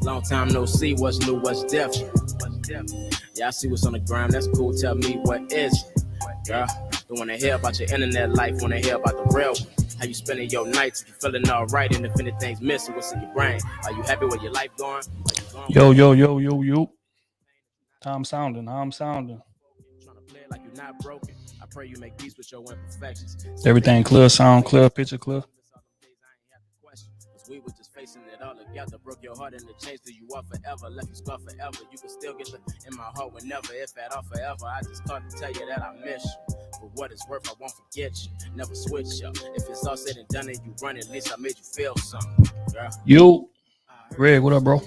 Long time no see, what's new, what's different? Yeah, I see what's on the ground, that's cool, tell me what is it? Girl, don't wanna hear about your internet life, wanna hear about the real one. How you spending your nights, if you feeling alright, and if anything's missing, what's in your brain? Are you happy with your life going? Yo. How I'm sounding. Trying to play it like you're not broken. I pray you make peace with your imperfections. Everything clear, sound clear, picture clear. We were just facing it all together. Broke your heart and it changed you up forever. Left you scarred forever. You can still get the in my heart whenever, if at all forever. I just called to tell you that I miss you. For what it's worth, I won't forget you. Never switch up. If it's all said and done and you run, at least I made you feel something. Girl. Yo, Greg, what up, bro?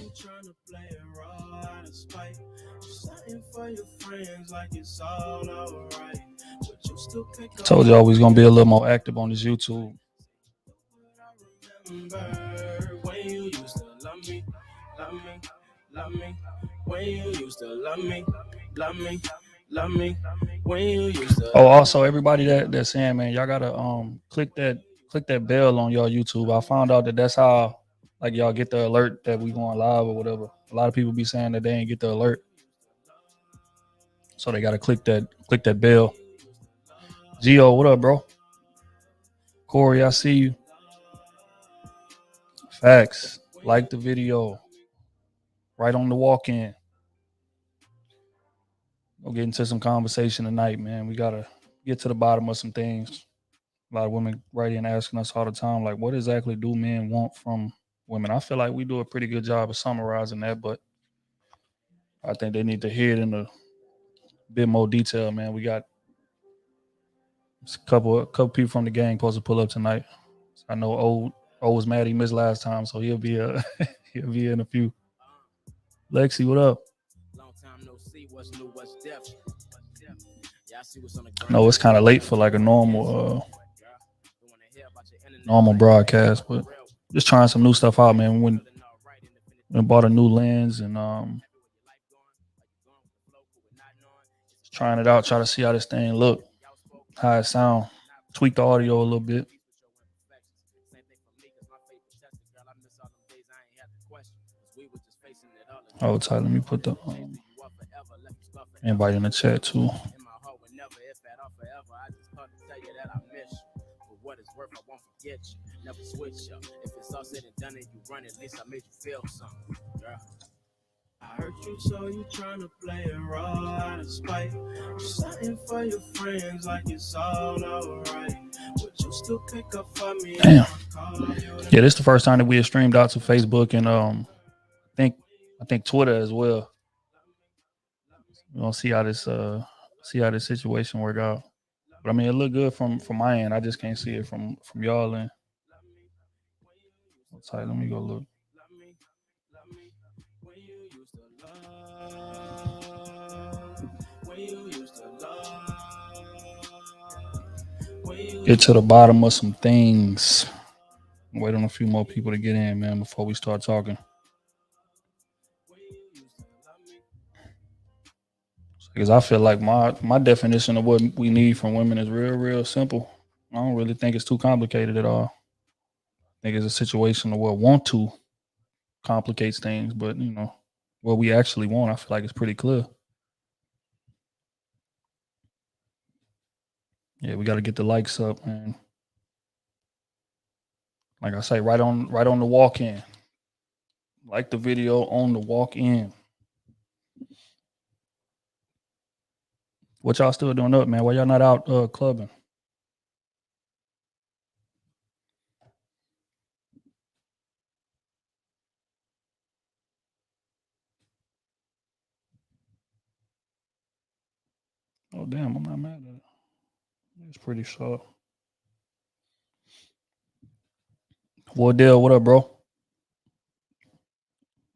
I told you I was gonna be a little more active on this YouTube. When you used to love me, when you used to love me, when you used to. Oh, also everybody that's saying, man, y'all gotta click that bell on y'all YouTube. I found out that's how like y'all get the alert that we going live or whatever. A lot of people be saying that they ain't get the alert, so they gotta click that bell. Gio, what up, bro? Corey, I see you. Facts. Like the video. Right on the walk-in. We'll get into some conversation tonight, man. We gotta get to the bottom of some things. A lot of women writing and asking us all the time, like, what exactly do men want from women? I feel like we do a pretty good job of summarizing that, but I think they need to hear it in a bit more detail, man. We got a couple people from the gang supposed to pull up tonight. So I know old was mad he missed last time, so he'll be he'll be in a few. Lexi, what up? Long time no see, what's new, what's different? Yeah, I see what's on the No, it's kind of late for like a normal broadcast, but just trying some new stuff out, man. We bought a new lens and just trying it out, try to see how this thing look, how it sound, tweak the audio a little bit. Oh, Ty, let me put the invite in the chat too. Never switch up. If it's all said and done and you run, at least I made you feel something. Girl. I hurt you, so you trying to play it raw out of spite. Something for your friends like it's all alright. But you still pick up for me. Damn. Yeah, this is the first time that we have streamed out to Facebook and I think Twitter as well. We're gonna see how this situation work out. But I mean, it looked good from my end. I just can't see it from y'all end. Let me go look. Get to the bottom of some things. Wait on a few more people to get in, man, before we start talking. Because I feel like my definition of what we need from women is real simple. I don't really think it's too complicated at all. I think it's a situation where want to complicates things, but you know, what we actually want, I feel like it's pretty clear. Yeah, we got to get the likes up, man. Like I say, right on the walk-in. Like the video on the walk-in. What y'all still doing up, man? Why y'all not out clubbing? Oh damn, I'm not mad at it. It's pretty sharp. Wardell, what up, bro?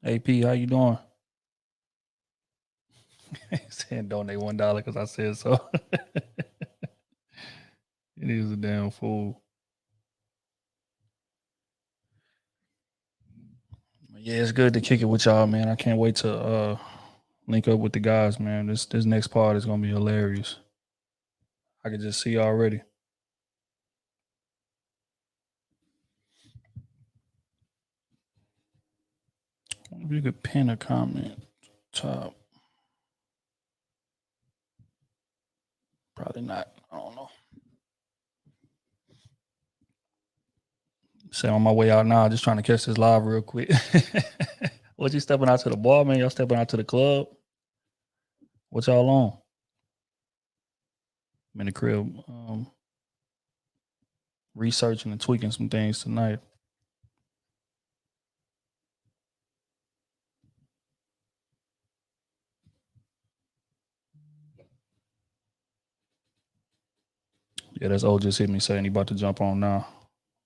AP, how you doing? Saying donate $1 because I said so. It is a damn fool. Yeah, it's good to kick it with y'all, man. I can't wait to link up with the guys, man. This next part is gonna be hilarious. I can just see already. If you could pin a comment top. Probably not. I don't know. Say on my way out now, just trying to catch this live real quick. What you stepping out to the bar, man? Y'all stepping out to the club? What y'all on? I'm in the crib, researching and tweaking some things tonight. Yeah, that's O just hit me saying he about to jump on now.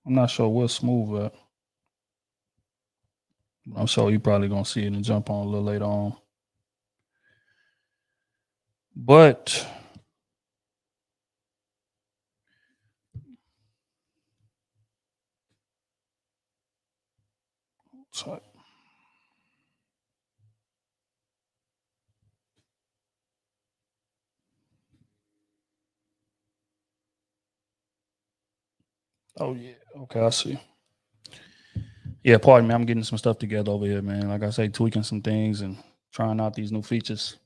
I'm not sure what's smooth at. I'm sure you probably gonna see it and jump on a little later on. But so, oh yeah, okay, I see. Yeah, pardon me. I'm getting some stuff together over here, man. Like I say, tweaking some things and trying out these new features.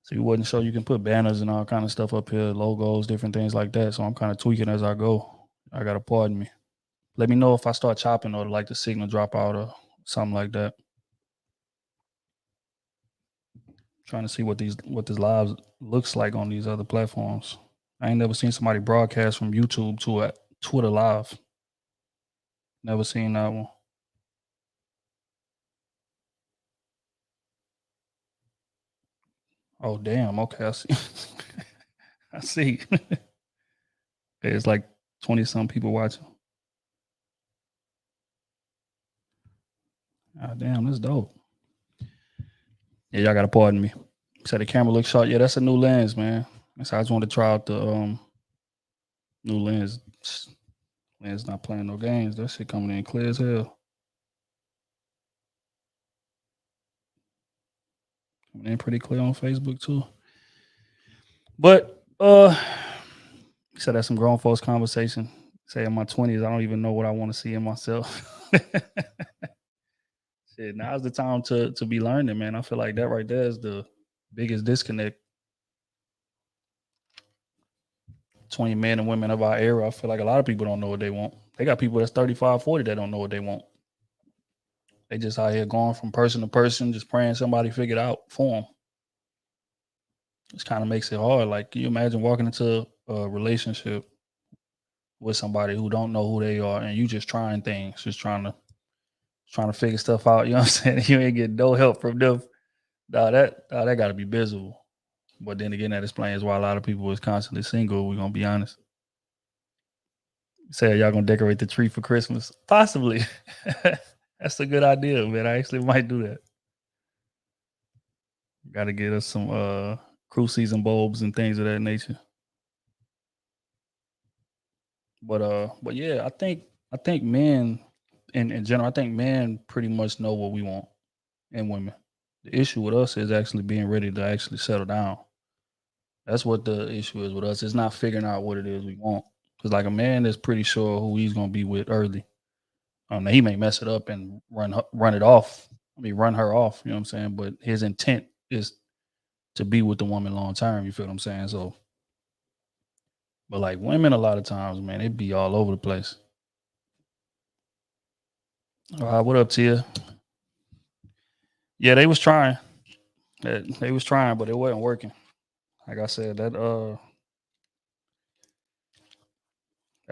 So you wasn't sure you can put banners and all kind of stuff up here, logos, different things like that. So I'm kind of tweaking as I go. I gotta pardon me. Let me know if I start chopping or like the signal drop out or something like that. Trying to see what this live looks like on these other platforms. I ain't never seen somebody broadcast from YouTube to a Twitter live. Never seen that one. Oh damn. Okay, I see. I see. It's like 20 some people watching. Ah, damn, that's dope. Yeah, y'all gotta pardon me. So the camera looks sharp. Yeah, that's a new lens, man. So I just wanted to try out the new lens. Lens not playing no games. That shit coming in clear as hell. Coming in pretty clear on Facebook too. But so that's some grown folks conversation. Say in my 20s, I don't even know what I want to see in myself. Shit, now's the time to be learning, man. I feel like that right there is the biggest disconnect. 20 men and women of our era, I feel like a lot of people don't know what they want. They got people that's 35, 40 that don't know what they want. They just out here going from person to person, just praying somebody figure it out for them. This kind of makes it hard. Like, can you imagine walking into a relationship with somebody who don't know who they are and you just trying things, just trying to figure stuff out. You know what I'm saying? You ain't getting no help from them. That got to be miserable. But then again, that explains why a lot of people is constantly single. We're gonna be honest. Say y'all gonna decorate the tree for Christmas? Possibly. That's a good idea, man. I actually might do that. Got to get us some Krew season bulbs and things of that nature. But yeah, I think men in general, I think men pretty much know what we want in women. The issue with us is actually being ready to actually settle down. That's what the issue is with us. It's not figuring out what it is we want. Because like a man is pretty sure who he's gonna be with early. Now he may mess it up and run it off. I mean, run her off. You know what I'm saying? But his intent is to be with the woman long term. You feel what I'm saying? So, but like women, a lot of times, man, it be all over the place. What up, Tia? Yeah, they was trying. They was trying, but it wasn't working. Like I said, that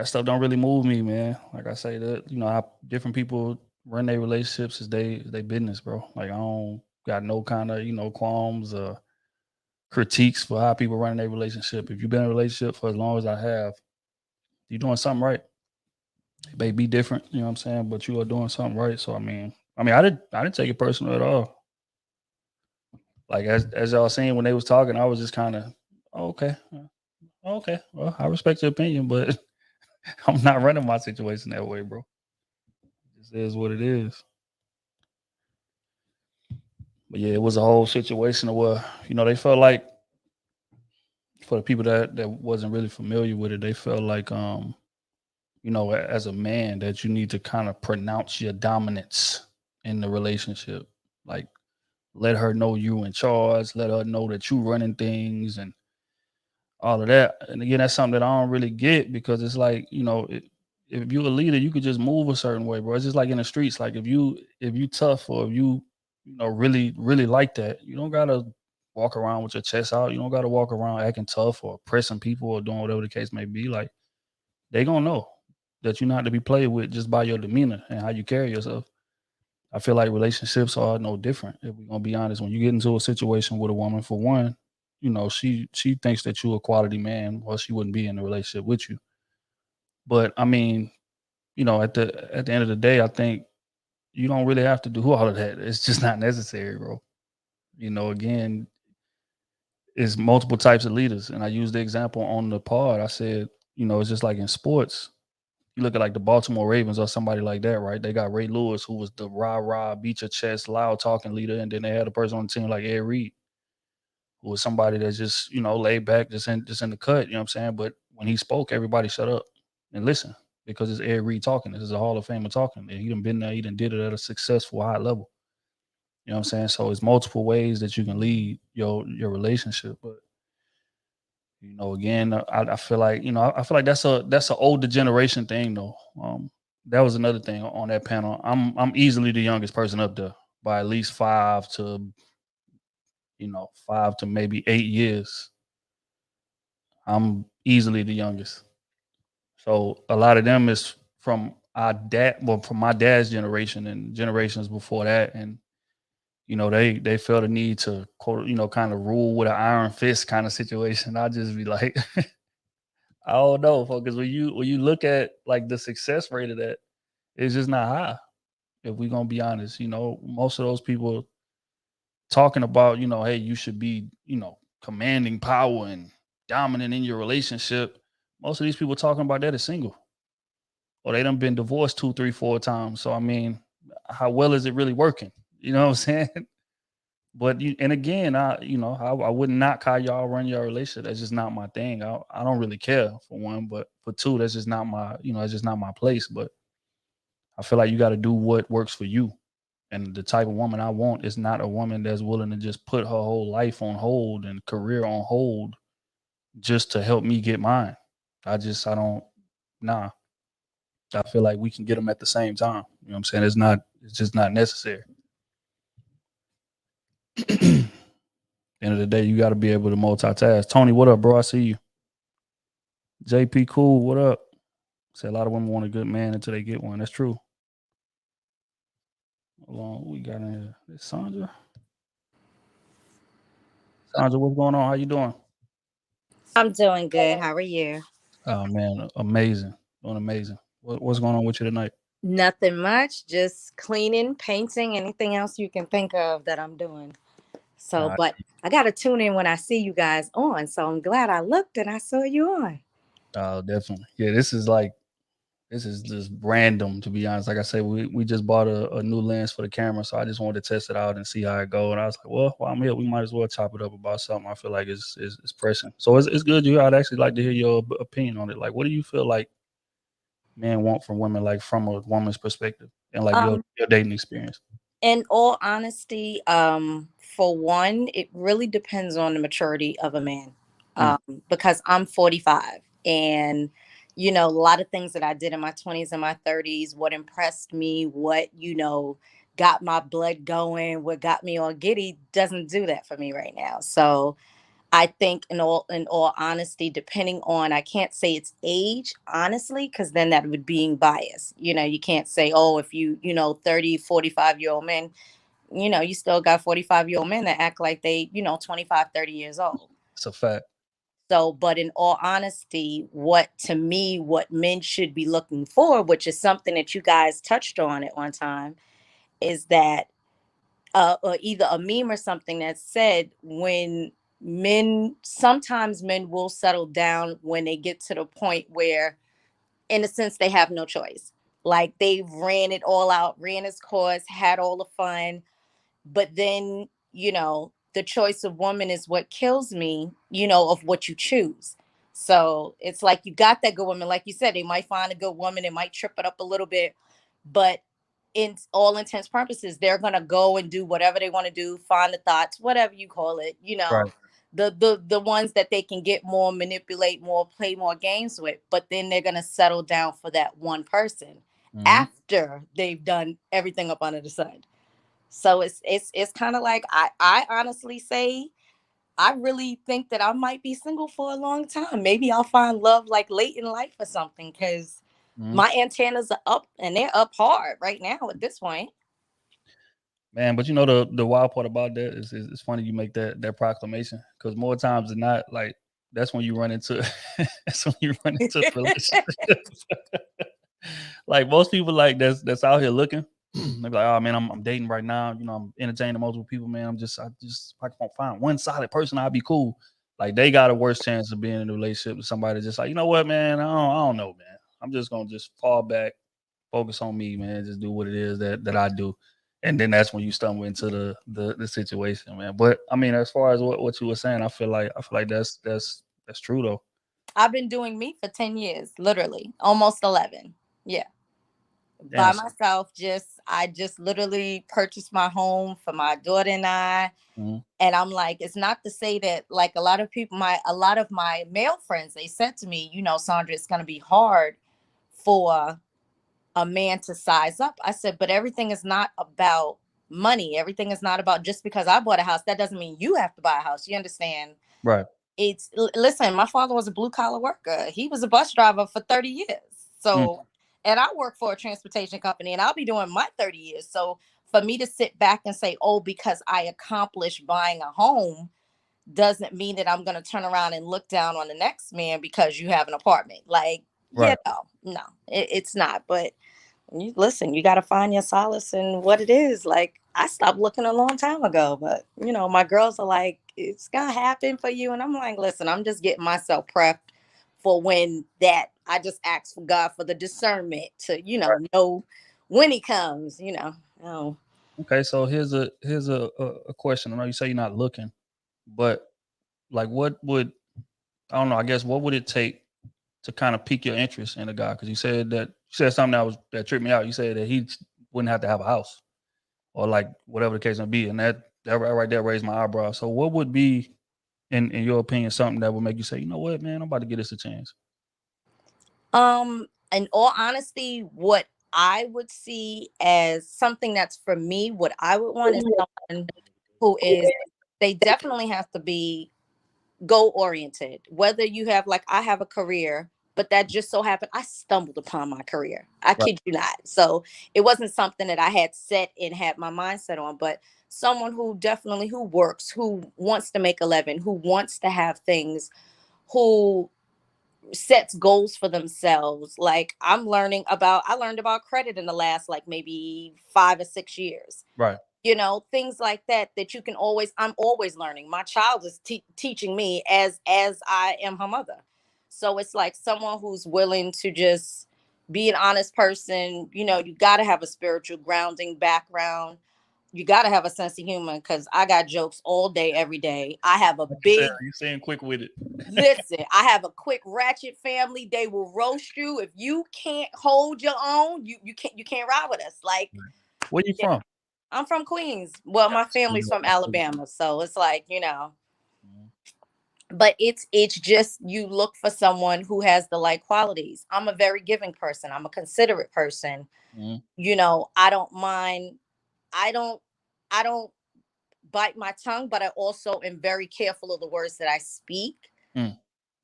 stuff don't really move me, man. Like I say, that how different people run their relationships is they business, bro. Like I don't got no kind of qualms or critiques for how people run their relationship. If you've been in a relationship for as long as I have, you're doing something right. It may be different, you know what I'm saying, but you are doing something right. So I didn't take it personal at all. Like as y'all seen when they was talking, I was just kind of okay, okay. Well, I respect your opinion, but I'm not running my situation that way, bro. This is what it is. But yeah, it was a whole situation where they felt like for the people that wasn't really familiar with it, they felt like as a man that you need to kind of pronounce your dominance in the relationship. Like, let her know you in charge, let her know that you running things and all of that. And again, that's something that I don't really get because it's like, if you're a leader, you could just move a certain way, bro. It's just like in the streets. Like if you tough or if you really, really like that, you don't gotta walk around with your chest out. You don't gotta walk around acting tough or pressing people or doing whatever the case may be. Like they gonna know that you're not to be played with just by your demeanor and how you carry yourself. I feel like relationships are no different. If we're gonna be honest, when you get into a situation with a woman, for one, she thinks that you're a quality man, or she wouldn't be in a relationship with you. But I mean, at the end of the day, I think you don't really have to do all of that. It's just not necessary, bro. Again, it's multiple types of leaders, and I used the example on the pod. I said, it's just like in sports. You look at like the Baltimore Ravens or somebody like that, right? They got Ray Lewis, who was the rah rah, beat your chest, loud talking leader, and then they had a person on the team like Ed Reed, who was somebody that's just laid back, just in the cut. You know what I'm saying? But when he spoke, everybody shut up and listen because it's Ed Reed talking. This is a Hall of Famer talking, and he done been there, he done did it at a successful high level. You know what I'm saying? So it's multiple ways that you can lead your relationship, but again, I feel like I feel like that's a older generation thing though. That was another thing on that panel. I'm easily the youngest person up there by at least 5 to maybe 8 years. I'm easily the youngest. So a lot of them is from from my dad's generation and generations before that, and they felt a need to quote, kind of rule with an iron fist kind of situation. I just be like, I don't know, because when you look at like the success rate of that, it's just not high. If we're gonna be honest, most of those people talking about, hey, you should be, commanding power and dominant in your relationship. Most of these people talking about that is single, or they done been divorced 2, 3, 4 times. So I mean, how well is it really working? You know what I'm saying? But and again, I would not how y'all run your relationship. That's just not my thing. I don't really care for one, but for two, that's just not my, that's just not my place. But I feel like you got to do what works for you. And the type of woman I want is not a woman that's willing to just put her whole life on hold and career on hold just to help me get mine. I don't, nah. I feel like we can get them at the same time. You know what I'm saying? It's just not necessary. End of the day, you got to be able to multitask. Tony, what up, bro? I see you. JP, cool. What up? Say a lot of women want a good man until they get one. That's true. Hold on, we got in here. It's Sandra. Sandra, what's going on? How you doing? I'm doing good. How are you? Oh man, amazing, doing amazing. What's going on with you tonight? Nothing much, just cleaning, painting, anything else you can think of that I'm doing. So, Uh, but I got to tune in when I see you guys on. So I'm glad I looked and I saw you on. Definitely. Yeah, this is just random to be honest. Like I said, we just bought a new lens for the camera, so I just wanted to test it out and see how it go. And I was like, well, while I'm here, we might as well chop it up about something. I feel like it's pressing. So it's good. I'd actually like to hear your opinion on it. Like, what do you feel like men want from women, like from a woman's perspective, and like your Um, your dating experience? in all honesty, for one, it really depends on the maturity of a man. Mm, Um, because I'm 45 and a lot of things that I did in my 20s and my 30s, what impressed me, what, got my blood going, what got me all giddy doesn't do that for me right now. So I think in all honesty, depending on, I can't say it's age, honestly, because then that would being biased. You can't say, oh, if you 30, 45 year old men, you still got 45-year-old men that act like they, 25, 30 years old. it's a fact. So, but in all honesty, what to me, what men should be looking for, which is something that you guys touched on at one time, is that or either a meme or something that said when sometimes men will settle down when they get to the point where, in a sense, they have no choice. Like they've ran it all out, ran its course, had all the fun, but then the choice of woman is what kills me, of what you choose. So it's like you got that good woman, like you said, they might find a good woman, it might trip it up a little bit, but in all intents purposes, they're gonna go and do whatever they want to do, find the thoughts, whatever you call it, Right. the ones that they can get more, manipulate more, play more games with, but then they're gonna settle down for that one person Mm-hmm. after they've done everything up under the sun. So it's kind of like I honestly say I really think that I might be single for a long time. Maybe I'll find love like late in life or something, because Mm-hmm. my antennas are up and they're up hard right now at this point. Man, but the wild part about that is it's funny you make that proclamation, because more times than not, like that's when you run into that's when you run into relationships. Like most people like that's out here looking, they be like, oh man, I'm dating right now. I'm entertaining multiple people, man. If I can find one solid person, I'll be cool. Like they got a worse chance of being in a relationship with somebody just like, you know what, man, I don't know, man. I'm just gonna just fall back, focus on me, man. Just do what it is that I do. And then that's when you stumble into the situation, man. But I mean, as far as what you were saying, I feel like that's true though. I've been doing me for 10 years, literally, almost 11. Yeah. Damn. By myself. I just literally purchased my home for my daughter and I. Mhm. And I'm like, it's not to say that, like, a lot of my male friends, they said to me, Sandra, it's going to be hard for a man to size up. I said, but everything is not about money. Everything is not about, just because I bought a house, that doesn't mean you have to buy a house. You understand? Right. Listen, my father was a blue collar worker. He was a bus driver for 30 years. Mm. So, and I work for a transportation company, and I'll be doing my 30 years. So for me to sit back and say, oh, because I accomplished buying a home doesn't mean that I'm going to turn around and look down on the next man because you have an apartment. Like, Right. no, it's not. But listen, you got to find your solace in what it is. Like, I stopped looking a long time ago, but my girls are like, it's gonna happen for you, and I'm like, listen, I'm just getting myself prepped for when that. I just ask for God for the discernment to know when he comes. Oh. Okay, so here's a question. I know you say you're not looking, but like, what would I don't know? I guess what would it take to kind of pique your interest in a guy? Because you said something that tripped me out. You said that he wouldn't have to have a house, or like whatever the case may be, and that right there raised my eyebrow. So what would be, in your opinion, something that would make you say, you know what, man, I'm about to give this a chance? In all honesty, what I would see as something that's for me, what I would want is someone who is. They definitely have to be goal oriented. Whether you have, like, I have a career, but that just so happened I stumbled upon my career. I Right. kid you not. So it wasn't something that I had set and had my mindset on, but someone who works, who wants to make 11, who wants to have things, who sets goals for themselves. Like, I learned about credit in the last, like, maybe 5 or 6 years. Right. Things like that you can always I'm always learning. My child is teaching me as I am her mother. So it's like someone who's willing to just be an honest person. You got to have a spiritual grounding background. You got to have a sense of humor, because I got jokes all day every day. I have a Like you said, big you saying quick with it. Listen, I have a quick ratchet family. They will roast you if you can't hold your own. You can't ride with us. Like, Where you yeah, from? I'm from Queens. Well, my family's from Gotcha. Alabama, so it's like, Mhm. but it's just, you look for someone who has the like qualities. I'm a very giving person. I'm a considerate person. Mhm. I don't mind. I don't I don't bite my tongue, but I also am very careful of the words that I speak, Mm.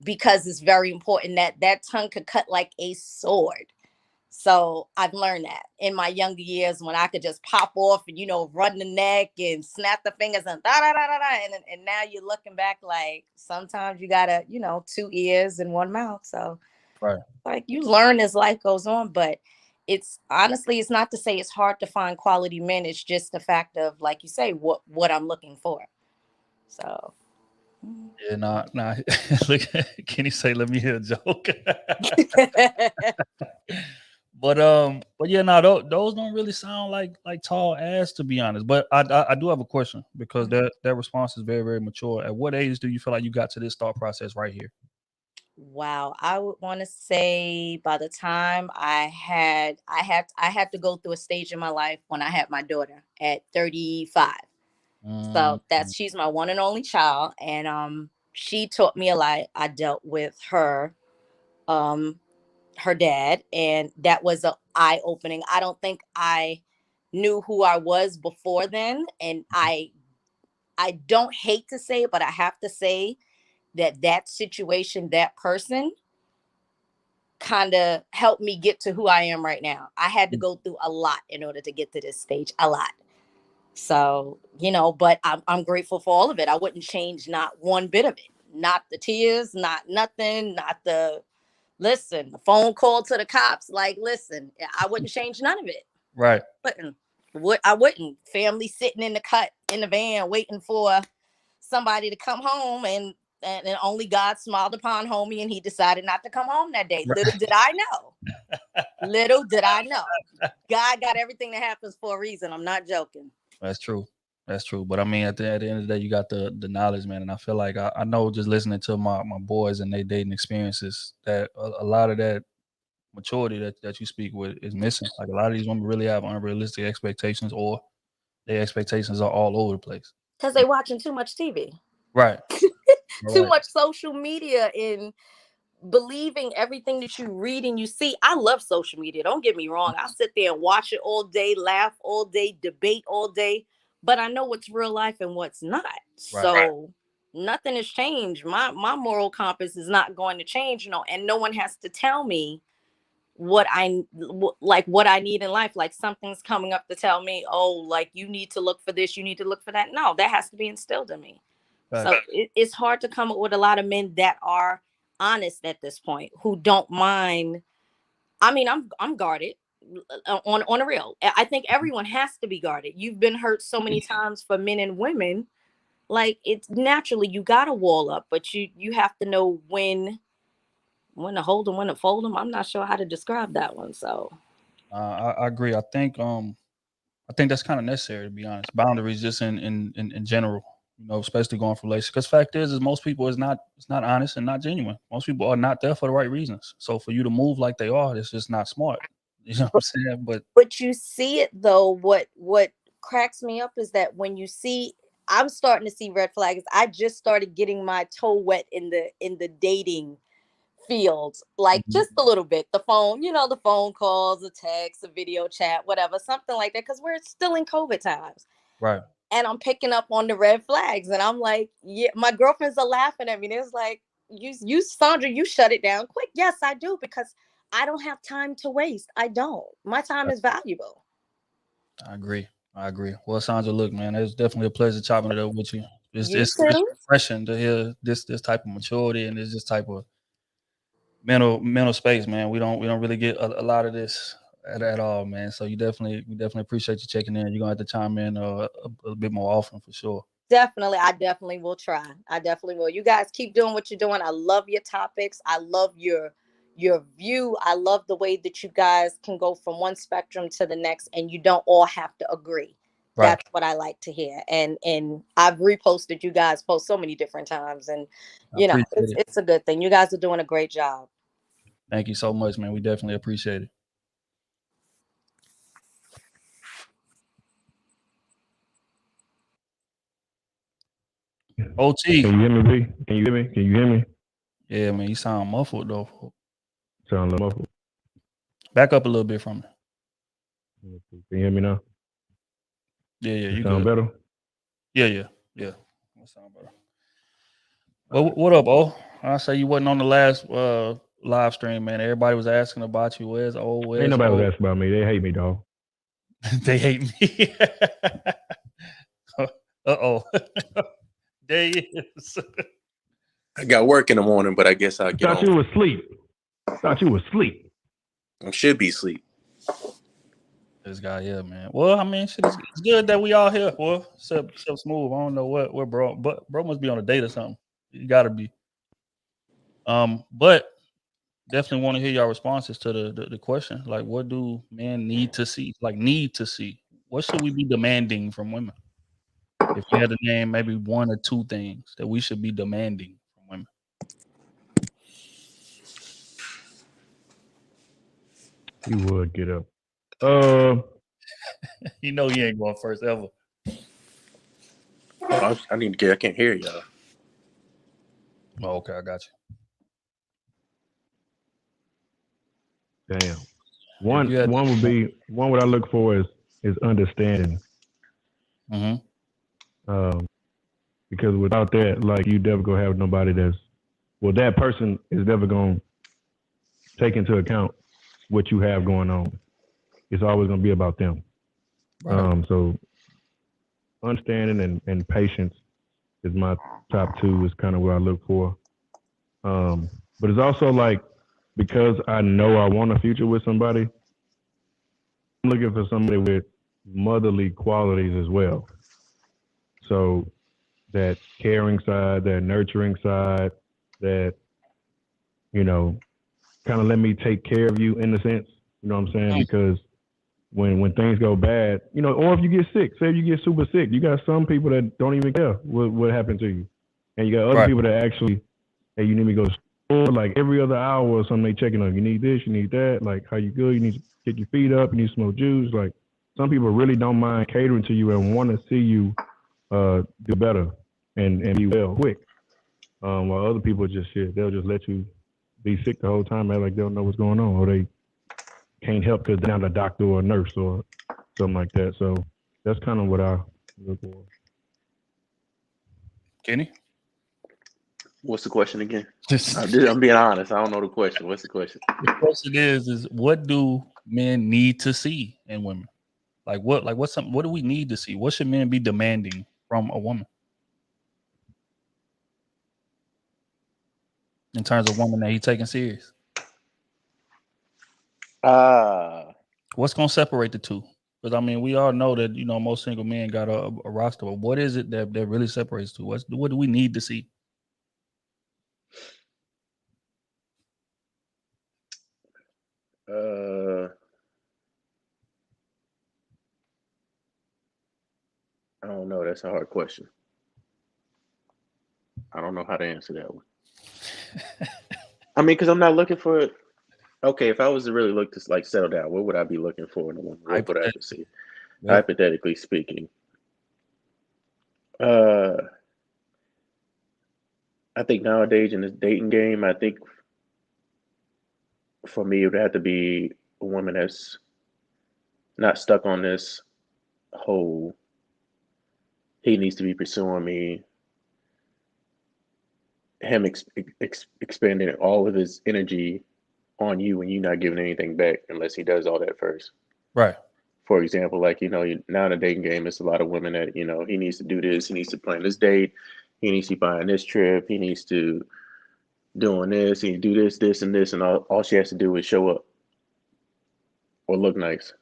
because it's very important that that tongue could cut like a sword. So I've learned that in my younger years, when I could just pop off and, run the neck and snap the fingers and da da da da da. And now you're looking back, like, sometimes you gotta, two ears and one mouth. So, Right. like, you learn as life goes on, but it's not to say it's hard to find quality men. It's just the fact of, like you say, what I'm looking for. So. Yeah, nah. Look, Kenny say, "Let me hear a joke." But yeah, no, those don't really sound like tall ass, to be honest. But I do have a question, because that response is very, very mature. At what age do you feel like you got to this thought process right here? Wow, I would want to say by the time I had to go through a stage in my life when I had my daughter at 35. So Mm-hmm. she's my one and only child, and she taught me a lot. I dealt with um her dad, and that was a eye opening. I don't think I knew who I was before then, and I don't hate to say it, but I have to say that situation, that person kind of helped me get to who I am right now. I had to go through a lot in order to get to this stage, a lot. So, but I'm grateful for all of it. I wouldn't change not one bit of it. Not the tears, not nothing, not the listen, the phone call to the cops. Like, listen, I wouldn't change none of it. Right. Wouldn't. I wouldn't. Family sitting in the cut in the van waiting for somebody to come home, and only God smiled upon homie and he decided not to come home that day. Right. Little did I know. Little did I know. God got everything that happens for a reason. I'm not joking. That's true. That's true. But I mean, at the end of the day, you got the knowledge, man. And I feel like I know just listening to my boys and their dating experiences that a lot of that maturity that you speak with is missing. Like a lot of these women really have unrealistic expectations, or their expectations are all over the place. Because they watching too much TV. Right. Too much social media and believing everything that you read and you see. I love social media. Don't get me wrong. I sit there and watch it all day, laugh all day, debate all day. But I know what's real life and what's not. Right. So nothing has changed. My moral compass is not going to change, and no one has to tell me what I need in life. Like something's coming up to tell me, oh, like you need to look for this, you need to look for that. No, that has to be instilled in me. Right. So it's hard to come up with a lot of men that are honest at this point, who don't mind. I mean, I'm guarded on a real. I think everyone has to be guarded. You've been hurt so many times, for men and women. Like, it's naturally you got to wall up, but you have to know when to hold them, when to fold them. I'm not sure how to describe that one. So I agree. I think that's kind of necessary, to be honest. Boundaries, just in general, especially going for relationships. Because fact is most people it's not honest and not genuine. Most people are not there for the right reasons. So for you to move like they are, it's just not smart. You know what I'm saying? But you see it though. What cracks me up is that when you see, I'm starting to see red flags. I just started getting my toe wet in the dating fields, like just a little bit. The phone, the phone calls, the text, the video chat, whatever, something like that, because we're still in COVID times. Right. And I'm picking up on the red flags, and I'm like, yeah, my girlfriends are laughing at me. It's like, you Sandra, you shut it down quick. Yes, I do, because I don't have time to waste. I don't. My time is valuable. I agree. Well, Sandra, look, man, it's definitely a pleasure chopping it up with you. It's refreshing to hear this type of maturity and this type of mental space, man. We don't really get a lot of this at all, man. So we definitely appreciate you checking in. You're gonna have to chime in a bit more often for sure. Definitely. I definitely will try. I definitely will. You guys keep doing what you're doing. I love your topics. I love your view. I love the way that you guys can go from one spectrum to the next, and you don't all have to agree. Right. That's what I like to hear. And I've reposted you guys post so many different times, and it's a good thing. You guys are doing a great job. Thank you so much, man. We definitely appreciate it. OT. Can you hear me, B? Can you hear me? Yeah, man. You sound muffled though. Sound a little muffled. Back up a little bit from me. Can you hear me now? Yeah. You sound good. better? Yeah. That sound better. Well, what up, O? I say you wasn't on the last live stream, man. Everybody was asking about you. Where's O? Ain't nobody was asking about me. They hate me, dog. They hate me. Uh-oh. There he is. I got work in the morning, but I guess I'll get on. You was asleep. I should be asleep. This guy here, man. Well, I mean, shit, it's good that we all here. Well, except Smooth. I don't know where bro, but bro must be on a date or something. You gotta be. But definitely want to hear your responses to the question. Like, what do men need to see? Like, need to see. What should we be demanding from women? If you had to name maybe one or two things that we should be demanding from women. He would get up. You know he ain't going first ever. Oh, I need to get. I can't hear y'all. Oh, okay, I got you. Damn. One you had- would be one. What I look for is understanding. Mm-hmm. Because without that, like, you never gonna have nobody that person is never gonna take into account what you have going on. It's always gonna be about them. Right. So understanding and patience is my top two. Is kind of what I look for. But it's also like, because I know I want a future with somebody, I'm looking for somebody with motherly qualities as well. So that caring side, that nurturing side, that, kind of let me take care of you in a sense. You know what I'm saying? Mm. Because when things go bad, or if you get sick, say you get super sick, you got some people that don't even care what happened to you. And you got other people that actually, hey, you need me to go to store, like every other hour or something, they checking on you. You need this, you need that, like, how you good, you need to get your feet up, you need some more juice. Like, some people really don't mind catering to you and want to see you do better and be well quick. While other people just they'll just let you be sick the whole time, act like they don't know what's going on, or they can't help because they're not a doctor or a nurse or something like that. So that's kind of what I look for. Kenny? What's the question again? I'm being honest. I don't know the question. What's the question? The question is what do men need to see in women? What do we need to see? What should men be demanding from a woman in terms of woman that he's taking serious? What's gonna separate the two? Because I mean, we all know that most single men got a roster, but what is it that really separates two? What do we need to see? I don't know. That's a hard question. I don't know how to answer that one. I mean, because I'm not looking for it. Okay, if I was to really look to like settle down, what would I be looking for in a woman? What would I have to see? Yeah. Hypothetically speaking, I think nowadays in this dating game, I think for me it would have to be a woman that's not stuck on this whole he needs to be pursuing me, him expending all of his energy on you and you not giving anything back unless he does all that first. Right. For example, like, now in the dating game, it's a lot of women that, he needs to do this, he needs to plan this date, he needs to be buying this trip, he needs to doing this, he do this, and this, and all she has to do is show up or look nice.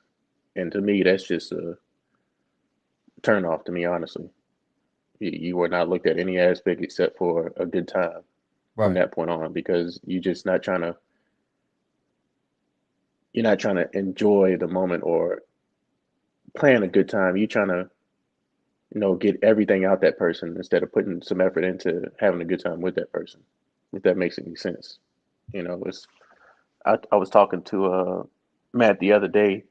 And to me, that's just a turn off to me, honestly. You were not looked at any aspect except for a good time from that point on, because you're not trying to enjoy the moment or plan a good time. You're trying to, get everything out that person instead of putting some effort into having a good time with that person, if that makes any sense. I was talking to Matt the other day.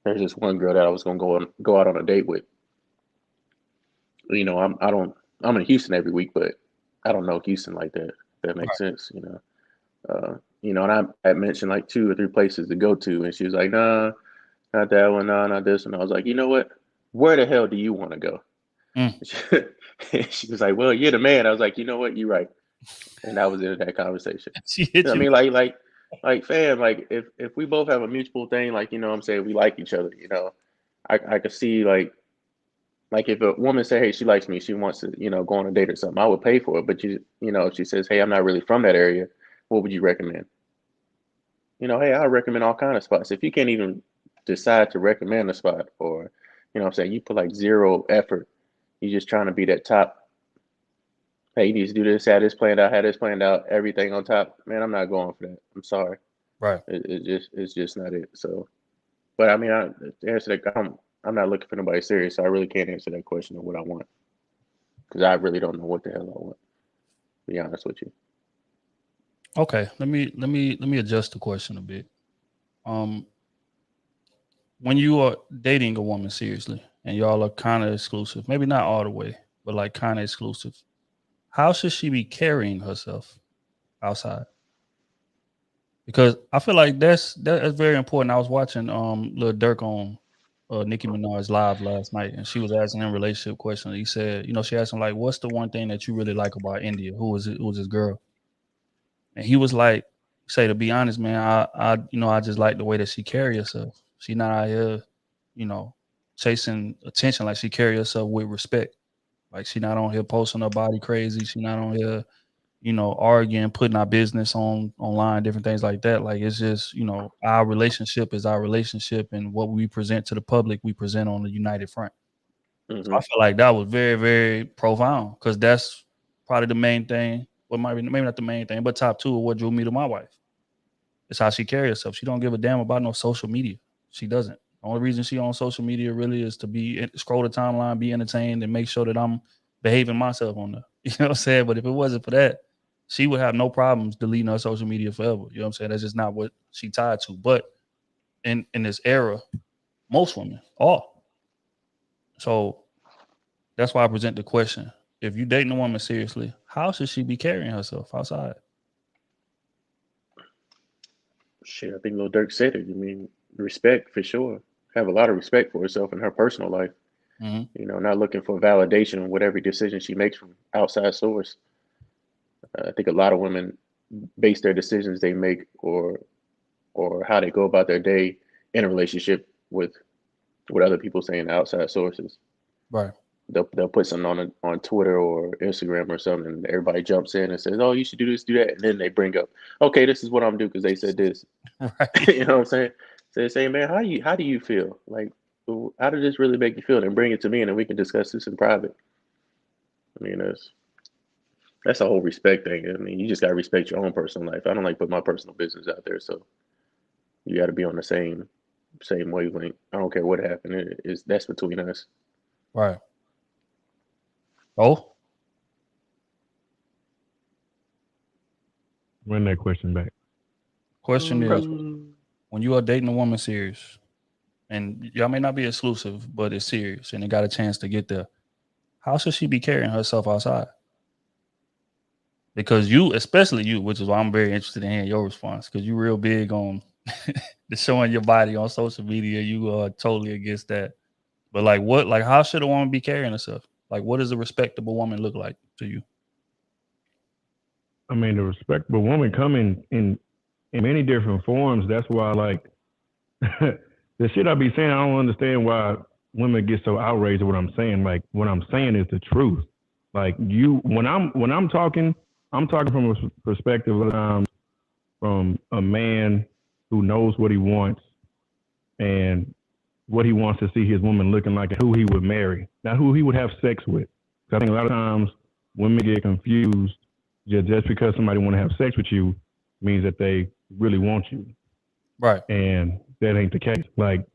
There's this one girl that I was going to go out on a date with. I'm in Houston every week, but I don't know Houston like that. If that makes sense, and I had mentioned like 2 or 3 places to go to, and she was like, "Nah, not that one, nah, not this one." I was like, "You know what? Where the hell do you want to go?" She was like, "Well, you're the man." I was like, "You know what? You're right," and that was the end of that conversation. I mean, like, fam, like if we both have a mutual thing, like, what I'm saying, we like each other, I could see like if a woman say, "Hey, she likes me, she wants to, go on a date or something," I would pay for it. But if she says, "Hey, I'm not really from that area, what would you recommend?" Hey, I recommend all kind of spots. If you can't even decide to recommend a spot, or what I'm saying, you put like 0 effort, you're just trying to be that top. Hey, you need to do this, have this planned out, everything on top. Man, I'm not going for that. I'm sorry. Right. It's just not it. So, but I mean, to answer that, I'm not looking for nobody serious. So I really can't answer that question of what I want, because I really don't know what the hell I want, to be honest with you. Okay, let me adjust the question a bit. When you are dating a woman seriously and y'all are kind of exclusive, maybe not all the way, but like kind of exclusive, how should she be carrying herself outside? Because I feel like that's very important. I was watching Lil Durk on Nicki Minaj live last night, and she was asking him relationship questions. He said, she asked him like, "What's the one thing that you really like about India? Who was it? Who was this girl?" And he was like, "Say to be honest, man, I just like the way that she carry herself. She not out here, chasing attention. Like she carry herself with respect. Like she not on here posting her body crazy. She not on here." Arguing, putting our business online, different things like that. Like it's just, our relationship is our relationship, and what we present to the public, we present on the united front. Mm-hmm. So I feel like that was very, very profound because that's probably the main thing. Well, maybe not the main thing, but top two of what drew me to my wife. It's how she carries herself. She don't give a damn about no social media. She doesn't. The only reason she on social media really is to scroll the timeline, be entertained, and make sure that I'm behaving myself on there. You know what I'm saying? But if it wasn't for that, she would have no problems deleting her social media forever. You know what I'm saying? That's just not what she tied to. But in this era, most women are. So that's why I present the question. If you're dating a woman seriously, how should she be carrying herself outside? Shit, I think Lil Durk said it. I mean, respect for sure. Have a lot of respect for herself in her personal life. Mm-hmm. Not looking for validation with every decision she makes from outside source. I think a lot of women base their decisions they make or how they go about their day in a relationship with other people saying outside sources. Right. They'll put something on Twitter or Instagram or something, and everybody jumps in and says, "Oh, you should do this, do that," and then they bring up, "Okay, this is what I'm doing because they said this." Right. You know what I'm saying? So they say, "Man, how do you feel? Like, how did this really make you feel?" And bring it to me, and then we can discuss this in private. I mean, that's a whole respect thing. I mean, you just gotta respect your own personal life. I don't like put my personal business out there, so you got to be on the same wavelength. I don't care what happened. That's between us. Right. Oh. Run that question back. Question is, when you are dating a woman serious, and y'all may not be exclusive, but it's serious, and it got a chance to get there, how should she be carrying herself outside? Because you, especially you, which is why I'm very interested in hearing your response, because you're real big on the showing your body on social media. You are totally against that. But how should a woman be carrying herself? Like, what does a respectable woman look like to you? I mean, the respectable woman come in many different forms. That's why, like, the shit I be saying, I don't understand why women get so outraged at what I'm saying. Like, what I'm saying is the truth. Like, when I'm talking from a perspective of times from a man who knows what he wants and what he wants to see his woman looking like and who he would marry, not who he would have sex with. I think a lot of times women get confused. Just because somebody want to have sex with you means that they really want you. Right. And that ain't the case. Like,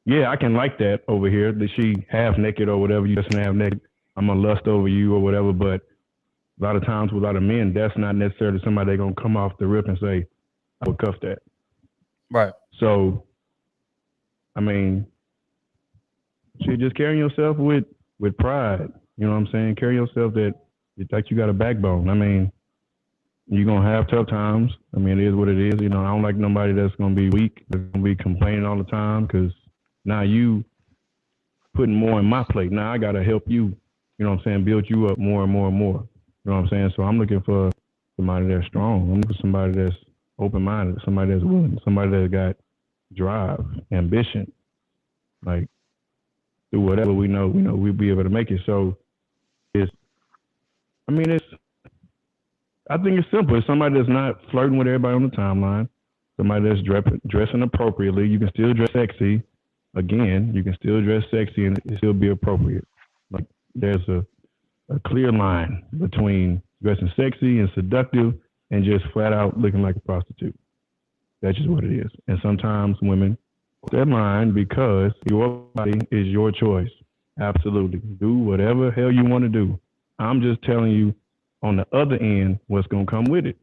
yeah, I can like that over here, that she half naked or whatever, you just half naked. I'm going to lust over you or whatever. But a lot of times with a lot of men, that's not necessarily somebody they're going to come off the rip and say, I would cuff that. Right. So, I mean, she just carrying yourself with pride. You know what I'm saying? Carry yourself that like you got a backbone. I mean, you're going to have tough times. I mean, it is what it is. I don't like nobody that's going to be weak, that's going to be complaining all the time, because now you putting more in my plate. Now I got to help you, you know what I'm saying, build you up more and more and more. You know what I'm saying? So I'm looking for somebody that's strong. I'm looking for somebody that's open-minded, somebody that's willing, somebody that's got drive, ambition. Like, do whatever we know we'll be able to make it. So I think it's simple. It's somebody that's not flirting with everybody on the timeline, somebody that's dressing appropriately. You can still dress sexy. Again, you can still dress sexy and it still be appropriate. Like, there's a clear line between dressing sexy and seductive and just flat out looking like a prostitute. That's just what it is. And sometimes women cross that line because your body is your choice. Absolutely. Do whatever hell you want to do. I'm just telling you, on the other end, what's going to come with it.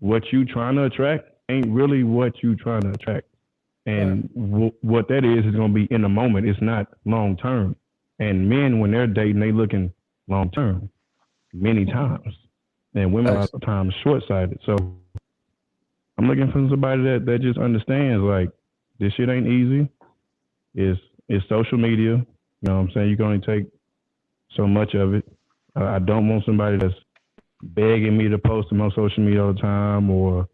What you trying to attract ain't really what you trying to attract. And what that is going to be in the moment. It's not long term. And men, when they're dating, they looking long term many times. And women a lot of times short sighted. So I'm looking for somebody that just understands like this shit ain't easy. It's social media. You know what I'm saying? You can only take so much of it. I don't want somebody that's begging me to post them on social media all the time, or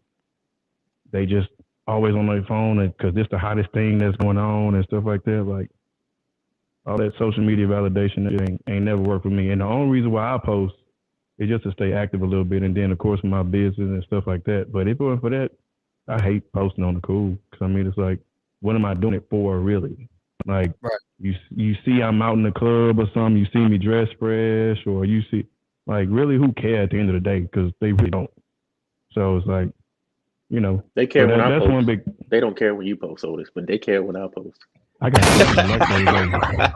they just always on their phone because this the hottest thing that's going on and stuff like that. Like all that social media validation ain't never worked for me. And the only reason why I post is just to stay active a little bit, and then of course my business and stuff like that. But if it wasn't for that, I hate posting on the cool because I mean it's like, what am I doing it for really? Like you see I'm out in the club or something, you see me dressed fresh, or you see like really who cares at the end of the day because they really don't. So it's like, you know, they care when I post. They don't care when you post, Otis, but they care when I post. I got 600 likes today.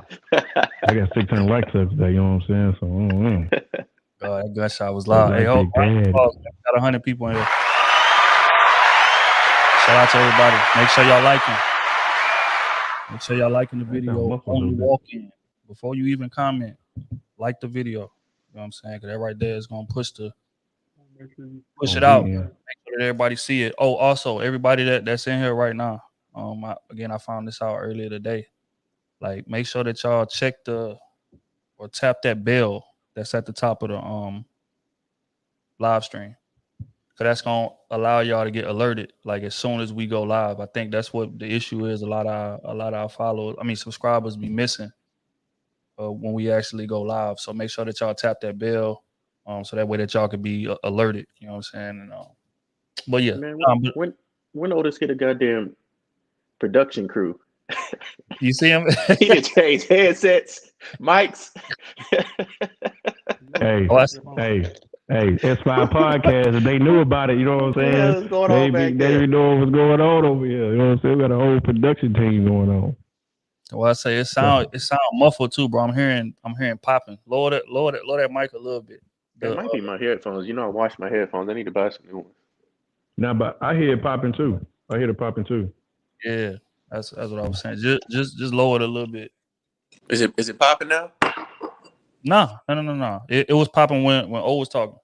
I got 600 likes today. You know what I'm saying? So I don't know. God, that gunshot was loud. Hey, hold on. Got 100 people in here. Shout out to everybody. Make sure y'all liking. Make sure y'all liking the video on the walk-in. Before you even comment, like the video. You know what I'm saying? Because that right there is going to push it out. Make sure that everybody see it. Oh, also, everybody that's in here right now. I found this out earlier today. Like, make sure that y'all check or tap that bell that's at the top of the live stream. Cause that's gonna allow y'all to get alerted like as soon as we go live. I think that's what the issue is. A lot of our subscribers be missing when we actually go live. So make sure that y'all tap that bell, so that way that y'all can be alerted. You know what I'm saying? And, but yeah, man, when Otis get a goddamn production crew? You see him? He did change headsets, mics. Hey, S5 podcast, if they knew about it, you know what I'm saying? Yeah, what's going on back there? They know what's going on over here. You know what I'm saying? We got a whole production team going on. Well, I say it sound muffled too, bro. I'm hearing popping. Lower that mic a little bit. That might be my headphones. You know, I washed my headphones. I need to buy some new ones. Nah, but I hear it popping too. Yeah, that's what I was saying. Just lower it a little bit. Is it popping now? No. It was popping when O was talking.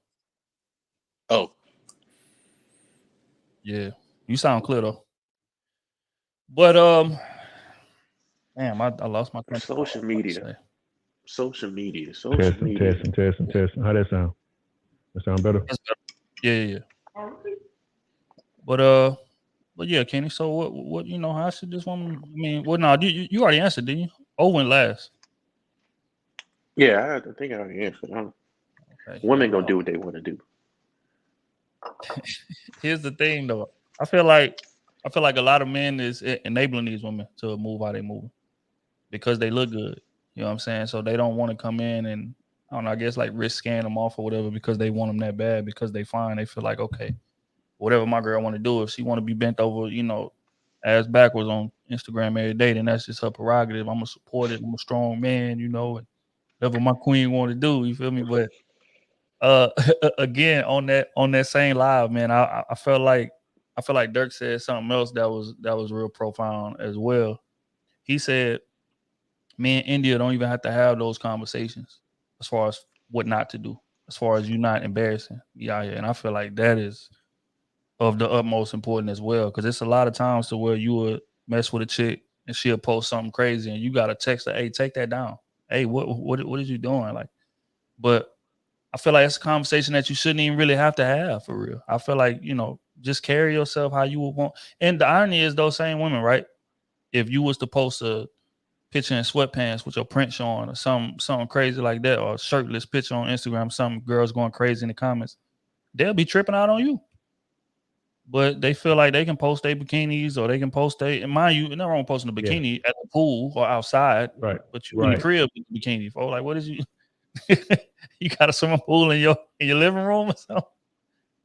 Oh. Yeah. You sound clear though. But damn, I lost my social media. Testing. How that sound? That sound better? That's better. Yeah. But yeah, Kenny. So what how should this woman? I mean, you already answered, didn't you? O went last. Yeah, I think I already answered. Okay. Women gonna do what they want to do. Here's the thing, though. I feel like a lot of men is enabling these women to move how they move because they look good. You know what I'm saying? So they don't want to come in and I don't know. I guess like risk scan them off or whatever because they want them that bad because they fine. They feel like okay, whatever my girl want to do, if she want to be bent over, ass backwards on Instagram every day, then that's just her prerogative. I'm gonna support it. I'm a strong man, and whatever my queen want to do. You feel me? But again on that same live, man, I felt like Dirk said something else that was real profound as well. He said, "Me and India don't even have to have those conversations as far as what not to do, as far as you not embarrassing me out here." And I feel like that is of the utmost importance as well, because it's a lot of times to where you would mess with a chick and she'll post something crazy and you got to text her, "Hey, take that down. Hey, what is you doing?" Like, but I feel like it's a conversation that you shouldn't even really have to have for real. I feel like, just carry yourself how you would want. And the irony is those same women, right? If you was to post a picture in sweatpants with your print showing or something crazy like that, or a shirtless picture on Instagram, some girls going crazy in the comments, they'll be tripping out on you. But they feel like they can post their bikinis or they can post and mind you, nothing wrong with posting a bikini at the pool or outside. Right. But you in the crib with the bikini, folks. Like, what is you? You got a swimming pool in your living room or something?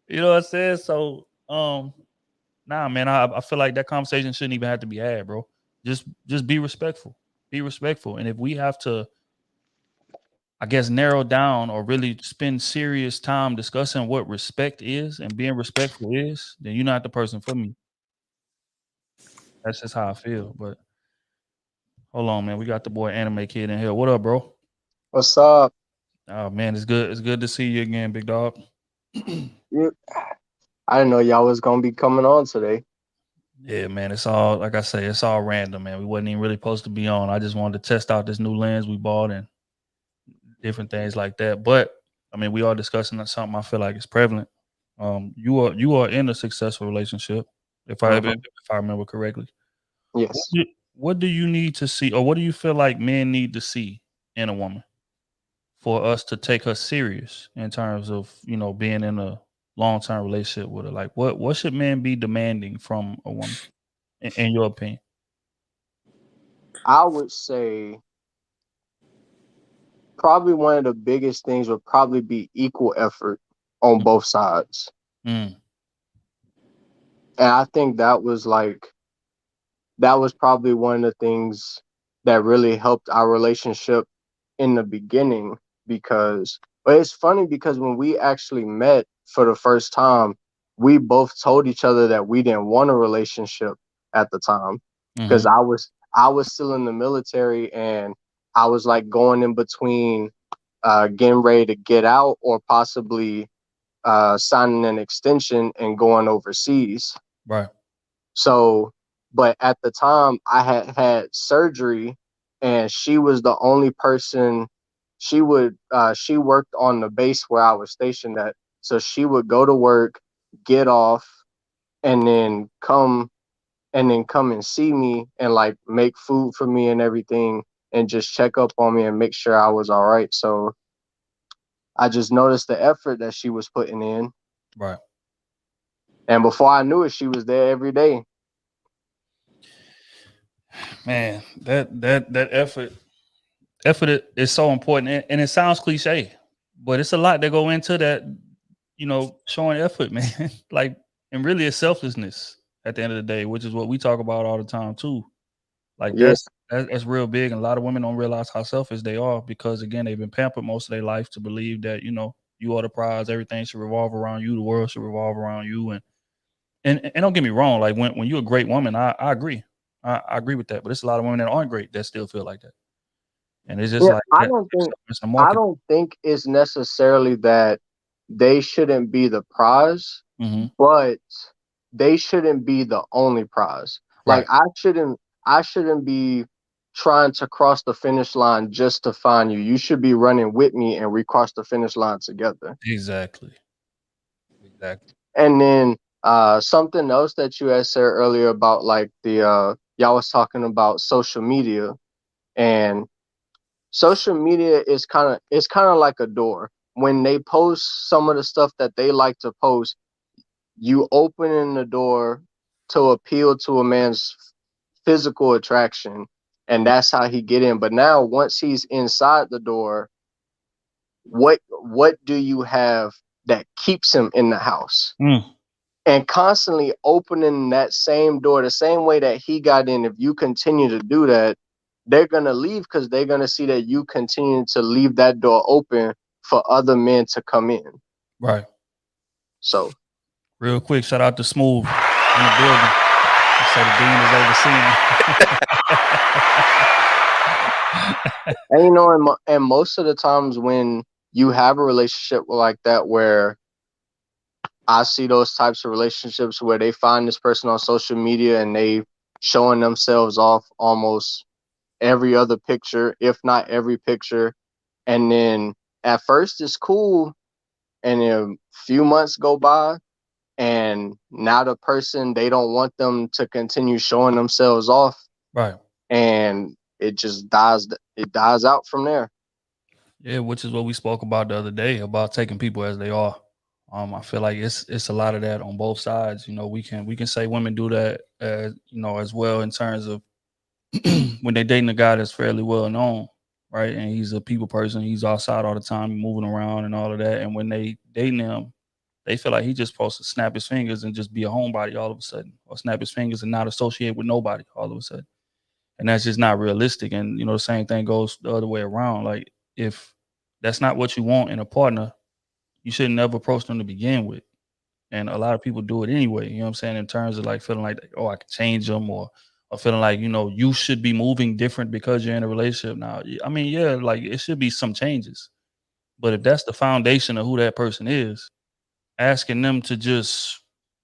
You know what I'm saying? So, nah, man, I feel like that conversation shouldn't even have to be had, bro. Just be respectful. Be respectful. And if we have to, I guess, narrow down or really spend serious time discussing what respect is and being respectful is, then you're not the person for me. That's just how I feel. But hold on, man. We got the boy Anime Kid in here. What up, bro? What's up? Oh man, it's good. It's good to see you again, big dog. I didn't know y'all was gonna be coming on today. Yeah, man. It's all like I say. It's all random, man. We wasn't even really supposed to be on. I just wanted to test out this new lens we bought and different things like that. But I mean, we are discussing something I feel like is prevalent. You are in a successful relationship, if I remember correctly. Yes. What do you need to see, or what do you feel like men need to see in a woman for us to take her serious in terms of, you know, being in a long-term relationship with her? Like what should men be demanding from a woman in your opinion? I would say probably one of the biggest things would probably be equal effort on both sides. Mm. And I think that was probably one of the things that really helped our relationship in the beginning, but it's funny because when we actually met for the first time, we both told each other that we didn't want a relationship at the time, because I was still in the military, and I was like going in between getting ready to get out or possibly signing an extension and going overseas. Right. So, but at the time I had surgery, and she was the only person. She worked on the base where I was stationed at. So she would go to work, get off, and then come and see me and like make food for me and everything, and just check up on me and make sure I was all right. So I just noticed the effort that she was putting in. Right. And before I knew it, she was there every day. Man, that effort is so important, and it sounds cliche, but it's a lot that go into that, you know, showing effort, man. Like, and really it's selflessness at the end of the day, which is what we talk about all the time too. Like Yes. that's real big, and a lot of women don't realize how selfish they are, because again, they've been pampered most of their life to believe that, you know, you are the prize, everything should revolve around you, the world should revolve around you, and don't get me wrong, like when you're a great woman, I agree. I agree with that, but it's a lot of women that aren't great that still feel like that. And it's just like I don't think it's necessarily that they shouldn't be the prize, but they shouldn't be the only prize. Right. Like I shouldn't be trying to cross the finish line just to find you. You should be running with me, and we cross the finish line together. Exactly. And then something else that you had said earlier about like the y'all was talking about social media, and social media is kind of like a door. When they post some of the stuff that they like to post, you open in the door to appeal to a man's physical attraction, and that's how he get in. But now once he's inside the door, what do you have that keeps him in the house? And constantly opening that same door the same way that he got in, if you continue to do that, they're going to leave, because they're going to see that you continue to leave that door open for other men to come in. Right. So real quick, shout out to Smooth in the building. So the dean is overseeing. And you know, and most of the times when you have a relationship like that, where I see those types of relationships where they find this person on social media and they showing themselves off almost every other picture, if not every picture. And then at first it's cool, and then a few months go by, and now the person, they don't want them to continue showing themselves off. Right. And it just dies out from there. Yeah, which is what we spoke about the other day, about taking people as they are. I feel like it's a lot of that on both sides. You know, we can say women do that, you know, as well, in terms of when they're dating a guy that's fairly well known, right? And he's a people person, he's outside all the time, moving around and all of that. And when they dating him, they feel like he's just supposed to snap his fingers and just be a homebody all of a sudden, or snap his fingers and not associate with nobody all of a sudden. And that's just not realistic. And, you know, the same thing goes the other way around. Like, if that's not what you want in a partner, you should never approach them to begin with. And a lot of people do it anyway, you know what I'm saying, in terms of like feeling like, oh, I can change them, or or feeling like, you know, you should be moving different because you're in a relationship now. I mean, yeah, like it should be some changes. But if that's the foundation of who that person is, asking them to just,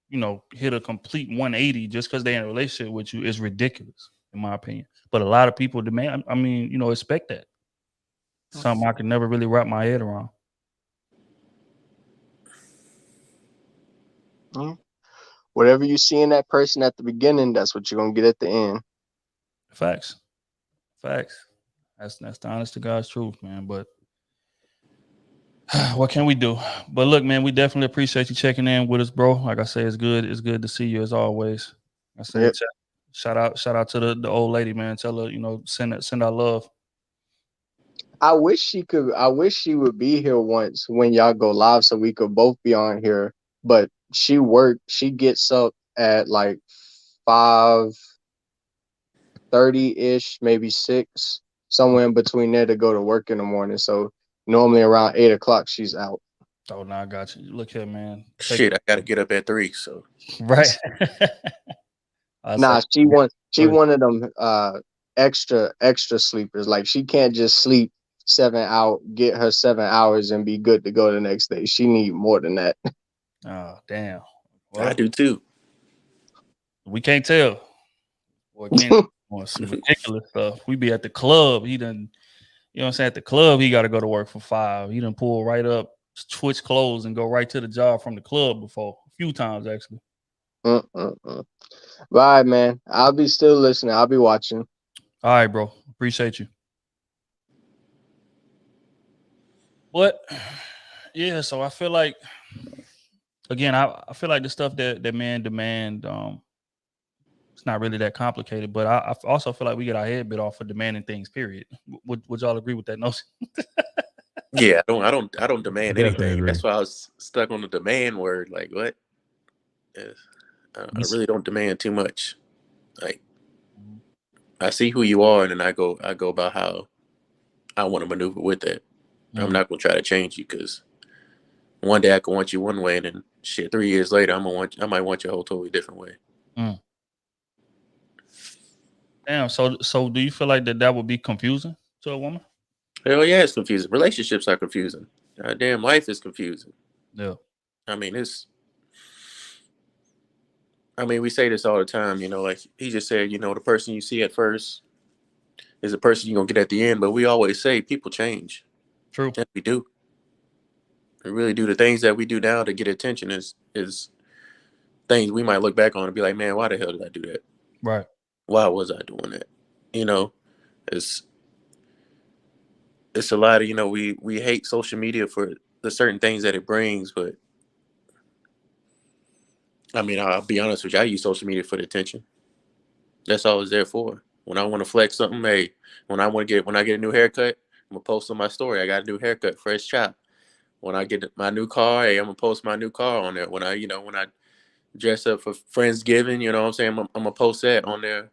you know, hit a complete 180 just because they're in a relationship with you is ridiculous, in my opinion. But a lot of people demand, I mean, you know, expect that. Something I can never really wrap my head around. Whatever you see in that person at the beginning, that's what you're gonna get at the end. Facts. That's the honest to God's truth, man. But what can we do? But look, man, we definitely appreciate you checking in with us, bro. Like I say, it's good to see you as always. I say, yep. Shout out to the old lady, man. Tell her, you know, send our love. I wish she would be here once when y'all go live so we could both be on here. But she gets up at like 5:30-ish, maybe 6, somewhere in between there to go to work in the morning. So normally around 8 o'clock she's out. Oh, no, I got you. Look here, man. Shit, I gotta get up at 3, so right. Nah, she one of them extra sleepers. Like she can't just sleep get her 7 hours and be good to go the next day. She need more than that. Oh, damn. Well, I do too. We can't tell. Boy, can't some ridiculous stuff. We be at the club. He done, you know what I'm saying? At the club, he got to go to work for 5. He done pull right up, switch clothes, and go right to the job from the club before. A few times, actually. Right, man. I'll be still listening. I'll be watching. All right, bro. Appreciate you. But yeah, so I feel like, again, I feel like the stuff that men demand, it's not really that complicated. But I also feel like we get our head bit off for demanding things. Period. Would y'all agree with that notion? Yeah, I don't demand anything. That's why I was stuck on the demand word. Like what? I really don't demand too much. Like I see who you are, and then I go about how I want to maneuver with that. I'm not gonna try to change you because one day I can want you one way, and then shit, 3 years later I might want you a whole totally different way. Damn. So do you feel like that would be confusing to a woman? Hell yeah, it's confusing. Relationships are confusing. Damn, life is confusing. Yeah. I mean, we say this all the time, you know, like he just said, you know, the person you see at first is the person you're going to get at the end. But we always say people change. True. And we do. We really do. The things that we do now to get attention is things we might look back on and be like, man, why the hell did I do that? Right. Why was I doing that? You know, it's a lot of, you know, we hate social media for the certain things that it brings, but I mean, I'll be honest with you. I use social media for the attention. That's all it's there for. When I want to flex something, hey, when I get a new haircut, I'm gonna post on my story. I got a new haircut, fresh chop. When I get my new car, hey, I'm gonna post my new car on there. When I dress up for Friendsgiving, you know what I'm saying? I'm gonna post that on there.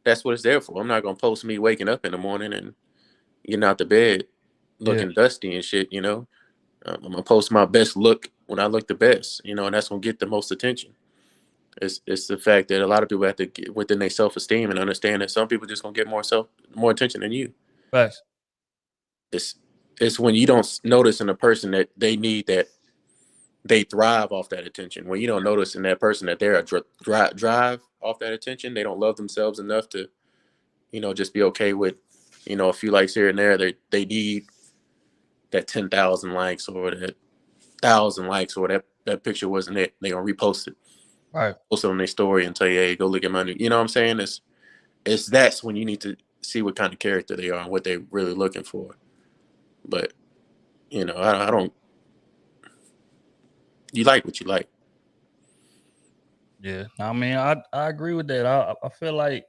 That's what it's there for. I'm not gonna post me waking up in the morning and getting out the bed looking dusty and shit, you know. I'm gonna post my best look when I look the best, you know, and that's gonna get the most attention. It's the fact that a lot of people have to get within their self-esteem and understand that some people just gonna get more attention than you. Right. It's when you don't notice in a person that they need that they thrive off that attention. When you don't notice in that person that they're a drive off that attention, they don't love themselves enough to, you know, just be okay with, you know, a few likes here and there. They need that 10,000 likes or that 1,000 likes or that picture wasn't it. They gonna repost it. Right. Post it on their story and tell you, hey, go look at my new. You know what I'm saying? That's when you need to see what kind of character they are and what they're really looking for. But you know, I don't. You like what you like. Yeah, I mean, I agree with that. I feel like,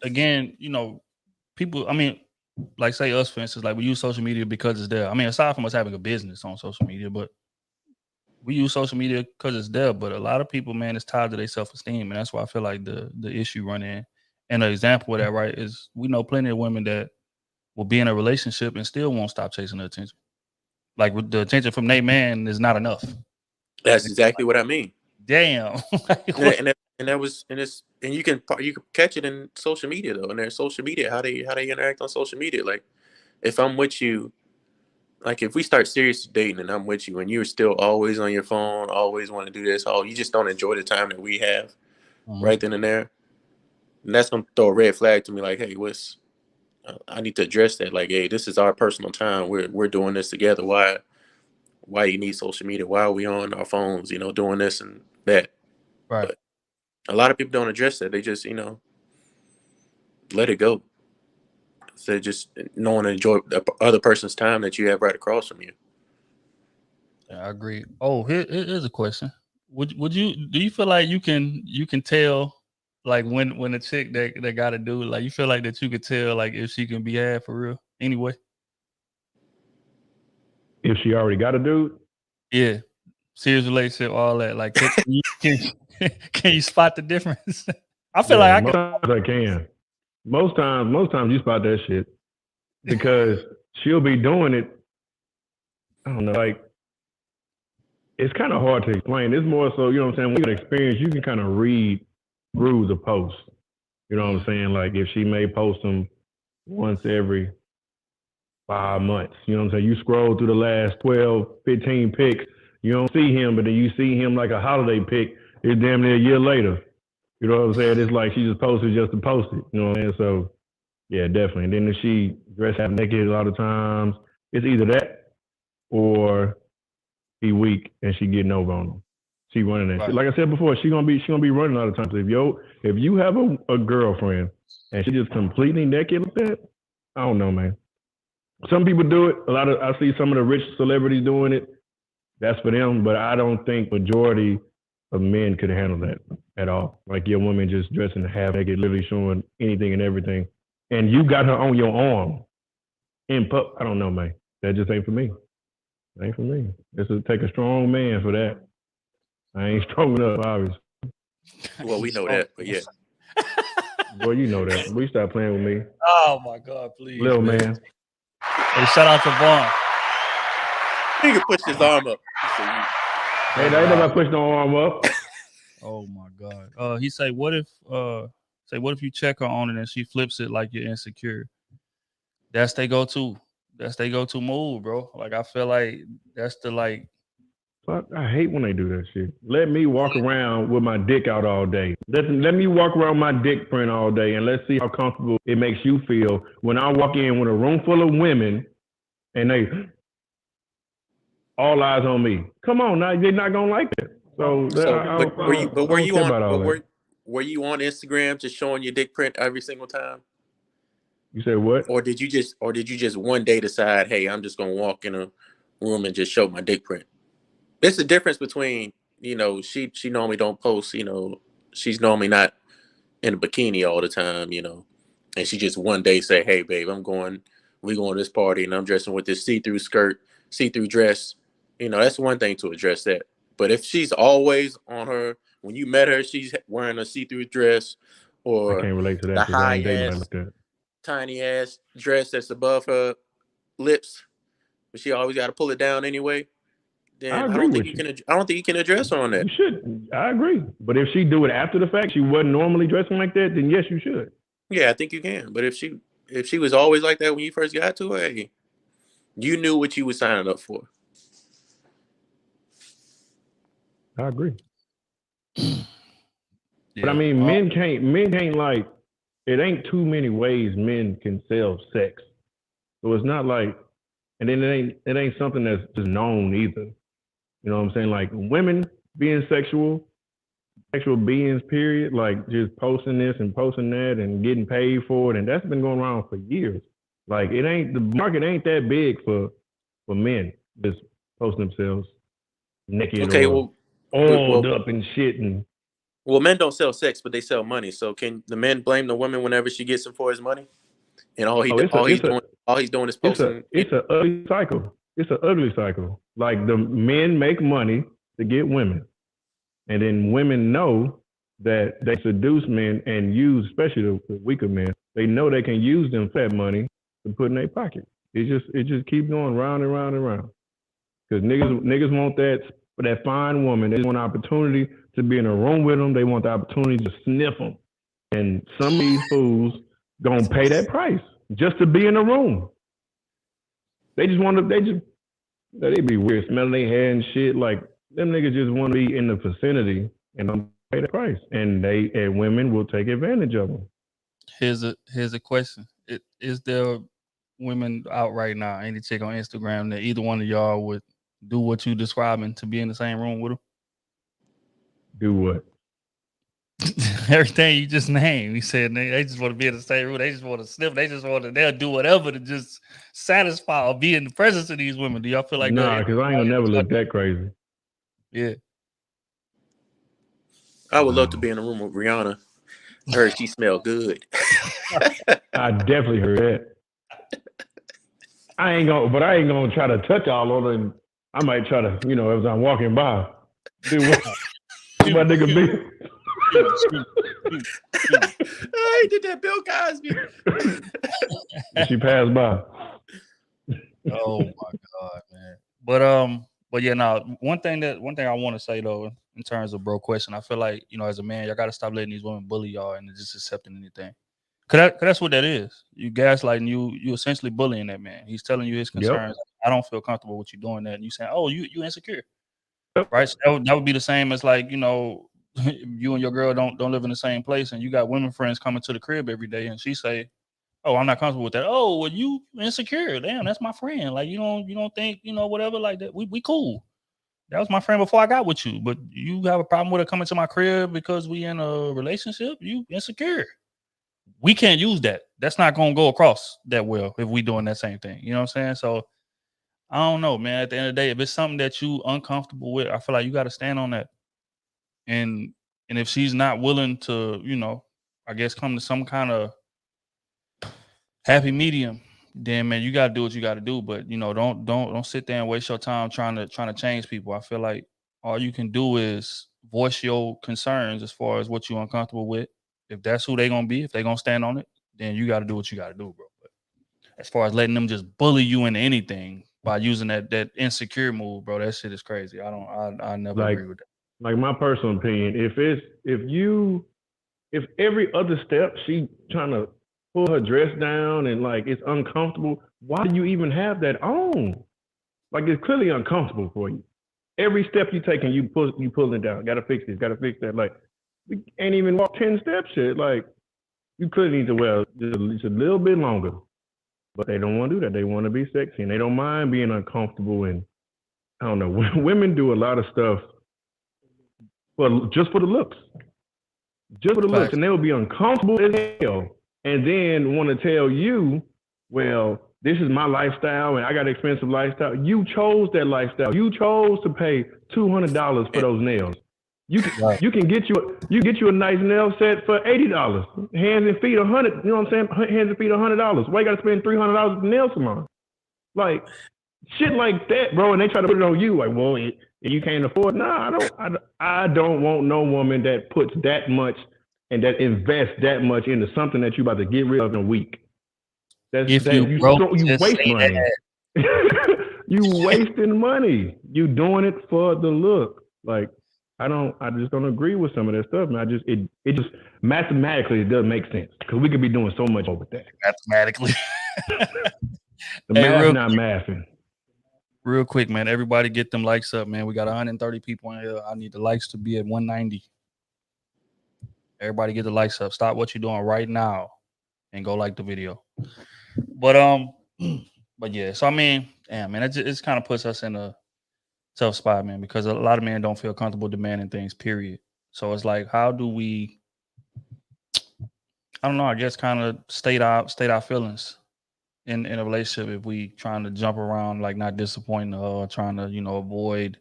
again, you know, people. I mean, like say us, for instance, like we use social media because it's there. I mean, aside from us having a business on social media, but we use social media because it's there. But a lot of people, man, it's tied to their self-esteem, and that's why I feel like the issue run in. And an example of that, right, is we know plenty of women that will be in a relationship and still won't stop chasing the attention. Like with the attention from their man is not enough. That's exactly what I mean. Damn. and And you can catch it in social media though. In their social media, how they interact on social media. Like if I'm with you, like if we start serious dating and I'm with you and you're still always on your phone, always want to do this, you just don't enjoy the time that we have right then and there. And that's gonna throw a red flag to me. Like, hey, I need to address that. Like, hey, this is our personal time. We're doing this together. Why you need social media? Why are we on our phones? Doing this and that. Right. But a lot of people don't address that. They just let it go. So just no one enjoy the other person's time that you have right across from you. Yeah, I agree. Oh, here's a question. Do you feel like you can tell like when a chick that got to do, like you feel like that you could tell like if she can be had for real anyway? If she already got a dude? Yeah. Serious relationship, all that. Like can you spot the difference? I feel like most times I can. Most times you spot that shit because she'll be doing it. I don't know, like it's kind of hard to explain. It's more so, you know what I'm saying, when you got experience, you can kind of read through the post. You know what I'm saying? Like if she may post them once every 5 months, you know what I'm saying? You scroll through the last 12, 15 pics, you don't see him, but then you see him like a holiday pic, it's damn near a year later. You know what I'm saying? It's like she just posted just to post it. You know what I'm saying? So yeah, definitely. And then if she dressed half naked a lot of times, it's either that or he weak and she getting over on him. She running that shit. Like I said before, she gonna be running a lot of times. If you have a girlfriend and she just completely naked like that, I don't know, man. Some people do it. I see some of the rich celebrities doing it. That's for them, but I don't think majority of men could handle that at all. Like your woman just dressing half naked, literally showing anything and everything, and you got her on your arm in pup. I don't know, man. That just ain't for me. It ain't for me. This would take a strong man for that. I ain't strong enough, obviously. Well, we know that, but yeah. Well, you know that. We stop playing with me. Oh my God, please, little man. Hey, shout out to Vaughn. He can push his arm up. Hey, that ain't nobody push no arm up. Oh my God. He say, what if you check her on it and she flips it like you're insecure? That's they go to move, bro. Like I feel like that's the like. Fuck, I hate when they do that shit. Let me walk around with my dick out all day. Let me walk around my dick print all day, and let's see how comfortable it makes you feel when I walk in with a room full of women and they all eyes on me. Come on, now they're not gonna like that. Were you on Instagram just showing your dick print every single time? You said what? Or did you just one day decide, hey, I'm just gonna walk in a room and just show my dick print? There's a difference between, she normally don't post, she's normally not in a bikini all the time, and she just one day say, hey, babe, we going to this party and I'm dressing with this see-through skirt, see-through dress. That's one thing to address that. But if she's always on her, when you met her, she's wearing a see-through dress or I can't relate to that, the high-ass, tiny-ass dress that's above her lips, but she always got to pull it down anyway. Then I don't think you can address her on that. You should. I agree. But if she do it after the fact, she wasn't normally dressing like that, then yes, you should. Yeah, I think you can. But if she was always like that when you first got to her, hey, you knew what you were signing up for. I agree. But I mean, men can't like, it ain't too many ways men can sell sex. So it's not like, and then it ain't something that's just known either. You know what I'm saying? Like women being sexual beings, period, like just posting this and posting that and getting paid for it. And that's been going around for years. Like the market ain't that big for men just posting themselves naked or oiled up and shit. Well, men don't sell sex, but they sell money. So can the men blame the woman whenever she gets him for his money? And all he's doing is posting. It's an ugly cycle. It's an ugly cycle. Like the men make money to get women. And then women know that they seduce men and use, especially the weaker men, they know they can use them fat money to put in their pocket. It just keeps going round and round and round. Because niggas want that fine woman. They want an opportunity to be in a room with them. They want the opportunity to sniff them. And some of these fools gonna pay that price just to be in the room. They just want to. They be weird, smelling their hair and shit. Like them niggas just want to be in the vicinity and don't pay the price. And women will take advantage of them. Here's a question: Is there women out right now? Any chick on Instagram that either one of y'all would do what you describing to be in the same room with them? Do what? Everything you just named. You said they just want to be in the same room. They just want to sniff. They'll do whatever to just satisfy or be in the presence of these women. Do y'all feel like nah, because I ain't gonna never look that crazy. Yeah. I would love to be in a room with Rihanna. I heard she smelled good. I definitely heard that. I ain't gonna try to touch all of them. I might try to, as I'm walking by, do what my nigga be. I did that Bill Cosby. She passed by. Oh my God, man. But yeah, now one thing I want to say though, in terms of bro question, I feel like, as a man, y'all gotta stop letting these women bully y'all and just accepting anything. Cause that's what that is. You gaslighting, you essentially bullying that man. He's telling you his concerns. Yep. I don't feel comfortable with you doing that. And you saying, oh, you insecure. Yep. Right? So that would be the same as like, you and your girl don't live in the same place and you got women friends coming to the crib every day and she say, oh, I'm not comfortable with that. Oh, well, you insecure. Damn, that's my friend. Like you don't think, whatever like that. We cool. That was my friend before I got with you. But you have a problem with her coming to my crib because we in a relationship? You insecure. We can't use that. That's not gonna go across that well if we doing that same thing. You know what I'm saying? So I don't know, man. At the end of the day, if it's something that you uncomfortable with, I feel like you got to stand on that. And if she's not willing to, I guess come to some kind of happy medium, then man, you gotta do what you gotta do. But don't sit there and waste your time trying to change people. I feel like all you can do is voice your concerns as far as what you're uncomfortable with. If that's who they're gonna be, if they're gonna stand on it, then you gotta do what you gotta do, bro. But as far as letting them just bully you into anything by using that insecure move, bro, that shit is crazy. I never agree with that. Like my personal opinion, if every other step she trying to pull her dress down and like it's uncomfortable, why do you even have that on? Like it's clearly uncomfortable for you. Every step you take and you pulling it down. Gotta fix this, gotta fix that. Like we ain't even walk 10 steps yet. Like you clearly need to wear just a little bit longer. But they don't want to do that. They want to be sexy and they don't mind being uncomfortable. And I don't know, women do a lot of stuff just for the looks. Just for the looks. And they'll be uncomfortable as hell. And then want to tell you, well, this is my lifestyle and I got an expensive lifestyle. You chose that lifestyle. You chose to pay $200 for those nails. You can get you a nice nail set for $80. Hands and feet $100. You know what I'm saying? Hands and feet $100. Why you got to spend $300 at the nail salon? Like shit like that, bro. And they try to put it on you. Like, well, you can't afford. Nah, I don't want no woman that puts that much and that invests that much into something that you about to get rid of in a week. You waste money. You wasting money. You doing it for the look. Like I just don't agree with some of that stuff, man. It just mathematically it doesn't make sense because we could be doing so much more with that. Mathematically, the math's not mathing. Real quick, man. Everybody get them likes up, man. We got 130 people in here. I need the likes to be at 190. Everybody get the likes up. Stop what you're doing right now and go like the video. But yeah. So I mean, damn, man, it kind of puts us in a tough spot, man, because a lot of men don't feel comfortable demanding things, period. So it's like, how do we, I don't know, I guess kind of state our feelings in a relationship if we trying to jump around, like not disappointing her, trying to, avoid,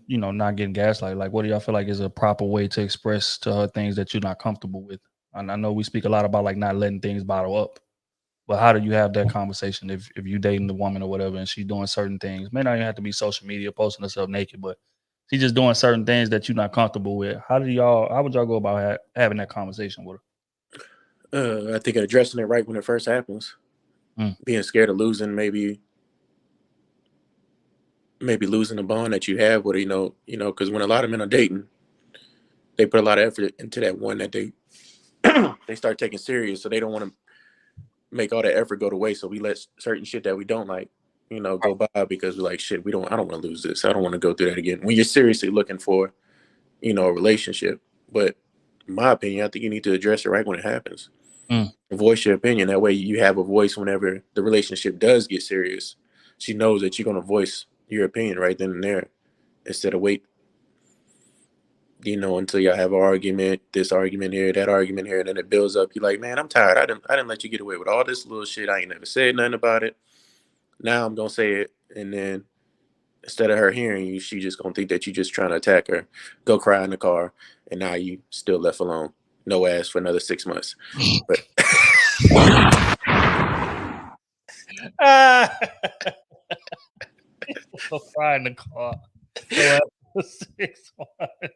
not getting gaslighted. Like, what do y'all feel like is a proper way to express to her things that you're not comfortable with? And I know we speak a lot about like not letting things bottle up, but how do you have that conversation if you dating the woman or whatever and she's doing certain things? May not even have to be social media, posting herself naked, but she's just doing certain things that you're not comfortable with. How would y'all go about having that conversation with her? I think addressing it right when it first happens. Being scared of losing, maybe losing the bond that you have with her, because when a lot of men are dating, they put a lot of effort into that one that they they start taking serious, so they don't want to make all that effort go to waste. So we let certain shit that we don't like, go by because we're like, shit, I don't want to lose this. I don't want to go through that again. When you're seriously looking for, a relationship. But in my opinion, I think you need to address it right when it happens. Voice your opinion. That way you have a voice whenever the relationship does get serious. She knows that you're going to voice your opinion right then and there instead of wait, until y'all have an argument, this argument here, that argument here, and then it builds up. You're like, man, I'm tired. I didn't let you get away with all this little shit. I ain't never said nothing about it. Now I'm going to say it. And then instead of her hearing you, she just going to think that you're just trying to attack her, go cry in the car, and now you still left alone. No ass for another 6 months. But Go cry in the car. No, 6 months.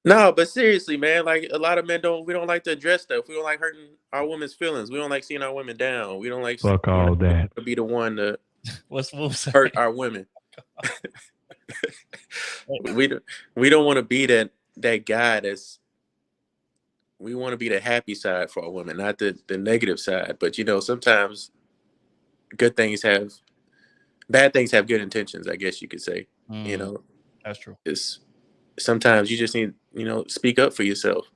No, but seriously, man, like a lot of men we don't like to address stuff. We don't like hurting our women's feelings. We don't like seeing our women down. We don't like fuck all that to be the one to What's hurt our women. we don't want to be that guy we want to be the happy side for our women, not the negative side. But sometimes bad things have good intentions, I guess you could say. That's true. Sometimes you just need, speak up for yourself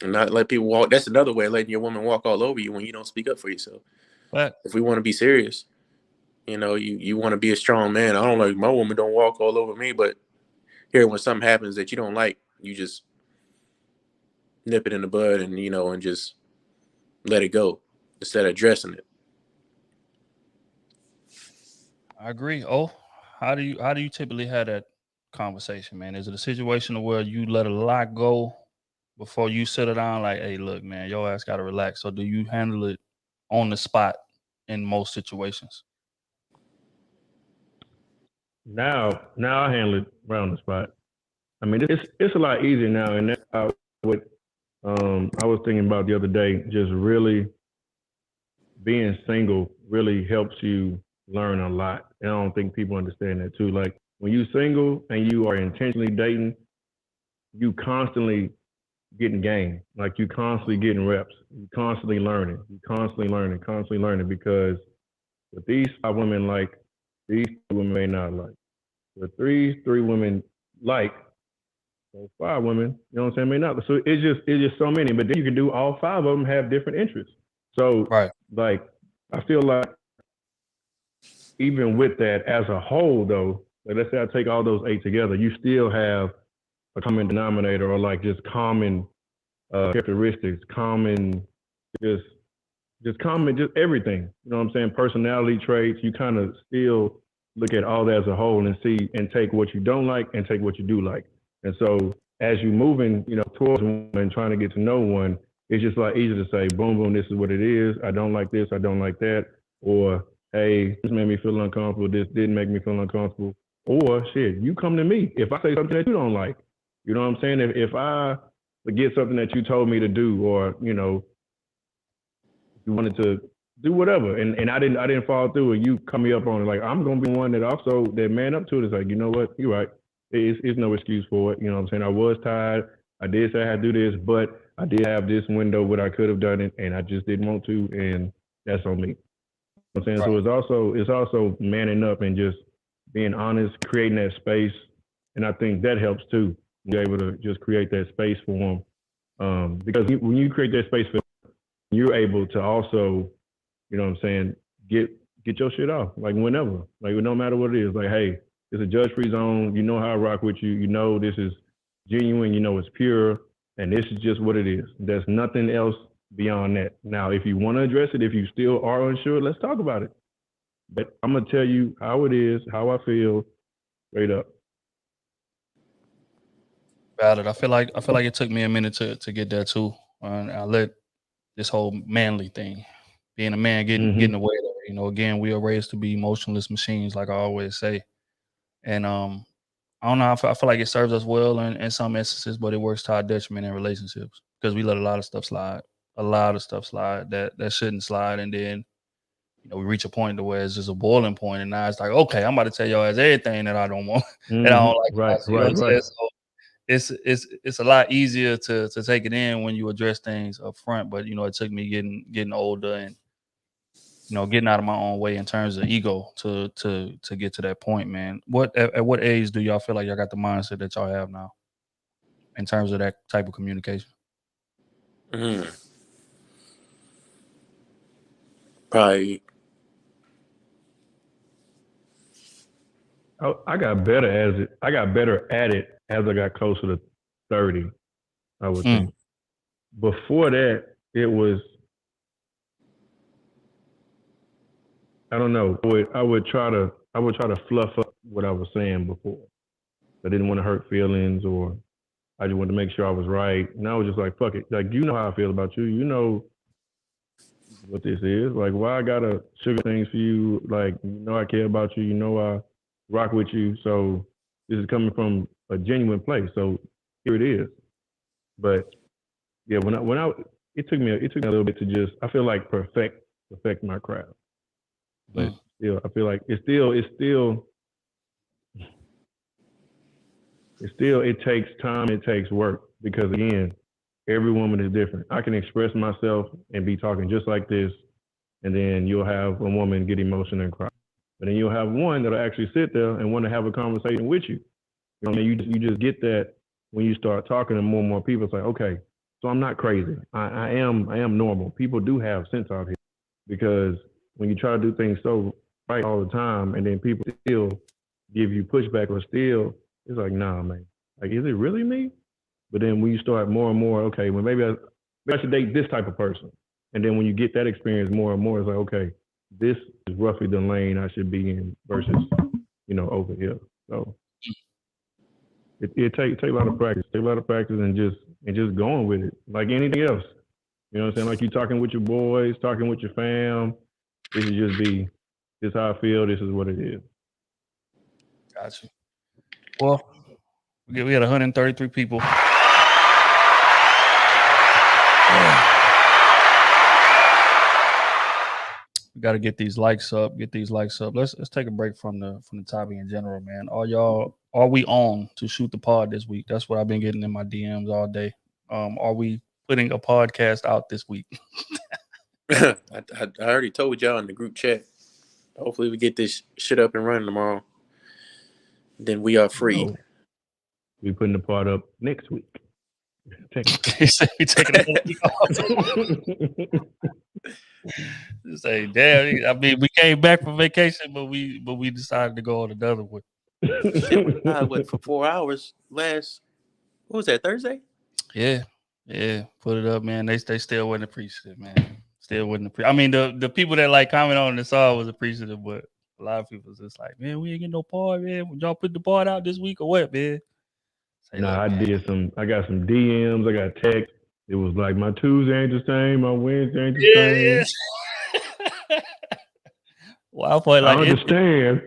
and not let people walk. That's another way of letting your woman walk all over you when you don't speak up for yourself. But if we want to be serious, you want to be a strong man. I don't like my woman don't walk all over me, but here when something happens that you don't like, you just nip it in the bud and, and just let it go instead of addressing it. I agree. Oh, how do you typically have that conversation, man? Is it a situation where you let a lot go before you settle down like, hey, look, man, your ass got to relax? Or do you handle it on the spot in most situations? Now I handle it right on the spot. I mean, it's a lot easier now. And that's what I was thinking about the other day, just really being single really helps you learn a lot. And I don't think people understand that too. Like when you're single and you are intentionally dating, you constantly getting game. Like you constantly getting reps. You constantly learning. Because with these 5 women like, these 3 women may not like. With 3 women like, so 5 women, you know what I'm saying, may not. So it's just so many. But then you can do all 5 of them have different interests. So like I feel like even with that as a whole though, like let's say I take all those 8 together, you still have a common denominator or like just common characteristics, just everything. You know what I'm saying? Personality traits. You kind of still look at all that as a whole and see and take what you don't like and take what you do like. And so as you're moving, towards one and trying to get to know one, it's just like easy to say, boom, boom, this is what it is. I don't like this. I don't like that. Or, hey, this made me feel uncomfortable. This didn't make me feel uncomfortable. Or shit, you come to me if I say something that you don't like. You know what I'm saying? If I forget something that you told me to do, or you wanted to do whatever, and I didn't follow through, and you come me up on it, like I'm gonna be one that man up to it. It's like, you know what, you're right. It's no excuse for it. You know what I'm saying? I was tired. I did say I had to do this, but I did have this window where I could have done it, and I just didn't want to, and that's on me. You know what I'm saying? Right. So it's also manning up and just being honest, creating that space, and I think that helps too. You're able to just create that space for them, because when you create that space for them, you're able to also, you know what I'm saying, get your shit off, like whenever, like no matter what it is. Like, hey, it's a judge-free zone. You know how I rock with you. You know this is genuine. You know it's pure, and this is just what it is. There's nothing else beyond that. Now, if you want to address it, if you still are unsure, let's talk about it. But I'm gonna tell you how it is, how I feel, straight up. Valid. I feel like it took me a minute to get there too. I let this whole manly thing, being a man, getting away there. Again, we are raised to be emotionless machines, like I always say. And I don't know. I feel like it serves us well in some instances, but it works to our detriment in relationships because we let a lot of stuff slide. That shouldn't slide, and then we reach a point to where it's just a boiling point, and now it's like, okay, I'm about to tell y'all everything that I don't want, that I don't like. Right. So it's a lot easier to take it in when you address things up front. But it took me getting older and getting out of my own way in terms of ego to get to that point, man. At what age do y'all feel like y'all got the mindset that y'all have now in terms of that type of communication? Probably. I got better at it as I got closer to 30, I would think. Before that, it was, I don't know. I would try to fluff up what I was saying before. I didn't want to hurt feelings, or I just wanted to make sure I was right. And I was just like, fuck it. Like, you know how I feel about you. You know what this is. Like, why I gotta sugar things for you? Like, I care about you. I rock with you. So this is coming from a genuine place. So here it is. But yeah, it took me a little bit to just, I feel like perfect my craft. But still, I feel like it takes time, it takes work, because again, every woman is different. I can express myself and be talking just like this, and then you'll have a woman get emotional and cry. But then you'll have one that'll actually sit there and want to have a conversation with you. You just get that when you start talking to more and more people. It's like, okay, so I'm not crazy. I am normal. People do have sense out here, because when you try to do things so right all the time, and then people still give you pushback, or still, it's like, nah, man. Like, is it really me? But then when you start more and more, okay, well, maybe I should date this type of person. And then when you get that experience more and more, it's like, okay, this is roughly the lane I should be in versus, over here. So it takes a lot of practice. And just going with it, like anything else. You know what I'm saying? Like, you talking with your boys, talking with your fam. It should just be, this is how I feel. This is what it is. Gotcha. Well, we had 133 people. We got to get these likes up. Let's take a break from the topic in general, man. Are we on to shoot the pod this week? That's what I've been getting in my DMs all day. Are we putting a podcast out this week? I already told y'all in the group chat. Hopefully we get this shit up and running tomorrow. Then we are free. No. We putting the pod up next week. We taking another week off. Say, damn. I mean, we came back from vacation, but we decided to go on another one. What, for 4 hours last? What was that, Thursday? Yeah. Put it up, man. They still wasn't appreciative, man. Still wasn't appreciative. I mean, the people that like comment on the song was appreciative, but a lot of people was just like, man, we ain't getting no pod, man. Would y'all put the pod out this week or what, man? I got some DMs, I got texts. It was like, my Tuesday ain't the same, my Wednesday ain't the same. Yeah. Well, I understand,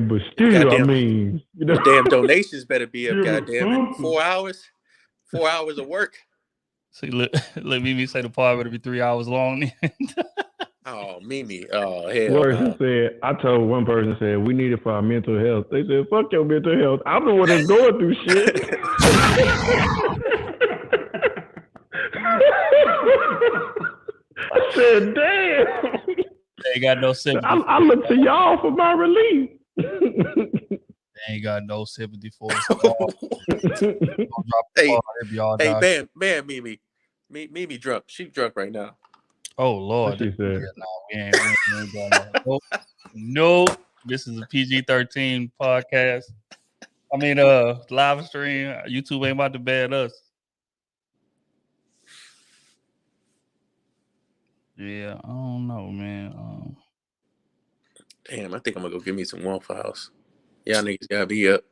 but still, goddamn, I mean, damn donations better be up, goddamn it. 4 hours? 4 hours of work? See, let Mimi say the pod better be 3 hours long. Oh, Mimi. Oh, hell. I told one person, said, we need it for our mental health. They said, fuck your mental health. I'm the one that's going through shit. I said, damn. They ain't got no sympathy. I look to y'all for my relief. They ain't got no sympathy for us. Hey, man, Mimi. Mimi drunk. She's drunk right now. Oh, Lord. She said. No, we ain't going on. Nope. This is a PG-13 podcast. I mean, live stream. YouTube ain't about to ban us. Yeah, I don't know, man. Damn, I think I'm going to go get me some Waffle House. Y'all niggas got to be up.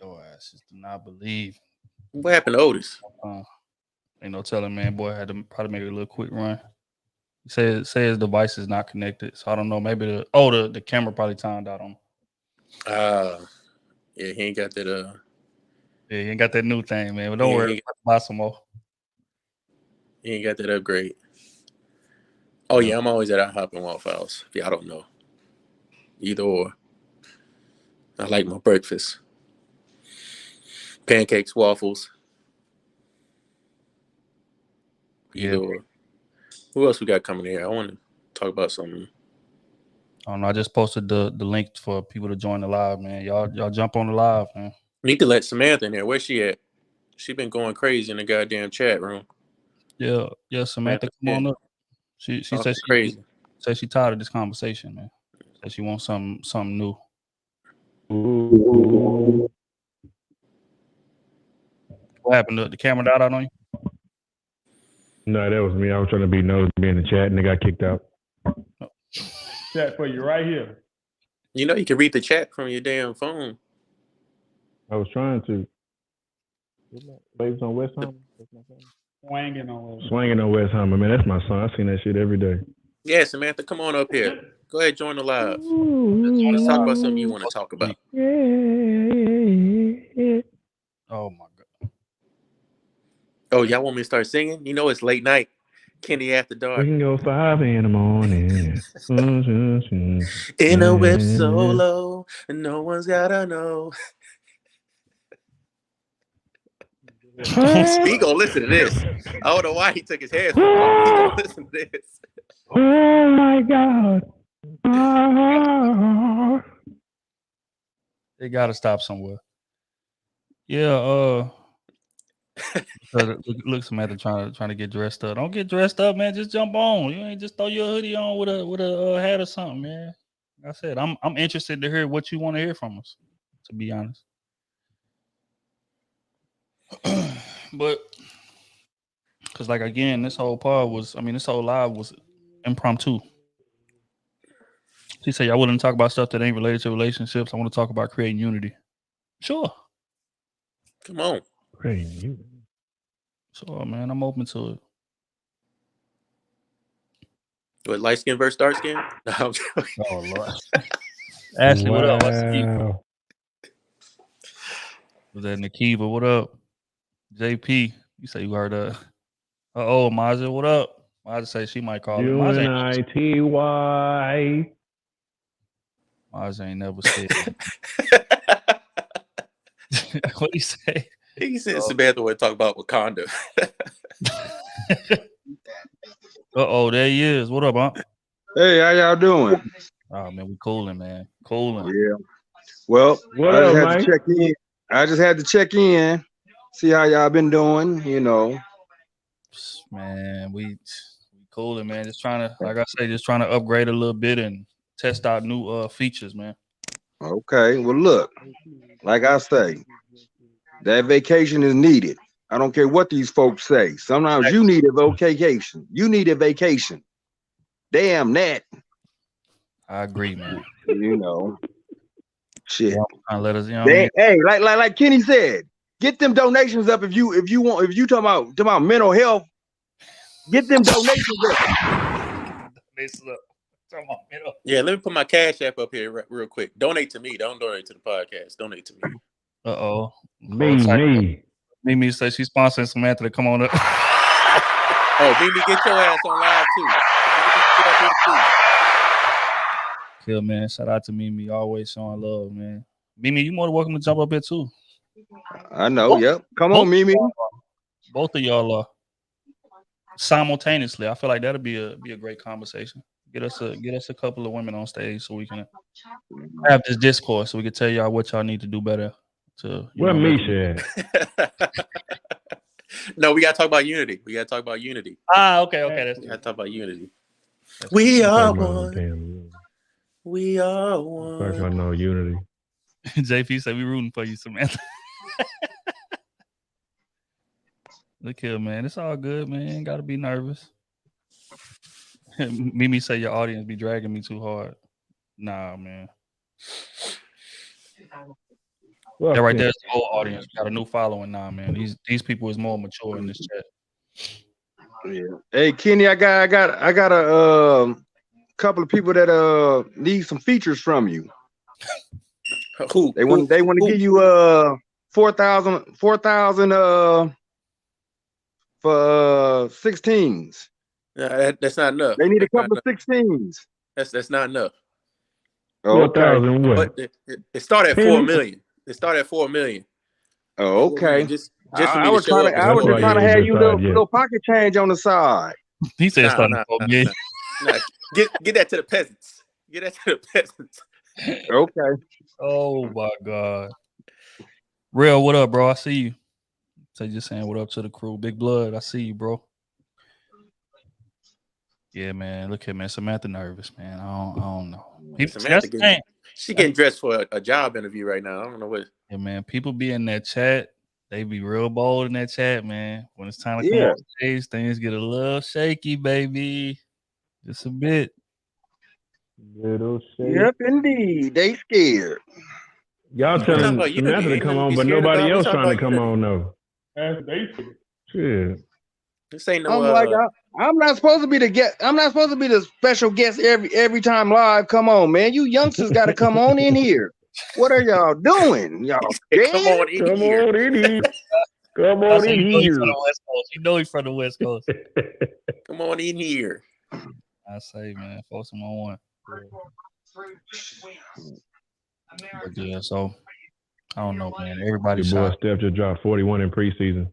Your ass just do not believe. What happened to Otis? Ain't no telling, man. Boy, had to probably make a little quick run. Say his device is not connected, so I don't know. Maybe the camera probably timed out on him. Yeah, he ain't got that. Yeah, he ain't got that new thing, man. But don't worry, buy some more. He ain't got that upgrade. Oh yeah, I'm always at IHOP and Waffle House. If y'all don't know, either or. I like my breakfast. Pancakes, waffles. Yeah. Either or. Who else we got coming here? I want to talk about something. I don't know. I just posted the link for people to join the live, man. Y'all jump on the live, man. Need to let Samantha in here. Where's she at? She been going crazy in the goddamn chat room. Yeah, Samantha, come on up. She said crazy. She tired of this conversation, man. Said she wants something new. Ooh. What happened? The camera died out on you? No, that was me. I was trying to be nosy in the chat, and they got kicked out. Chat for you right here. You know you can read the chat from your damn phone. I was trying to. Waves on West Ham. Swanging on West Ham, man. That's my son. I seen that shit every day. Yeah, Samantha, come on up here. Go ahead, join the live. Let's talk about something you want to talk about. Oh my god. Oh, y'all want me to start singing? You know it's late night. Kenny After Dark. We can go 5 in the morning. In a whip solo, and no one's gotta know. He gonna listen to this. I don't know why he took his headphones off. He gonna listen to this. Oh my god. They gotta stop somewhere. Yeah, look, Samantha trying to get dressed up. Don't get dressed up, man. Just jump on. You ain't just throw your hoodie on with a hat or something, man. Like I said, I'm interested to hear what you want to hear from us, to be honest. But because, like, again, this whole live was impromptu. She said, "Y'all wouldn't talk about stuff that ain't related to relationships. I want to talk about creating unity." Sure. Come on. Creating unity. So, man, I'm open to it. What, light skin versus dark skin? No, I'm joking. Oh Lord. Ashley, what up? Was that Nakiva? What up? JP, you say you heard Maja, what up? Maja say she might call it. UNITY. Maja ain't never said. What he say? He said Samantha would talk about Wakanda. There he is. What up, huh? Hey, how y'all doing? Oh man, we cooling, man. Cooling. Yeah. Well, I just had to check in, see how y'all been doing, you know. Man, we cooling, man. Just trying to upgrade a little bit and test out new features, man. Okay. Well, look, like I say, that vacation is needed. I don't care what these folks say. Sometimes you need a vacation. You need a vacation. Damn that. I agree, man. You know. Shit. Let us, hey, like Kenny said, get them donations up if you talking about mental health. Get them donations up. Yeah, let me put my Cash App up here real quick. Donate to me. Don't donate to the podcast. Donate to me. Mimi says she's sponsoring Samantha to come on up. Oh, Mimi, get your ass on live too. Kill, man. Shout out to Mimi, always showing love, man. Mimi, you more than welcome to jump up here too. I know. Yep. Come on, Mimi. Both of y'all are simultaneously. I feel like that'll be a great conversation. Get us a couple of women on stage so we can have this discourse, so we can tell y'all what y'all need to do better. What Misha? No, we gotta talk about unity. Okay. Okay. We gotta talk about unity. We are one. We are one. I know unity. JP said we rooting for you, Samantha. Look here, man. It's all good, man. Ain't gotta be nervous. Mimi say your audience be dragging me too hard. Nah, man. That right there is the whole audience. We got a new following now, man. These people is more mature in this chat. Yeah. Hey, Kenny, I got a couple of people that need some features from you. Who? They want to give you 4,000 for 16s. That's not enough. They need a couple of 16s. That's not enough. 4,000 what? But it started at 4 million. It started at 4 million. Oh, okay. Just for I me to was show up. That's just why trying you to ain't have you decided yet. little pocket change on the side. He said Nah, starting nah, for nah, me. nah. Get that to the peasants. Get that to the peasants. Okay. Oh my God. Real, what up, bro? I see you. So just saying what up to the crew. Big blood. I see you, bro. Yeah, man. Look here, man. Samantha nervous, man. I don't know. Samantha getting dressed for a job interview right now. I don't know what. Yeah, man. People be in that chat. They be real bold in that chat, man. When it's time to come Yeah. on stage, things get a little shaky, baby. Just a bit. Little shake. Yep, indeed. They scared. Y'all telling Samantha to come on, but nobody else trying to come on though. Shit. This ain't no. I'm like, I'm not supposed to be the guest. I'm not supposed to be the special guest every time live. Come on, man. You youngsters got to come on in here. What are y'all doing? Y'all scared? Come on in here. Come on in here. You know he's from the West Coast. Come on in here. I say, man, force him on one. But yeah, so I don't know, man. Everybody Your boy Steph just dropped 41 in preseason.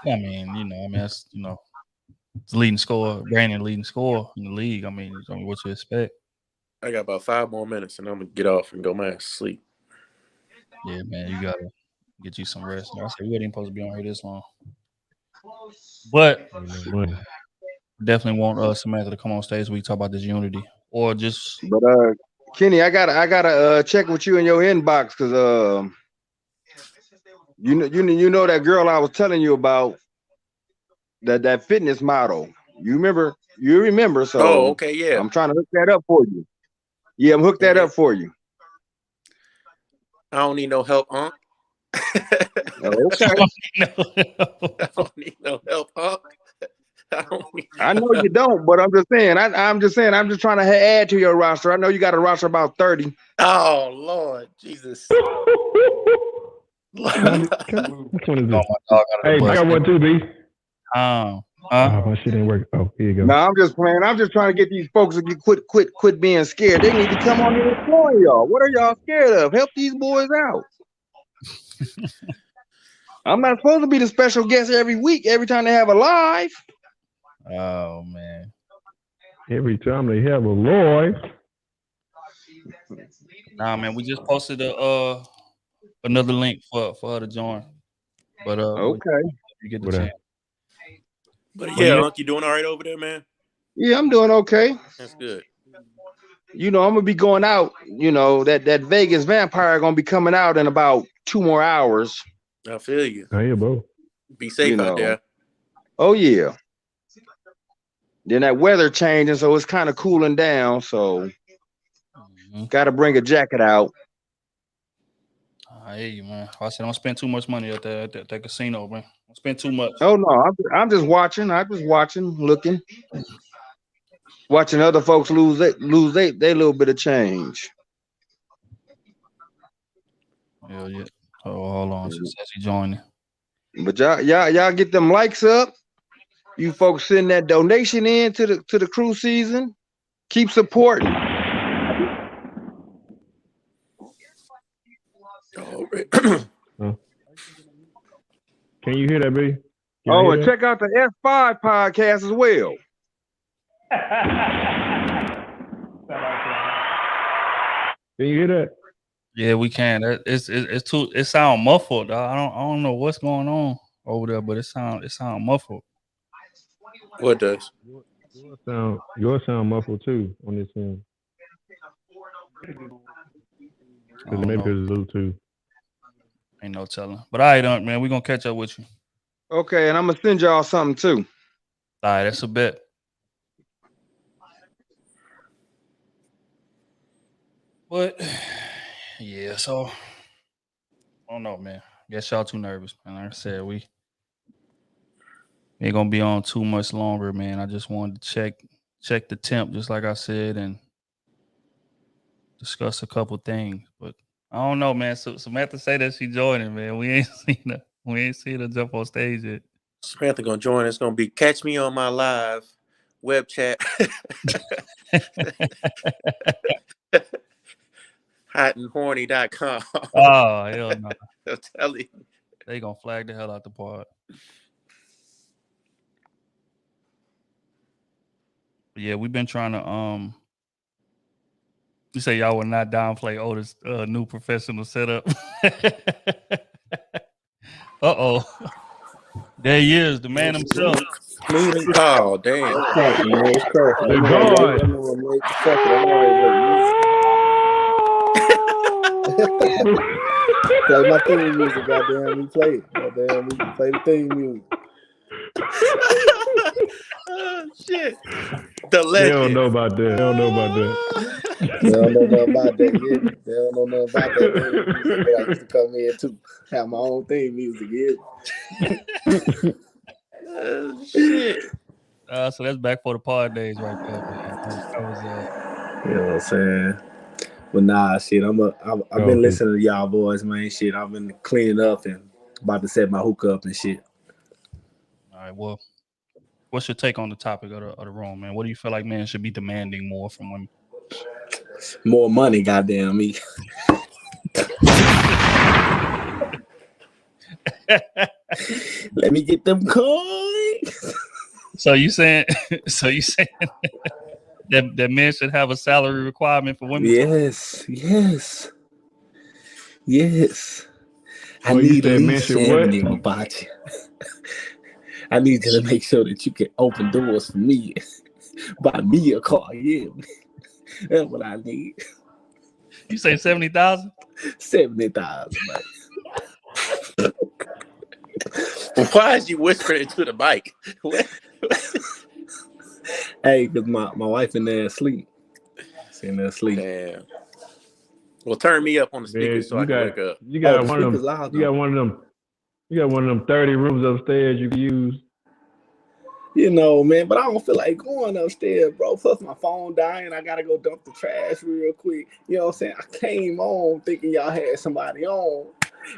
I mean, that's it's leading scorer, Brandon leading scorer in the league. I mean, what you expect? I got about 5 more minutes, and I'm gonna get off and go my ass to sleep. Yeah, man, you gotta get you some rest. I said we ain't supposed to be on here this long, but definitely want Samantha to come on stage. We talk about this unity, or just. But Kenny, I gotta check with you in your inbox because you know that girl I was telling you about that fitness model. You remember? So oh, okay, yeah. I'm trying to hook that up for you. Yeah, I'm hooked that up for you. I don't need no help, huh? Okay. I don't need no help, huh? I know you don't, but I'm just saying. I'm just trying to add to your roster. I know you got a roster about 30. Oh Lord, Jesus. Which one is this? Hey, I got one too, B. My shit ain't working. Oh, here you go. No, I'm just playing. I'm just trying to get these folks to quit being scared. They need to come on here and join y'all. What are y'all scared of? Help these boys out. I'm not supposed to be the special guest every week, every time they have a live. Oh man. Every time they have a live. Nah, man, we just posted another link for her to join. But okay. You get the chance. But yeah, Unc, you doing all right over there, man? Yeah, I'm doing okay. That's good. You know, I'm gonna be going out. You know, that Vegas vampire gonna be coming out in about 2 more hours. I feel you. I hear both. Be safe out there. Oh yeah. Then that weather changing, so it's kind of cooling down. So got to bring a jacket out. I hear you, man. I said don't spend too much money at that casino, man. Don't spend too much. Oh no, I'm just watching. I'm just watching, looking, watching other folks lose their little bit of change. Yeah. Oh, hold on. She says she joining. But y'all get them likes up. You folks send that donation in to the Krew season. Keep supporting. Can you hear that, B? And check out the F5 podcast as well. Can you hear that? Yeah, we can. It sound muffled, dog. I don't know what's going on over there, but it sound muffled. What does? Yours sound muffled too on this end. Because maybe it's Bluetooth. Ain't no telling. But all right, man, we're gonna catch up with you. Okay, and I'm gonna send y'all something too. All right, that's a bet. But yeah, so I don't know, man. Guess y'all too nervous, man. Like I said, we ain't gonna be on too much longer, man. I just wanted to check the temp, just like I said, and discuss a couple things. But I don't know, man. So Samantha say that she joining, man. We ain't seen her jump on stage yet. Samantha gonna join. It's gonna be catch me on my live web chat. hotandhorny.com. Oh, hell no. I'm telling you. They gonna flag the hell out the pod. But yeah, we've been trying to you say y'all would not downplay Otis' new professional setup. Uh-oh. There he is, the man himself. Oh, damn. It's cracking, man. It's cracking. The guard. Play my theme music, goddamn. We play it. Goddamn, we play the theme music. Oh, shit. The legend. They don't know about that. They don't know about that. They don't know nothing about that yet. They don't know nothing about that theme music. But I used to come in too. Have my own theme music, Oh, shit. So that's back for the pod days right there, man. That was You know what I'm saying? But nah, shit, I've been listening to y'all boys, man. Shit, I've been cleaning up and about to set my hookah up and shit. all right. Well, what's your take on the topic of the room, man? What do you feel like men should be demanding more from women? More money, goddamn me. Let me get them coins. So you saying that men should have a salary requirement for women? Yes. I Well, need you at said least mention 70 what? about you. I need you to make sure that you can open doors for me. Buy me a car, yeah. That's what I need. You say 70,000? 70,000, man. Why is you whispering into the mic? Hey, because my wife in there asleep. She's in there asleep. Damn. Well, turn me up on the speaker Man, so I can wake up. You got the one of speaker's them. loud, You got one of them. You got one of them 30 rooms upstairs you can use. You know, man, but I don't feel like going upstairs, bro. Plus my phone dying. I gotta go dump the trash real quick. You know what I'm saying? I came on thinking y'all had somebody on,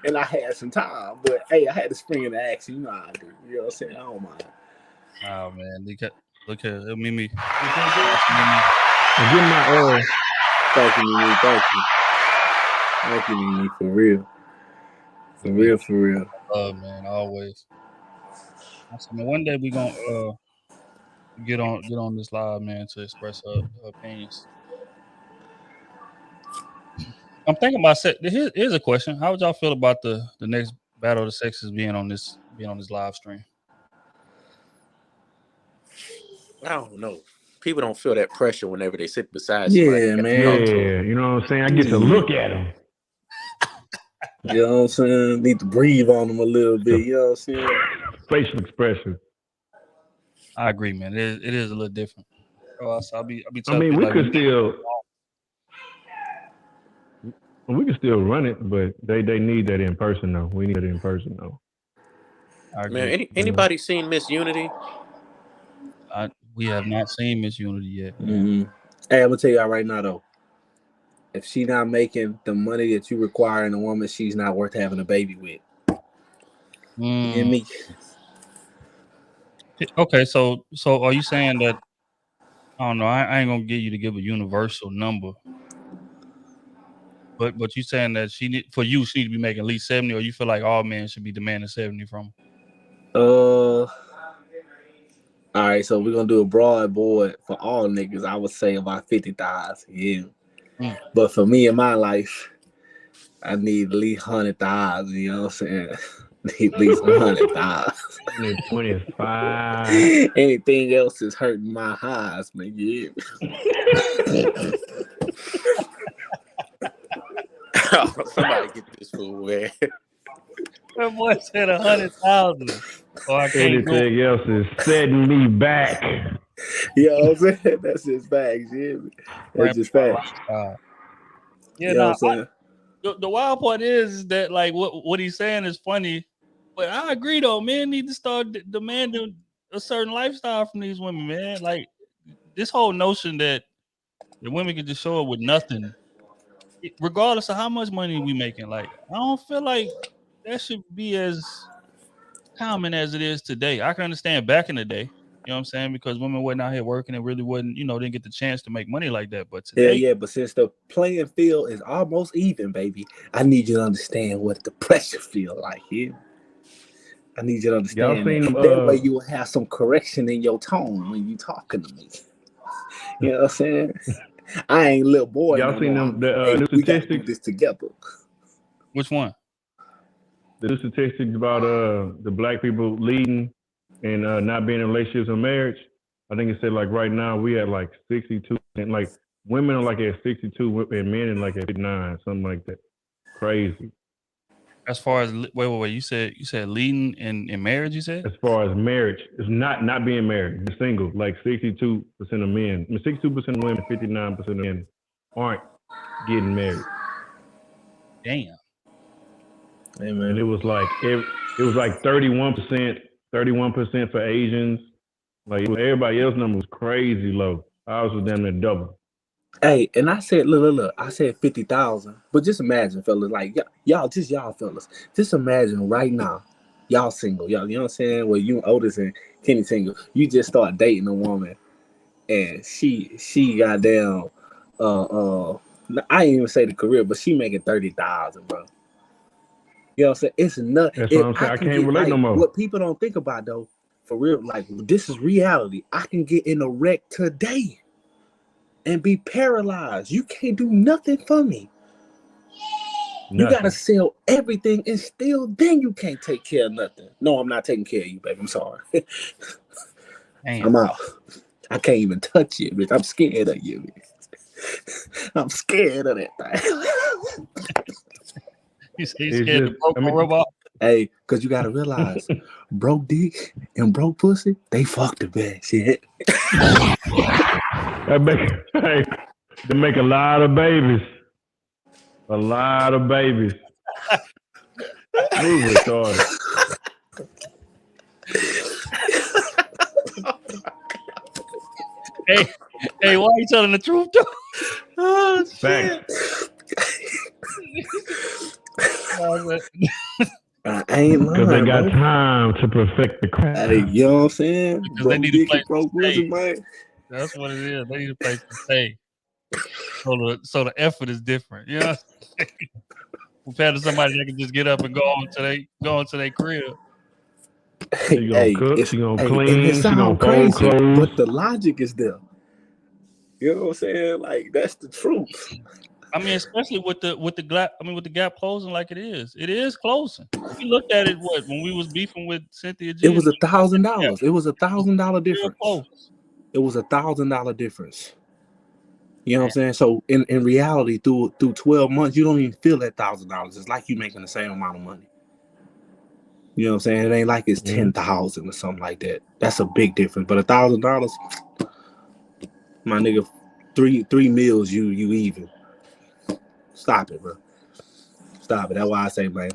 and I had some time. But hey, I had to spring into action. You know how I do. You know what I'm saying? I don't mind. Oh man, look here, Mimi. Get my Thank you, Mimi. Thank you, Mimi. For real. For real. Oh man, always. I said, man, one day we gonna get on this live, man, to express our opinions. I'm thinking about here's a question. How would y'all feel about the next Battle of the Sexes being on this live stream? I don't know. People don't feel that pressure whenever they sit beside somebody. Yeah, man. Yeah, you know what I'm saying? I get to look at them. You know what I'm saying? Need to breathe on them a little bit. You know what I'm saying? Facial expression. I agree, man. It is a little different. So I'll be I mean, we could still run it, but they need that in person though. We need it in person though. Man, anybody seen Miss Unity? We have not seen Miss Unity yet. Mm-hmm. Hey, I'm gonna tell y'all right now though. If she's not making the money that you require in a woman, she's not worth having a baby with. You hear me? Okay, so are you saying that? I don't know. I ain't gonna get you to give a universal number, but you saying that she need to be making at least 70, or you feel like all men should be demanding 70 from her? All right, so we're gonna do a broad board for all niggas. I would say about 50,000. Yeah. But for me in my life, I need at least 100,000. You know what I'm saying? Need at least 100,000. 25. Anything else is hurting my highs, man. Yeah. Somebody get this fool, man. That boy said 100,000. Anything else is setting me back. You know what I'm saying? That's just facts. Yeah. That's just facts. Yeah, no. The wild part is that like what he's saying is funny, but I agree though. Men need to start demanding a certain lifestyle from these women, man. Like this whole notion that the women can just show up with nothing, regardless of how much money we making. Like I don't feel like that should be as common as it is today. I can understand back in the day, You know what I'm saying? Because women wasn't out here working and really wasn't, didn't get the chance to make money like that. But today, yeah. But since the playing field is almost even, baby, I need you to understand what the pressure feel like here. I need you to understand that way you will have some correction in your tone when you talking to me. You know what I'm saying? I ain't little boy. Y'all seen them? We got to do this together. Which one? The statistics about the black people leading and not being in relationships or marriage. I think it said like right now we at like 62, and like women are like at 62 and men are like at 59, something like that. Crazy. As far as wait, you said leading in marriage. You said as far as marriage, it's not being married, the single. Like 62% of men, 62% of women, 59% of men aren't getting married. Damn. Amen. And it was like 31% for Asians. Like everybody else's number was crazy low. Ours was damn near double. Hey, and I said, look, I said 50,000. But just imagine, fellas, like y'all fellas, just imagine right now, y'all single, y'all, you know what I'm saying? Well, you Otis and Kenny single. You just start dating a woman, and she got down. I ain't even say the career, but she making 30,000, bro. You know what I'm saying? It's nothing. That's what I'm saying. I can't relate no more. What people don't think about though, for real, like this is reality. I can get in a wreck today and be paralyzed. You can't do nothing for me. Nothing. You gotta sell everything, and still then you can't take care of nothing. No, I'm not taking care of you, baby. I'm sorry. I'm out. I can't even touch you, bitch. I'm scared of you, bitch. I'm scared of that thing. You say you scared of broke robot? Hey, because you gotta realize, broke dick and broke pussy, they fuck the best shit. They make a lot of babies. A lot of babies. Move retarded. Hey, why are you telling the truth though? Oh shit. I ain't lying. Because they got time to perfect the crap. Hey, you know what I'm saying? Because they need to play broke pussy, man. That's what it is. They need a place to stay. So the effort is different. You know? Compared to somebody that can just get up and go on to their crib. She gonna cook, she gonna clean, she gonna crazy, fold clothes. But the logic is there. You know what I'm saying? Like that's the truth. I mean, especially with the gap closing like it is. It is closing. We looked at it when we was beefing with Cynthia G. It was $1,000. It was $1,000 difference. It was $1,000 difference. You know what I'm saying? So in reality, through 12 months, you don't even feel that $1,000. It's like you making the same amount of money. You know what I'm saying? It ain't like it's 10,000 or something like that. That's a big difference. But $1,000, my nigga, three meals, you even. Stop it, bro. Stop it. That's why I say, man,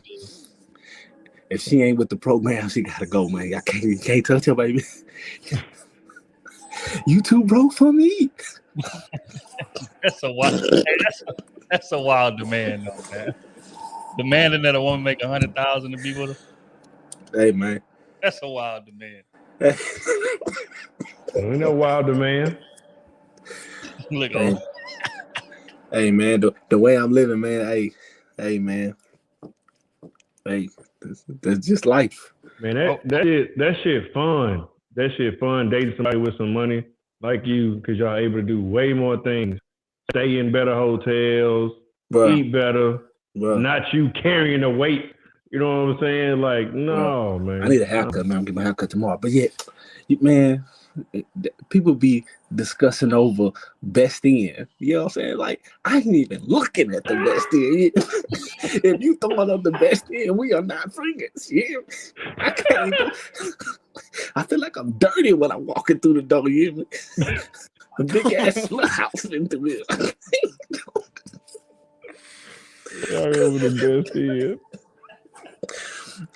if she ain't with the program, she gotta go, man. You can't touch her, baby. You too broke for me. That's a wild demand, though, man. Demanding that a woman make 100,000 to be with her. Hey, man. That's a wild demand. Ain't no wild demand. Look, hey, man, the way I'm living, man. Hey, man. Hey, that's just life. Man, that shit fun. That shit fun dating somebody with some money like you, because y'all able to do way more things. Stay in better hotels, eat better, not you carrying the weight. You know what I'm saying? Like, no, man. I need a haircut, man. I'm getting my haircut tomorrow. But yeah, man, people be discussing over best in. You know what I'm saying? Like, I ain't even looking at the best in. If you throwing up the best in, we are not friends. Yeah, I can't even. I feel like I'm dirty when I'm walking through the door. You hear me? A big ass house into it. Sorry over the best in.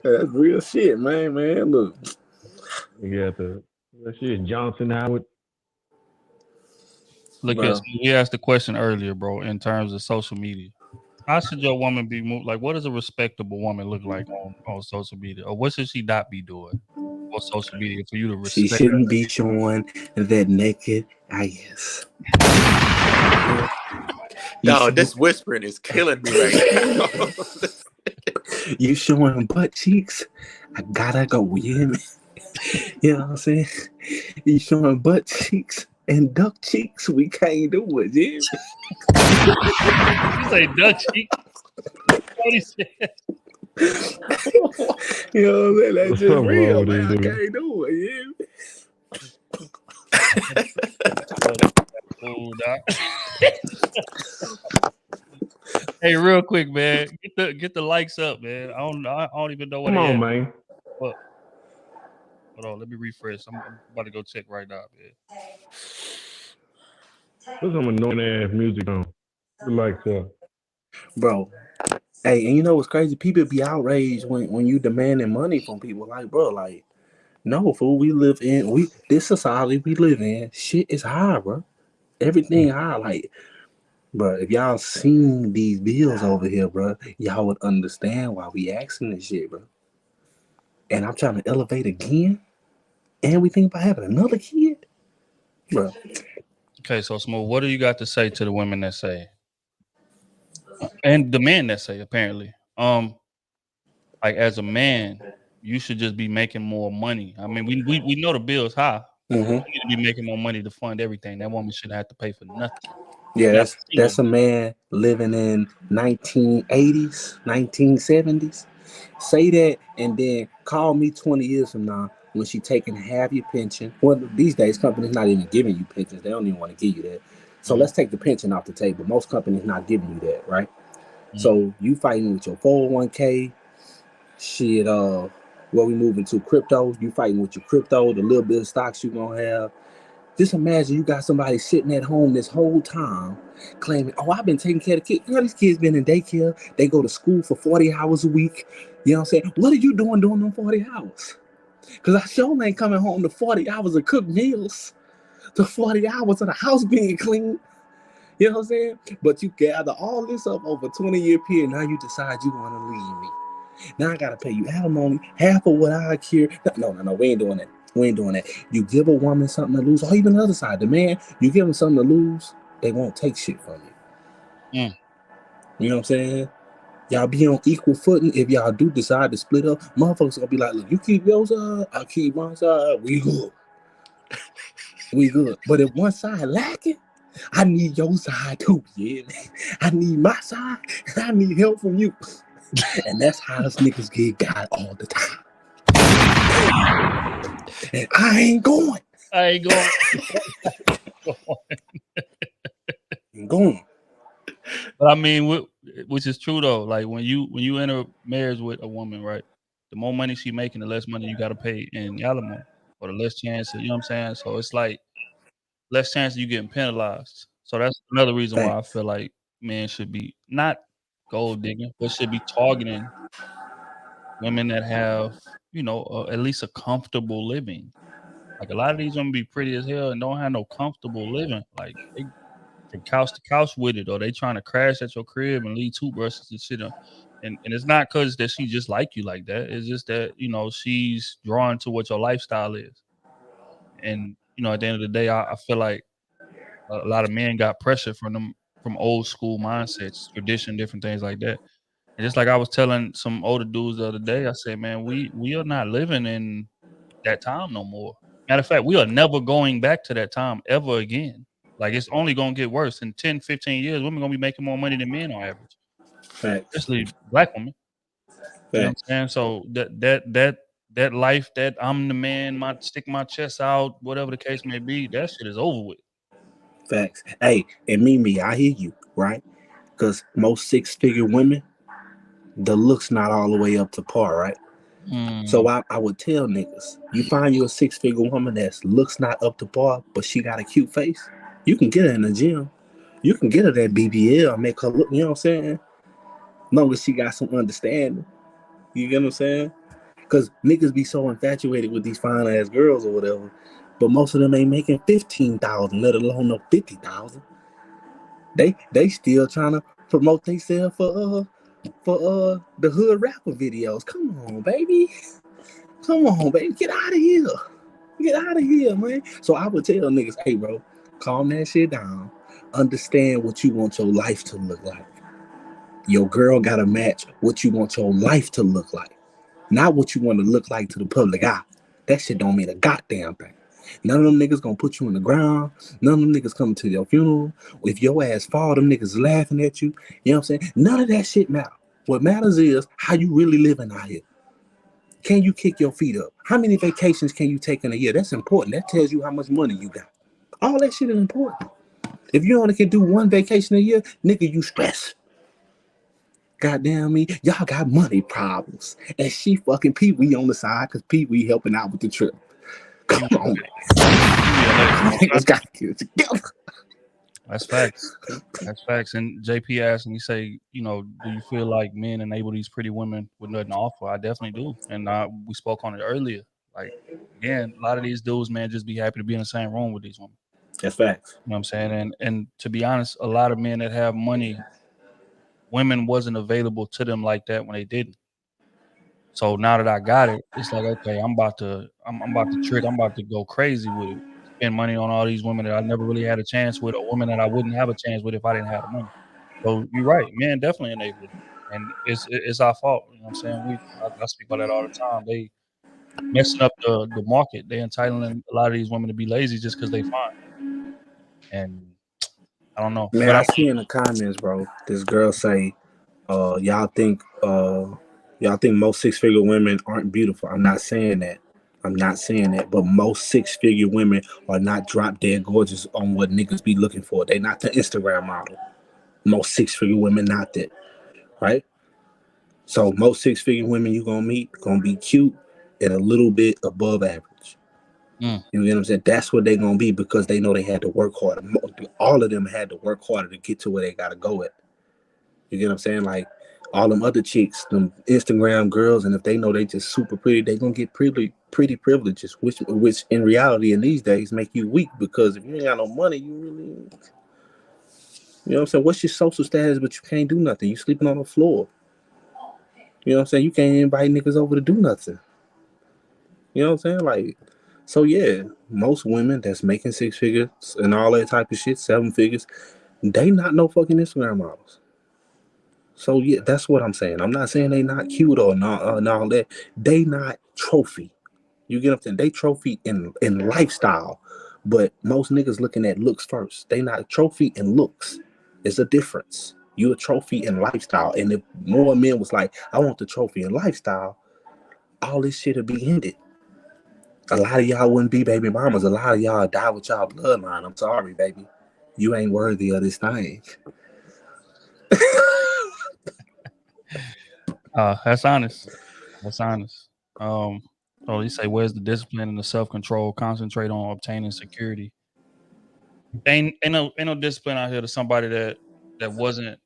That's real shit, man. Look. You got that shit Johnson Howard. Look, you asked the question earlier, bro, in terms of social media. How should your woman be moved? Like, what does a respectable woman look like on social media? Or what should she not be doing? or social media for you to She respect. shouldn't be showing that naked ass. No, this whispering is killing me right now. You showing butt cheeks? I gotta go with him. You know what I'm saying? You showing butt cheeks and duck cheeks? We can't do it, yeah. You say duck cheeks? What he said? You know what I'm saying? That's just real, man. I dude? can't do it, Cool, doc. Hey, real quick, man. Get the likes up, man. I don't even know what. Come on, man. What? Hold on, let me refresh. I'm about to go check right now, man. Put some annoying ass music on. The likes up. bro. Hey, and you know what's crazy? People be outraged when you demanding money from people. Like, bro, like, no, fool. We live in this society we live in. Shit is high, bro. Everything high. Like, bro, if y'all seen these bills over here, bro, y'all would understand why we asking this shit, bro. And I'm trying to elevate again, and we think about having another kid, bro. Okay, so Smooth, what do you got to say to the women that say, and the men that say, apparently, like as a man, you should just be making more money. I mean, we know the bill's high. Mm-hmm. You need to be making more money to fund everything. That woman shouldn't have to pay for nothing. Yeah, that's a man living in 1980s, 1970s. Say that and then call me 20 years from now when she taking half your pension. Well, these days companies not even giving you pensions. They don't even want to give you that. So let's take the pension off the table. Most companies not giving you that, right? So you fighting with your 401k, shit, what we moving to crypto, you fighting with your crypto, the little bit of stocks you gonna have. Just imagine you got somebody sitting at home this whole time claiming, oh, I've been taking care of kids. You know, these kids been in daycare. They go to school for 40 hours a week. You know what I'm saying? What are you doing during them 40 hours? Because I sure ain't coming home to 40 hours of cooked meals, to 40 hours of the house being clean. You know what I'm saying? But you gather all this up over a 20-year period. Now you decide you want to leave me. Now I got to pay you alimony, half of what I care. No, we ain't doing that. We ain't doing that. You give a woman something to lose, or even the other side, the man, you give them something to lose, they won't take shit from you. You know what I'm saying? Y'all be on equal footing. If y'all do decide to split up, motherfuckers gonna be like, look, you keep your side, I keep my side, we good. We good. But if one side lacking, I need your side too, yeah. I need my side, and I need help from you. And that's how us niggas get got all the time. And I ain't going. But I mean, which is true though. Like when you enter marriage with a woman, right? The more money she making, the less money you got to pay in alimony, or the less chance. You know what I'm saying? So it's like less chance of you getting penalized. So that's another reason why I feel like men should be not gold digging, but should be targeting women that have, you know, at least a comfortable living. Like a lot of these women be pretty as hell and don't have no comfortable living. Like they from couch to couch with it, or they trying to crash at your crib and leave toothbrushes and shit on. And it's not because that she just like you like that. It's just that, you know, she's drawn to what your lifestyle is. And, you know, at the end of the day, I feel like a lot of men got pressure from old school mindsets, tradition, different things like that. And just like I was telling some older dudes the other day, I said, man, we are not living in that time no more. Matter of fact, we are never going back to that time ever again. Like it's only gonna get worse. In 10, 15 years, women gonna be making more money than men on average. Especially black women. You know what I'm saying? So that life that I'm the man, stick my chest out, whatever the case may be, that shit is over with. Facts. Hey, and Mimi, I hear you, right? Because most 6-figure women, the looks not all the way up to par, right? So I would tell niggas, you find you a 6-figure woman that looks not up to par, but she got a cute face, you can get her in the gym. You can get her that BBL and make her look, you know what I'm saying? Long as she got some understanding. You get what I'm saying? Because niggas be so infatuated with these fine ass girls or whatever, but most of them ain't making 15,000, let alone no 50,000. They still trying to promote themselves for the hood rapper videos. Come on, baby. Come on, baby, get out of here. Get out of here, man. So I would tell niggas, hey, bro, calm that shit down. Understand what you want your life to look like. Your girl got to match what you want your life to look like. Not what you want to look like to the public eye. That shit don't mean a goddamn thing. None of them niggas gonna put you in the ground. None of them niggas coming to your funeral. If your ass fall, them niggas laughing at you. You know what I'm saying? None of that shit matter. What matters is how you really living out here. Can you kick your feet up? How many vacations can you take in a year? That's important. That tells you how much money you got. All that shit is important. If you only can do one vacation a year, nigga, you stress. Goddamn me, y'all got money problems. And she fucking Pee Wee on the side because Pee Wee helping out with the trip. Come on, man. Niggas got to get it together. That's facts. That's facts. And JP asked, and he say, you know, do you feel like men enable these pretty women with nothing to offer? I definitely do. And we spoke on it earlier. Like, again, a lot of these dudes, man, just be happy to be in the same room with these women. That's facts. You know what I'm saying? And to be honest, a lot of men that have money, women wasn't available to them like that when they didn't. So now that I got it, it's like, okay, I'm about to trick. I'm about to go crazy with it. Spend money on all these women that I never really had a chance with, or women that I wouldn't have a chance with if I didn't have the money. So you're right, men definitely enable it, and it's our fault. You know what I'm saying? I speak about that all the time. They messing up the market. They entitling a lot of these women to be lazy just because they fine. And I don't know. Man, but I see in the comments, bro, this girl say, y'all think most six-figure women aren't beautiful. I'm not saying that. But most six-figure women are not drop dead gorgeous on what niggas be looking for. They not the Instagram model. Most six-figure women not that, right? So most six-figure women you gonna meet gonna be cute and a little bit above average. You know what I'm saying? That's what they gonna be because they know they had to work harder. All of them had to work harder to get to where they gotta go at. You get what I'm saying? Like all them other chicks, them Instagram girls, and if they know they just super pretty, they gonna get pretty privileges, which in reality in these days make you weak because if you ain't got no money, you really, you know what I'm saying? What's your social status? But you can't do nothing. You sleeping on the floor. You know what I'm saying? You can't invite niggas over to do nothing. You know what I'm saying? Like, so yeah, most women that's making six figures and all that type of shit, seven figures, they not no fucking Instagram models. So yeah, that's what I'm saying. I'm not saying they not cute or not and all that. They not trophy. You get what I'm saying? They trophy in lifestyle, but most niggas looking at looks first. They not trophy in looks. It's a difference. You a trophy in lifestyle, and if more men was like, I want the trophy in lifestyle, all this shit would be ended. A lot of y'all wouldn't be baby mamas. A lot of y'all die with y'all bloodline. I'm sorry, baby. You ain't worthy of this thing. That's honest. That's honest. So you say, where's the discipline and the self-control? Concentrate on obtaining security. Ain't no discipline out here to somebody that wasn't.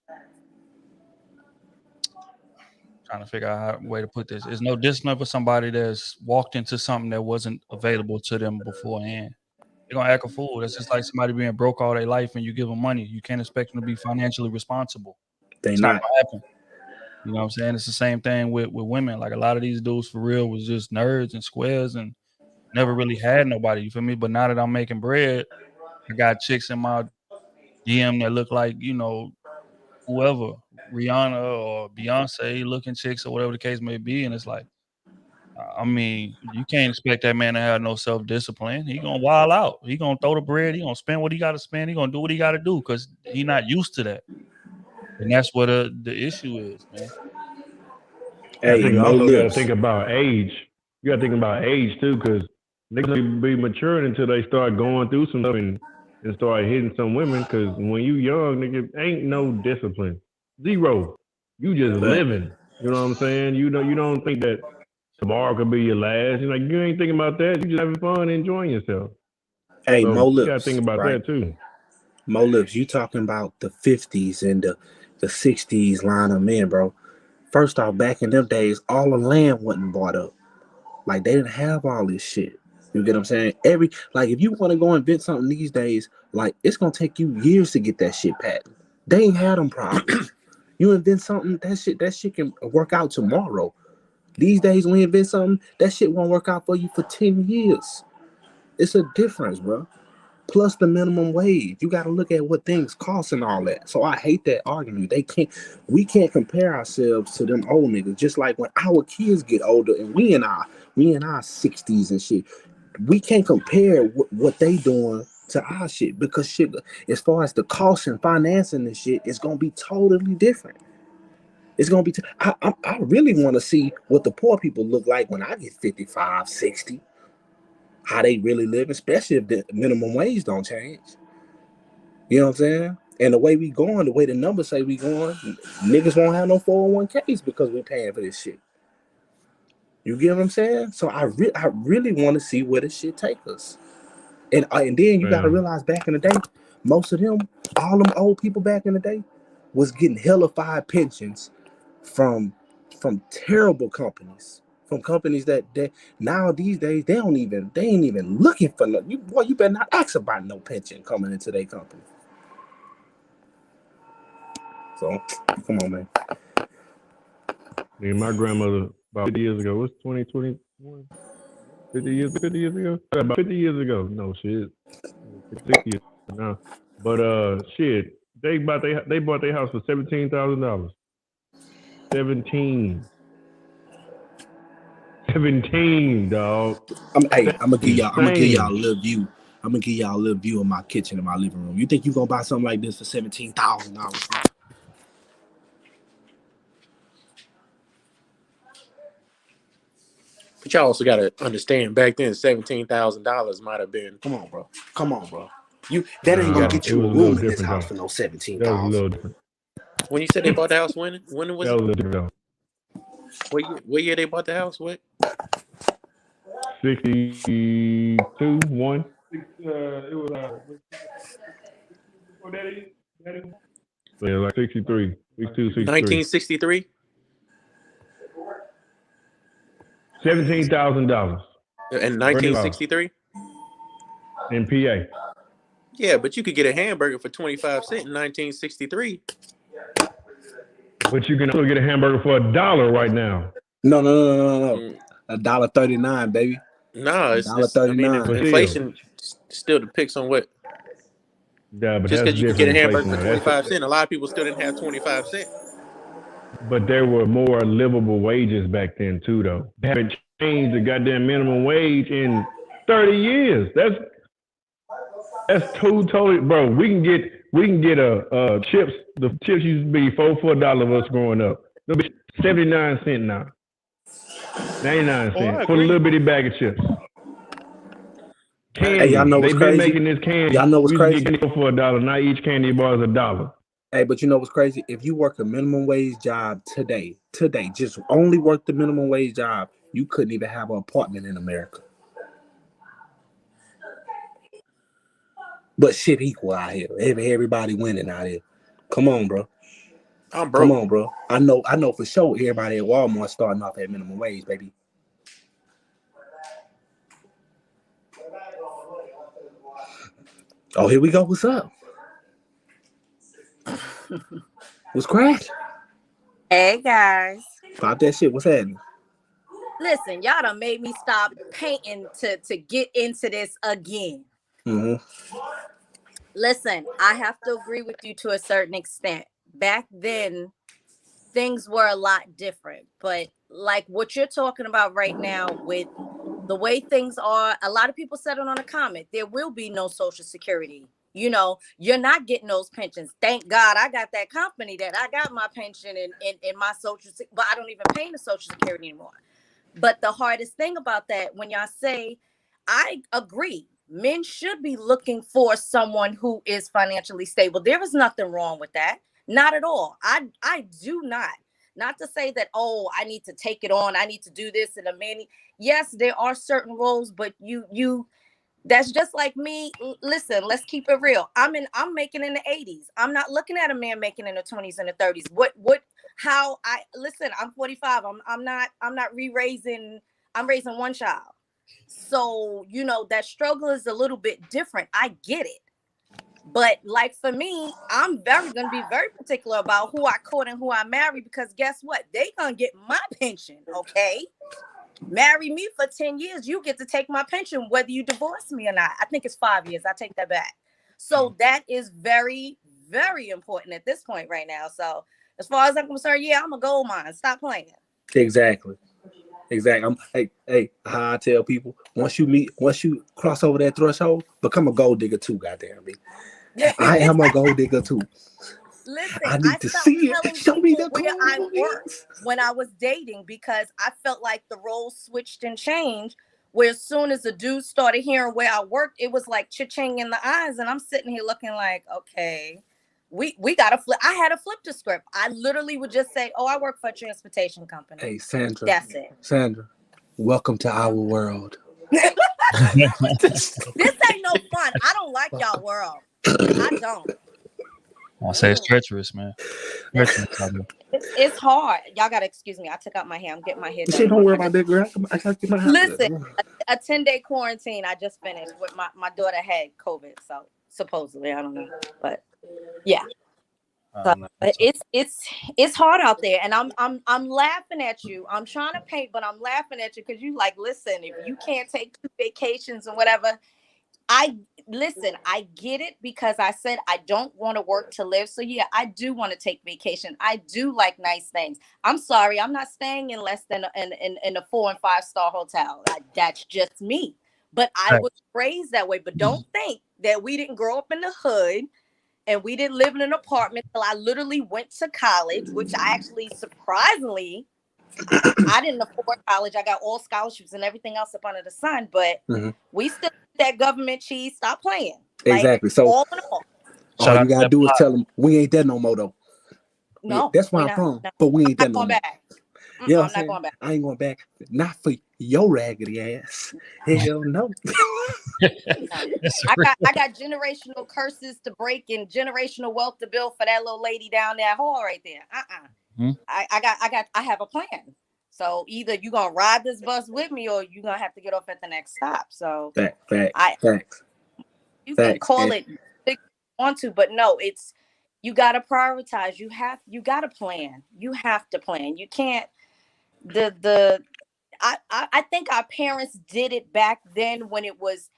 Trying to figure out how way to put this. There's no discipline for somebody that's walked into something that wasn't available to them beforehand. They're gonna act a fool. That's just like somebody being broke all their life and you give them money. You can't expect them to be financially responsible. It's not gonna happen. You know what I'm saying? It's the same thing with women. Like a lot of these dudes for real was just nerds and squares and never really had nobody. You feel me? But now that I'm making bread, I got chicks in my DM that look like, you know, whoever, Rihanna or Beyonce looking chicks or whatever the case may be. And it's like, I mean, you can't expect that man to have no self-discipline. He gonna wild out. He gonna throw the bread. He gonna spend what he got to spend. He gonna do what he got to do because he not used to that. And that's what the issue is, man. Hey, I think also got to think about age. You got to think about age too, because niggas be maturing until they start going through some stuff and start hitting some women. Because when you young, nigga, ain't no discipline, zero. You just living. You know what I'm saying? You know, you don't think that tomorrow could be your last. You you ain't thinking about that. You just having fun, enjoying yourself. Hey, so Mo Lips, you got to think about that too. Mo Lips, you talking about the 50s and the 60s line of men, bro. First off, back in them days, all the land wasn't bought up. Like, they didn't have all this shit. You get what I'm saying? If you want to go invent something these days, like, it's going to take you years to get that shit patent. They ain't had them problems. You invent something, that shit can work out tomorrow. These days, when you invest something, that shit won't work out for you for 10 years. It's a difference, bro. Plus the minimum wage. You got to look at what things cost and all that. So I hate that argument. We can't compare ourselves to them old niggas. Just like when our kids get older and we in our 60s and shit, we can't compare what they doing to our shit, because shit, as far as the cost and financing and shit, it's gonna be totally different. It's gonna be. I really want to see what the poor people look like when I get 55, 60. How they really live, especially if the minimum wage don't change. You know what I'm saying? And the way we going, the way the numbers say we going, niggas won't have no 401ks because we paying for this shit. You get what I'm saying? So I really want to see where this shit take us. And then you got to realize, back in the day, most of them, all them old people back in the day, was getting hellified pensions from terrible companies, from companies that now these days they ain't even looking for no. You better not ask about no pension coming into their company. So come on, man. My grandmother about 50 years ago. What's 2021? 50 years ago? About 50 years ago. No shit. 60 years now. But shit, they bought their house for $17,000. 17, dog. I'm gonna give y'all a little view. I'm gonna give y'all a little view of my kitchen and my living room. You think you gonna buy something like this for $17,000? But y'all also gotta understand, back then $17,000 might have been. Come on, bro. That ain't gonna get you a room in this house for no $17,000. That was a little different. When you said they bought the house, when was that it? Was a little different. What year they bought the house? What? 62, 1. It was so yeah, like 63. 1963. $17,000. In 1963. In PA. Yeah, but you could get a hamburger for 25 cents in 1963. But you can also get a hamburger for $1 right now. No. $1.39, baby. No, it's $1.39. Inflation still depicts on what. Yeah, but just because you could get a hamburger for 25 cents, a lot of people still didn't have 25 cents. But there were more livable wages back then too, though. They haven't changed the goddamn minimum wage in 30 years. That's totally, bro. We can get chips. The chips used to be $4 of us growing up. They'll be 79 cents now. 99 cents for a little bitty bag of chips. Candy. Hey, y'all know what's They've crazy? Been making this candy. Y'all know what's crazy? You get for $1. Now each candy bar is $1. Hey, but you know what's crazy? If you work a minimum wage job today, just only work the minimum wage job, you couldn't even have an apartment in America. But shit equal out here. Everybody winning out here. Come on, bro. I'm broke. Come on, bro. I know for sure everybody at Walmart starting off at minimum wage, baby. Oh, here we go. What's up? What's crack? Hey, guys. Pop that shit. What's happening? Listen, y'all done made me stop painting to get into this again. Mm-hmm. Listen, I have to agree with you to a certain extent. Back then, things were a lot different. But like what you're talking about right now with the way things are, a lot of people said it on a comment, there will be no Social Security. You know, you're not getting those pensions. Thank God I got that company that I got my pension and my Social Security, but I don't even pay the Social Security anymore. But the hardest thing about that, when y'all say, I agree, men should be looking for someone who is financially stable. There is nothing wrong with that. Not at all. I do not. Not to say that, oh, I need to take it on. I need to do this in a minute. Yes, there are certain roles, but you that's just like me. Listen, let's keep it real. I'm making in the 80s. I'm not looking at a man making in the 20s and the 30s. I'm 45. I'm not re-raising. I'm raising one child. So, you know, that struggle is a little bit different. I get it. But like for me, I'm gonna be very particular about who I court and who I marry, because guess what? They gonna get my pension, okay? Marry me for 10 years, you get to take my pension whether you divorce me or not. I think it's 5 years. I take that back. So that is very, very important at this point right now. So as far as I'm concerned, yeah, I'm a gold mine. Stop playing. Exactly. Hey, how I tell people, once you cross over that threshold, become a gold digger too, goddamn me. I am a gold digger too. Listen, I need to see it. Show me the where I worked when I was dating, because I felt like the roles switched and changed. Where as soon as the dude started hearing where I worked, it was like cha-ching in the eyes, and I'm sitting here looking like, okay, we got to flip. I had to flip the script. I literally would just say, "Oh, I work for a transportation company." Hey, Sandra. That's it. Sandra, welcome to our world. This ain't no fun. I don't like y'all world. I don't. I say it's treacherous, man. It's hard. Y'all gotta excuse me. I took out my hair. I'm getting my hair done. Shit, don't worry about that, girl. I gotta get my hair. Listen, a 10-day quarantine I just finished with my daughter had COVID, so supposedly, I don't know, but yeah. So it's hard out there, and I'm laughing at you. I'm trying to paint, but I'm laughing at you because you like, listen, if you can't take 2 vacations and whatever, I get it, because I said I don't want to work to live. So yeah, I do want to take vacation. I do like nice things. I'm sorry, I'm not staying in less than in a 4 and 5 star hotel. That's just me. But I was raised that way. But don't think that we didn't grow up in the hood and we didn't live in an apartment till I literally went to college, which I actually surprisingly, I didn't afford college. I got all scholarships and everything else up under the sun, but we still that government cheese. Stop playing. Exactly. Like, So all in all you gotta do is tell them we ain't there no more though. No, that's where I'm from, but we ain't there no more. Back. Yeah, I'm not going back. I ain't going back. Not for your raggedy ass. Hell no. I got generational curses to break and generational wealth to build for that little lady down that hall right there. I have a plan. So either you're gonna ride this bus with me, or you're gonna have to get off at the next stop. So Facts. You can call it big if you want to, but no, it's, you gotta prioritize. You gotta plan. You have to plan. You can't I think our parents did it back then when it was,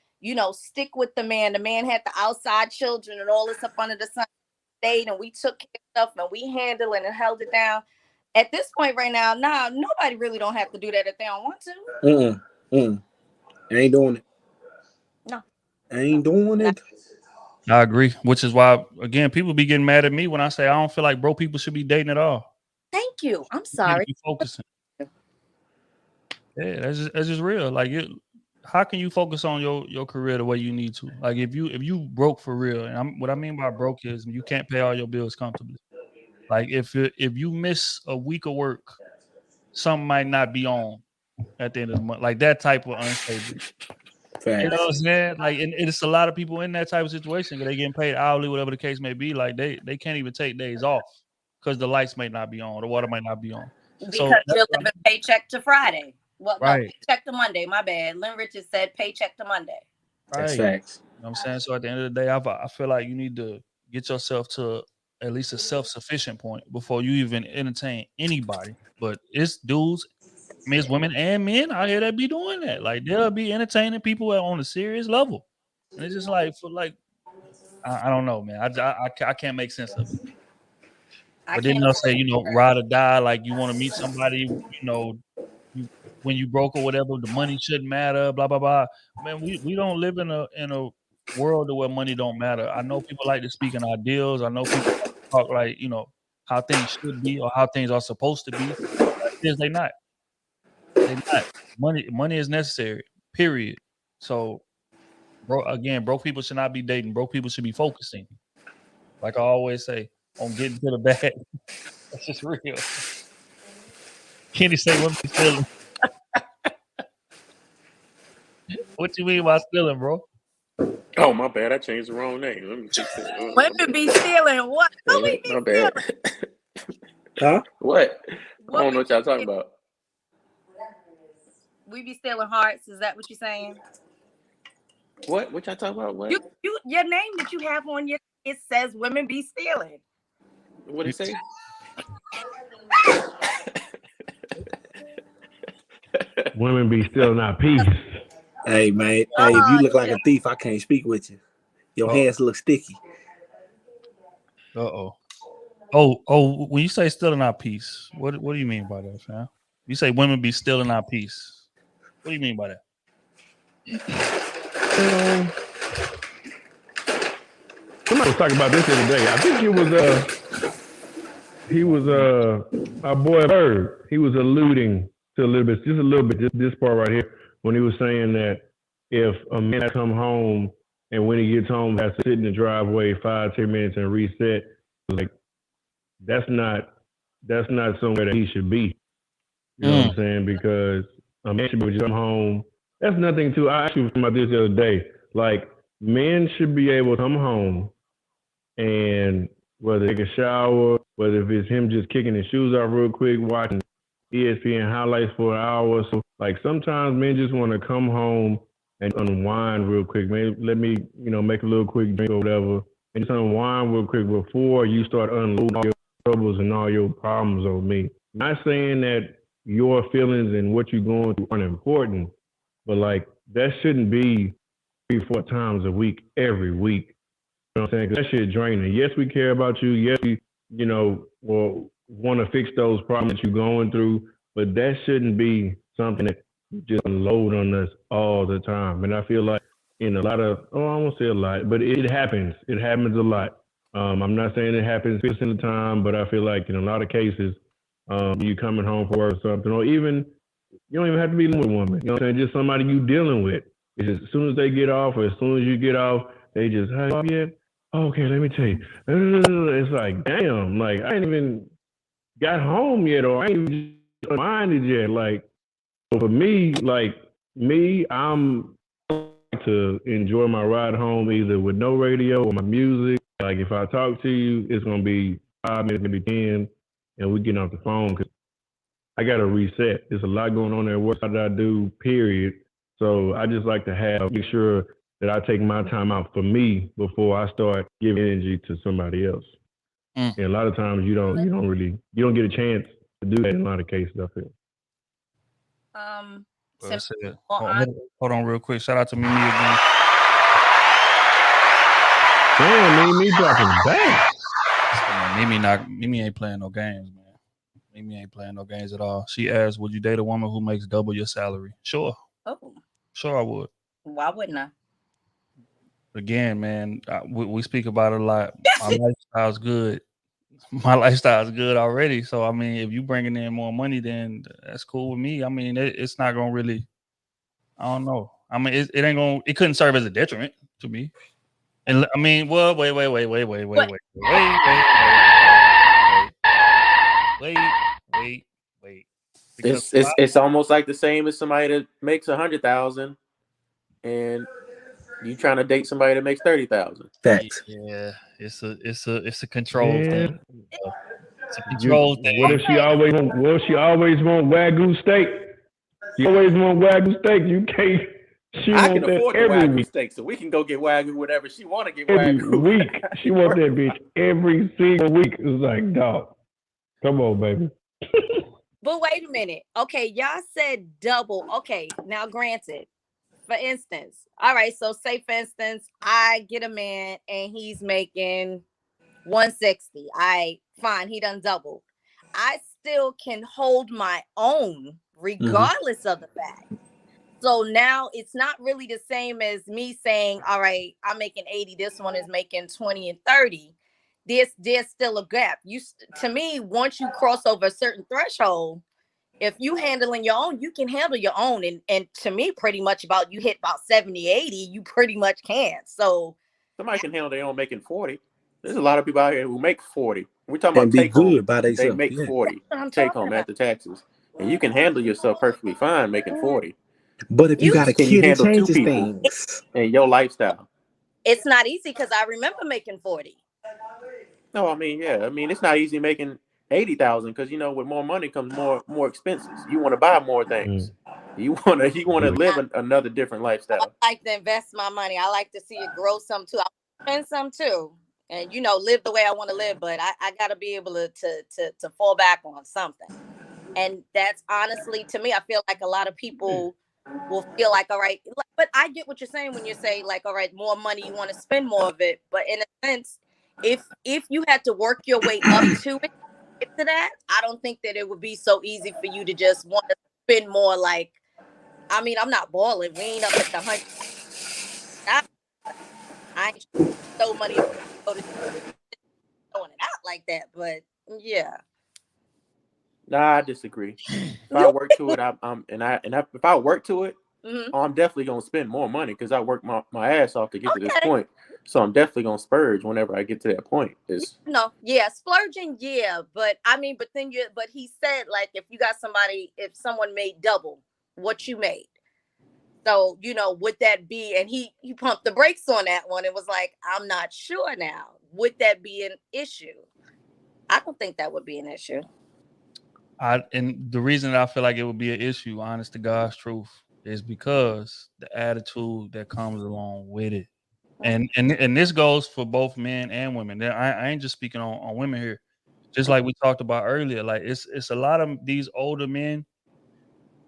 stick with the man. The man had the outside children and all this up under the sun stayed, and we took care of stuff and we handled it and held it down. At this point right now, nobody really don't have to do that if they don't want to. I ain't doing it. No. I ain't doing it. I agree, which is why, again, people be getting mad at me when I say I don't feel like broke people should be dating at all. Thank you. I'm sorry. Be focusing. Yeah, that's just real. Like, how can you focus on your career the way you need to? Like, if you broke for real, and what I mean by broke is you can't pay all your bills comfortably. Like, if you miss a week of work, something might not be on at the end of the month. Like that type of unstable. Facts. You know what I'm saying? Like, and it's a lot of people in that type of situation where they getting paid hourly, whatever the case may be. Like, they can't even take days off because the lights may not be on, the water might not be on. Because you're living paycheck to Friday. Well, right. No, paycheck to Monday. My bad. Lynn Richards said paycheck to Monday. Right. That's facts. You know what I'm saying? So at the end of the day, I feel like you need to get yourself to at least a self-sufficient point before you even entertain anybody. But it's dudes, it's women and men out here that be doing that. Like, they'll be entertaining people on a serious level. And it's just like, I don't know, man. I can't make sense of it. But then they'll say, ride or die. Like, you want to meet somebody, when you broke or whatever, the money shouldn't matter, blah, blah, blah. Man, we don't live in a world where money don't matter. I know people like to speak in ideals. I know people like to talk like, how things should be or how things are supposed to be. They're not. They're not. Money is necessary, period. So, broke people should not be dating. Broke people should be focusing. Like I always say, on getting to the bag. That's just real. Kenny say women be stealing. What you mean by stealing, bro? Oh, my bad. I changed the wrong name. Let me fix it. Women be stealing what? My bad. Huh? What? I don't know what y'all talking about. We be stealing hearts. Is that what you're saying? What y'all talking about? What? Your name that you have on your, it says women be stealing. What did it say? Women be stealing our peace. Hey man, hey, if you look like a thief, I can't speak with you. Your hands look sticky. Oh, when you say stealing our peace, what do you mean by that, fam? You say women be stealing our peace. What do you mean by that? Somebody was talking about this the other day. I think it was our boy Bird. He was alluding to a little bit, this part right here, when he was saying that if a man has come home and when he gets home has to sit in the driveway 5-10 minutes and reset, like that's not somewhere that he should be. You know what I'm saying? Because a man should be able to come home. That's nothing to. I actually was talking about this the other day. Like men should be able to come home and whether take a shower, whether if it's him just kicking his shoes off real quick, watching ESPN highlights for an hour or so. Like sometimes men just want to come home and unwind real quick. Man, let me, make a little quick drink or whatever, and just unwind real quick before you start unloading all your troubles and all your problems on me. Not saying that your feelings and what you're going through aren't important, but like that shouldn't be 3-4 times a week, every week. You know what I'm saying? 'Cause that shit draining. Yes, we care about you. Yes, we, want to fix those problems that you're going through, but that shouldn't be something that you just unload on us all the time. And I feel like in a lot of, I won't say a lot, but it happens. It happens a lot. I'm not saying it happens 50% of the time, but I feel like in a lot of cases, you coming home from work or something, or even, you don't even have to be with a woman. You know what I'm saying? Just somebody you dealing with. It's just, as soon as they get off or as soon as you get off, they just, hey, yeah, okay, let me tell you. It's like, damn, like I ain't even got home yet, or I ain't even minded yet. Like, so for me, I'm to enjoy my ride home either with no radio or my music. Like if I talk to you, it's gonna be 5 minutes, maybe 10, and we getting off the phone because I gotta reset. There's a lot going on there. What did I do? Period. So I just like to make sure that I take my time out for me before I start giving energy to somebody else. And a lot of times you don't get a chance to do that in a lot of cases, I feel. Hold on real quick. Shout out to Mimi again. Damn, Mimi dropping back. Mimi ain't playing no games, man. Mimi ain't playing no games at all. She asked, would you date a woman who makes double your salary? Sure. Oh. Sure I would. Why wouldn't I? Again, man, we speak about it a lot. My lifestyle's good. My lifestyle's good already. So, I mean, if you bringing in more money, then that's cool with me. I mean, it's not going to really, I don't know. I mean, it ain't going to, it couldn't serve as a detriment to me. And I mean, well, wait. It's almost like the same as somebody that makes 100,000 and you trying to date somebody that makes 30,000. Yeah, it's a control thing. It's a control thing. What if she always want Wagyu steak? She always want Wagyu steak. You can't. I can afford the Wagyu steak, so we can go get Wagyu whatever she want to get Wagyu. Every week, she want that bitch every single week. It's like, dog, come on, baby. But wait a minute. Okay, y'all said double. Okay, now granted, for instance, all right, so say for instance, I get a man and he's making 160. Fine, he done doubled. I still can hold my own regardless of the fact. So now it's not really the same as me saying, all right, I'm making 80, this one is making 20 and 30. There's still a gap. To me, once you cross over a certain threshold, if you handling your own, you can handle your own. And to me, pretty much about you hit about 70, 80, you pretty much can. So somebody can handle their own making 40. There's a lot of people out here who make 40. We're talking about take home. They make 40 take home after taxes. And you can handle yourself perfectly fine making 40. But if you got a kid, it changes things. And your lifestyle. It's not easy because I remember making 40. No, I mean, yeah. I mean, it's not easy making 80,000 because with more money comes more expenses. You want to buy more things. You wanna live another different lifestyle. I like to invest my money. I like to see it grow some too. I spend some too, and live the way I want to live. But I got to be able to fall back on something. And that's honestly, to me, I feel like a lot of people will feel like, all right, but I get what you're saying when you say like, all right, more money, you want to spend more of it. But in a sense, if you had to work your way up to it, get to that, I don't think that it would be so easy for you to just want to spend more. Like, I mean, I'm not balling. We ain't up at the 100. I ain't so money throwing it out like that. But yeah. Nah, I disagree. If I work to it, if I work to it, I'm definitely gonna spend more money because I worked my ass off to get to this point. So I'm definitely gonna splurge whenever I get to that point. Splurging, but I mean, but he said like if someone made double what you made, so would that be? And he pumped the brakes on that one. It was like, I'm not sure now. Would that be an issue? I don't think that would be an issue. And the reason that I feel like it would be an issue, honest to God's truth, is because the attitude that comes along with it. And this goes for both men and women. I ain't just speaking on women here. Just like we talked about earlier, like it's a lot of these older men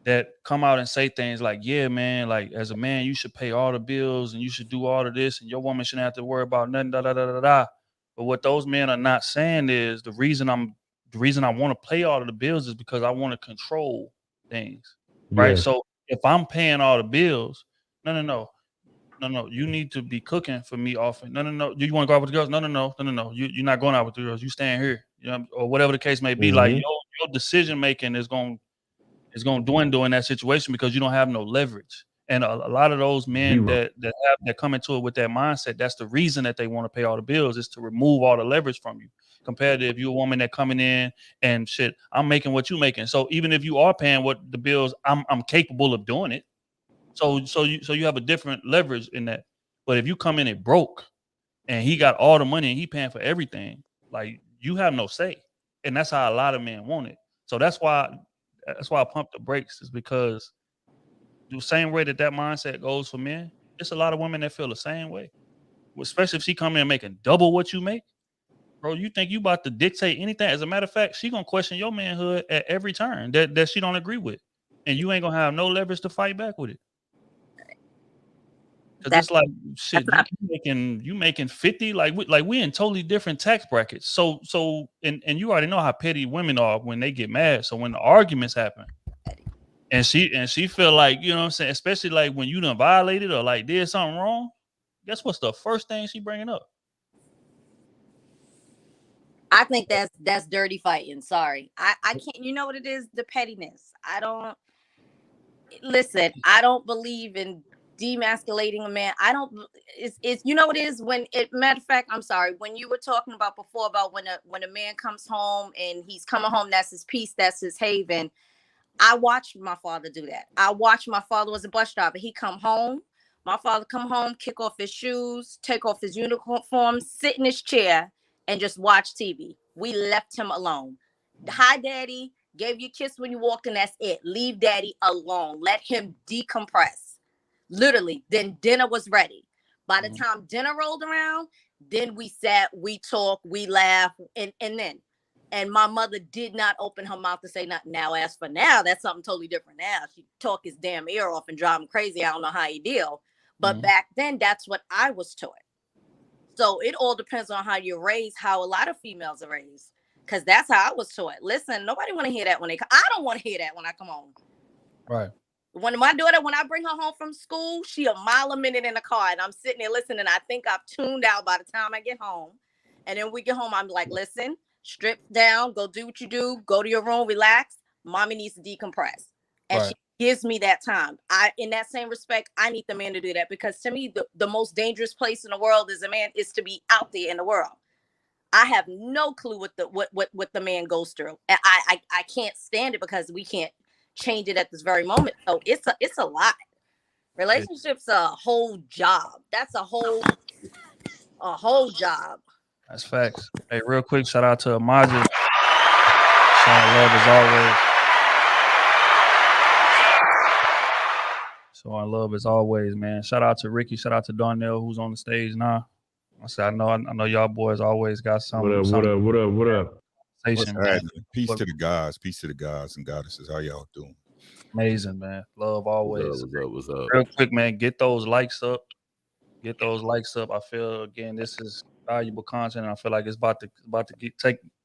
that come out and say things like, yeah, man, like as a man, you should pay all the bills and you should do all of this and your woman shouldn't have to worry about nothing, da da da da da. But what those men are not saying is the reason I want to pay all of the bills is because I want to control things, right? Yeah. So if I'm paying all the bills, no, you need to be cooking for me often. No. Do you want to go out with the girls? No. You're not going out with the girls. You staying here, or whatever the case may be. Like your decision making is going to dwindle in that situation because you don't have no leverage. And a lot of those men that come into it with that mindset, that's the reason that they want to pay all the bills, is to remove all the leverage from you. Compared to if you're a woman that coming in and shit, I'm making what you're making. So even if you are paying what the bills, I'm capable of doing it. So you have a different leverage in that. But if you come in and broke and he got all the money and he paying for everything, like you have no say. And that's how a lot of men want it. So that's why I pump the brakes, is because the same way that mindset goes for men, there's a lot of women that feel the same way. Especially if she come in making double what you make. Bro, you think you about to dictate anything? As a matter of fact, she gonna question your manhood at every turn that she don't agree with, and you ain't gonna have no leverage to fight back with it. Cause it's like shit. You making 50, like we in totally different tax brackets. So and you already know how petty women are when they get mad. So when the arguments happen, and she feel like, you know what I'm saying, especially like when you done violated or like did something wrong, guess what's the first thing she bringing up? I think that's dirty fighting. Sorry. I can't, you know what it is? The pettiness. I don't believe in demasculating a man. It's you know what it is matter of fact, I'm sorry, when you were talking about before about when a man comes home and he's coming home, that's his peace, that's his haven. I watched my father do that. My father was a bus driver. He come home. My father come home, kick off his shoes, take off his uniform, sit in his chair, and just watch TV. We left him alone. Hi, daddy. Gave you a kiss when you walked in. That's it. Leave daddy alone. Let him decompress. Literally. Then dinner was ready. By the time dinner rolled around, then we sat, we talked, we laughed, and my mother did not open her mouth to say nothing. Now, as for now, that's something totally different now. She talk his damn ear off and drive him crazy. I don't know how he deal. But back then, that's what I was taught. So it all depends on how you're raised, how a lot of females are raised. Because that's how I was taught. Listen, nobody want to hear that I don't want to hear that when I come home. Right. When my daughter, when I bring her home from school, she a mile a minute in the car. And I'm sitting there listening. I think I've tuned out by the time I get home. And then we get home, I'm like, listen, strip down, go do what you do, go to your room, relax. Mommy needs to decompress. And she gives me that time. In that same respect, I need the man to do that, because to me, the most dangerous place in the world as a man is to be out there in the world. I have no clue what the man goes through. And I can't stand it because we can't change it at this very moment. So it's a lot. Relationships are a whole job. That's a whole job. That's facts. Hey, real quick, shout out to Amaja. Showing love as always. So I love as always, man. Shout out to Ricky. Shout out to Darnell, who's on the stage now. I know y'all boys always got something. What up? What's happening? Peace to the guys. Peace to the guys and goddesses. How y'all doing? Amazing, man. Love always. What's up? Real quick, man. Get those likes up. Get those likes up. I feel again, this is valuable content, and I feel like it's about to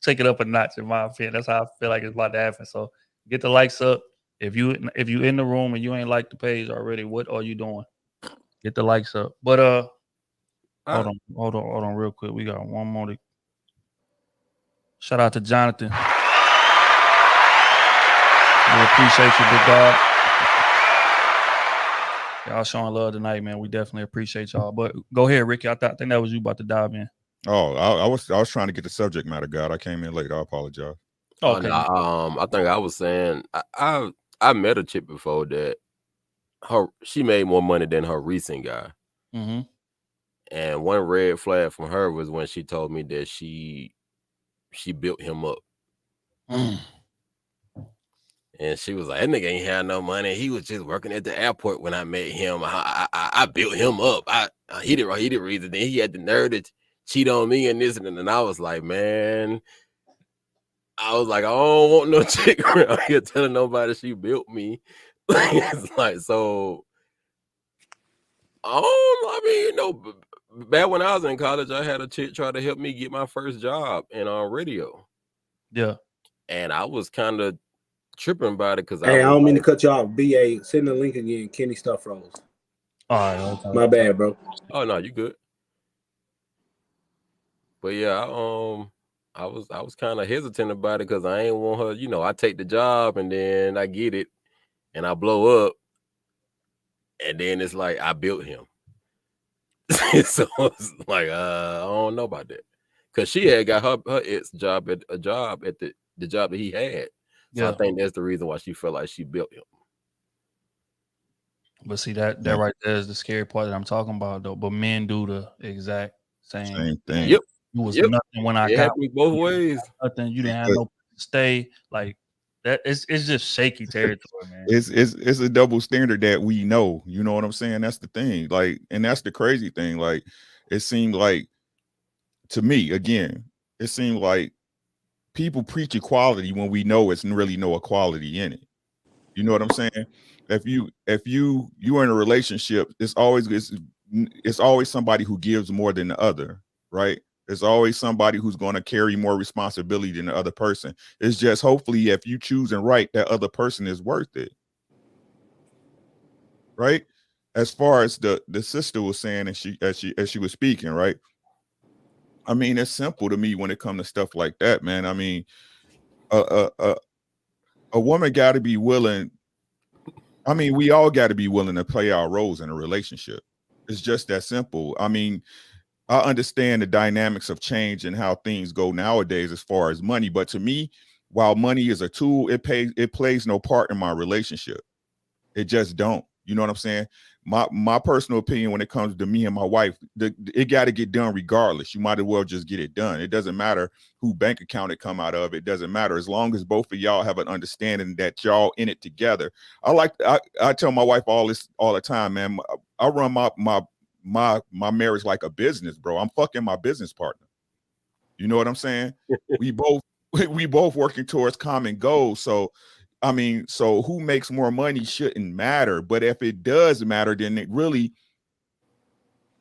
take it up a notch. In my opinion, that's how I feel like it's about to happen. So get the likes up. If you in the room and you ain't liked the page already, what are you doing? Get the likes up. But hold on, real quick. We got one more. Shout out to Jonathan. We appreciate you, big dog. Y'all showing love tonight, man. We definitely appreciate y'all. But go ahead, Ricky. I think that was you about to dive in. Oh, I was trying to get the subject matter, God. I came in late. I apologize. Okay. I think I was saying I met a chick before that she made more money than her recent guy. Mm-hmm. And one red flag from her was when she told me that she built him up. Mm. And she was like, that nigga ain't had no money. He was just working at the airport when I met him. I built him up. He did reason. Then he had the nerve to cheat on me and this and that. And I was like, man, I don't want no chick around here telling nobody she built me. It's like, so, I mean, back when I was in college, I had a chick try to help me get my first job in radio. Yeah. And I was kind of tripping about it because I don't mean to cut you off. BA, send the link again. Kenny Stuff Rose. All right. Okay. My bad, bro. Oh no, you good. But yeah, I was kind of hesitant about it because I ain't want her. I take the job and then I get it and I blow up, and then it's like I built him. So it's like I don't know about that because she had got her ex job at the job that he had. So I think that's the reason why she felt like she built him. But see that right there is the scary part that I'm talking about though. But men do the exact same thing. Yep. It was nothing when I got me both ways. Nothing. You didn't have no stay like that. It's just shaky territory, man. It's a double standard that we know. You know what I'm saying? That's the thing. Like, and that's the crazy thing. Like, it seemed like to me again. It seemed like people preach equality when we know it's really no equality in it. You know what I'm saying? If you're in a relationship, it's always somebody who gives more than the other, right? There's always somebody who's going to carry more responsibility than the other person. It's just hopefully if you choose and right, that other person is worth it, right? As far as the sister was saying, and as she was speaking, right? I mean, it's simple to me when it comes to stuff like that, man. I mean, a woman got to be willing. I mean, we all got to be willing to play our roles in a relationship. It's just that simple. I mean, I understand the dynamics of change and how things go nowadays as far as money. But to me, while money is a tool, it plays no part in my relationship. It just don't. You know what I'm saying? My personal opinion when it comes to me and my wife, it got to get done regardless. You might as well just get it done. It doesn't matter who bank account it come out of. It doesn't matter as long as both of y'all have an understanding that y'all in it together. I tell my wife all the time, man. I run my marriage like a business, bro. I'm fucking my business partner. You know what I'm saying? we both working towards common goals. So I mean, so who makes more money shouldn't matter. But if it does matter, then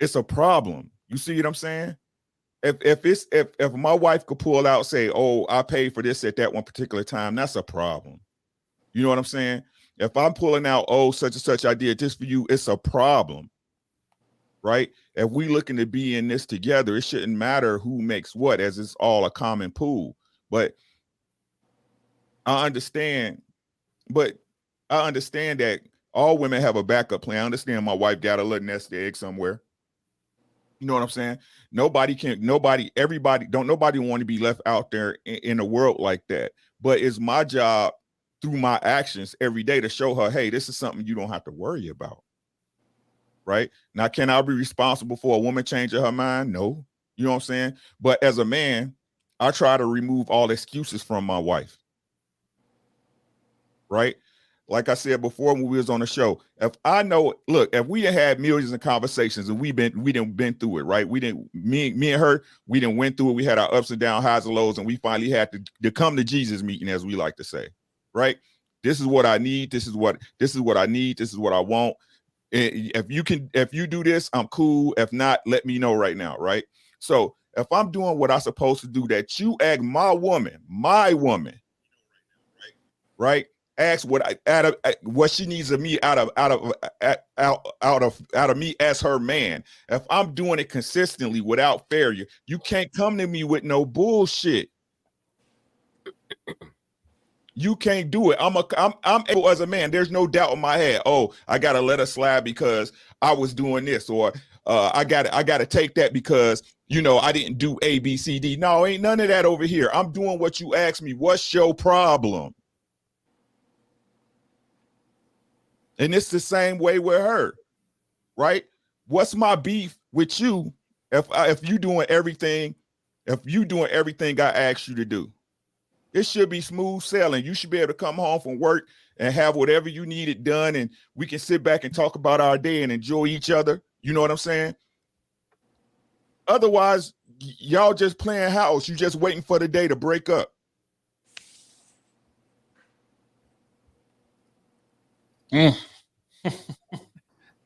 it's a problem. You see what I'm saying? If my wife could pull out, say, oh, I paid for this at that one particular time, that's a problem. You know what I'm saying? If I'm pulling out, oh, such and such, I did this for you, it's a problem. Right? If we looking to be in this together, it shouldn't matter who makes what, as it's all a common pool. But I understand that all women have a backup plan. I understand my wife got a little nest egg somewhere. You know what I'm saying? Nobody want to be left out there in a world like that. But it's my job through my actions every day to show her, hey, this is something you don't have to worry about. Right? Now, can I be responsible for a woman changing her mind? No. You know what I'm saying? But as a man, I try to remove all excuses from my wife. Right? like I said before when we was on the show, if I know, look, if we done had millions of conversations and we done been through it, right? Me and her, we done went through it. We had our ups and downs, highs and lows, and we finally had to come to Jesus meeting, as we like to say, right? This is what I need. This is what I need. This is what I want. If you do this, I'm cool. If not, let me know right now, right? So if I'm doing what I'm supposed to do, that you ask my woman, right? Ask what she needs of me out of me as her man. If I'm doing it consistently without failure, you can't come to me with no bullshit. You can't do it. I'm able as a man. There's no doubt in my head. Oh, I gotta let her slide because I was doing this, or I gotta take that because I didn't do A, B, C, D. No, ain't none of that over here. I'm doing what you asked me. What's your problem? And it's the same way with her, right? What's my beef with you if you doing everything I asked you to do? It should be smooth sailing. You should be able to come home from work and have whatever you needed done, and we can sit back and talk about our day and enjoy each other. You know what I'm saying? Otherwise, y'all just playing house. You just waiting for the day to break up. I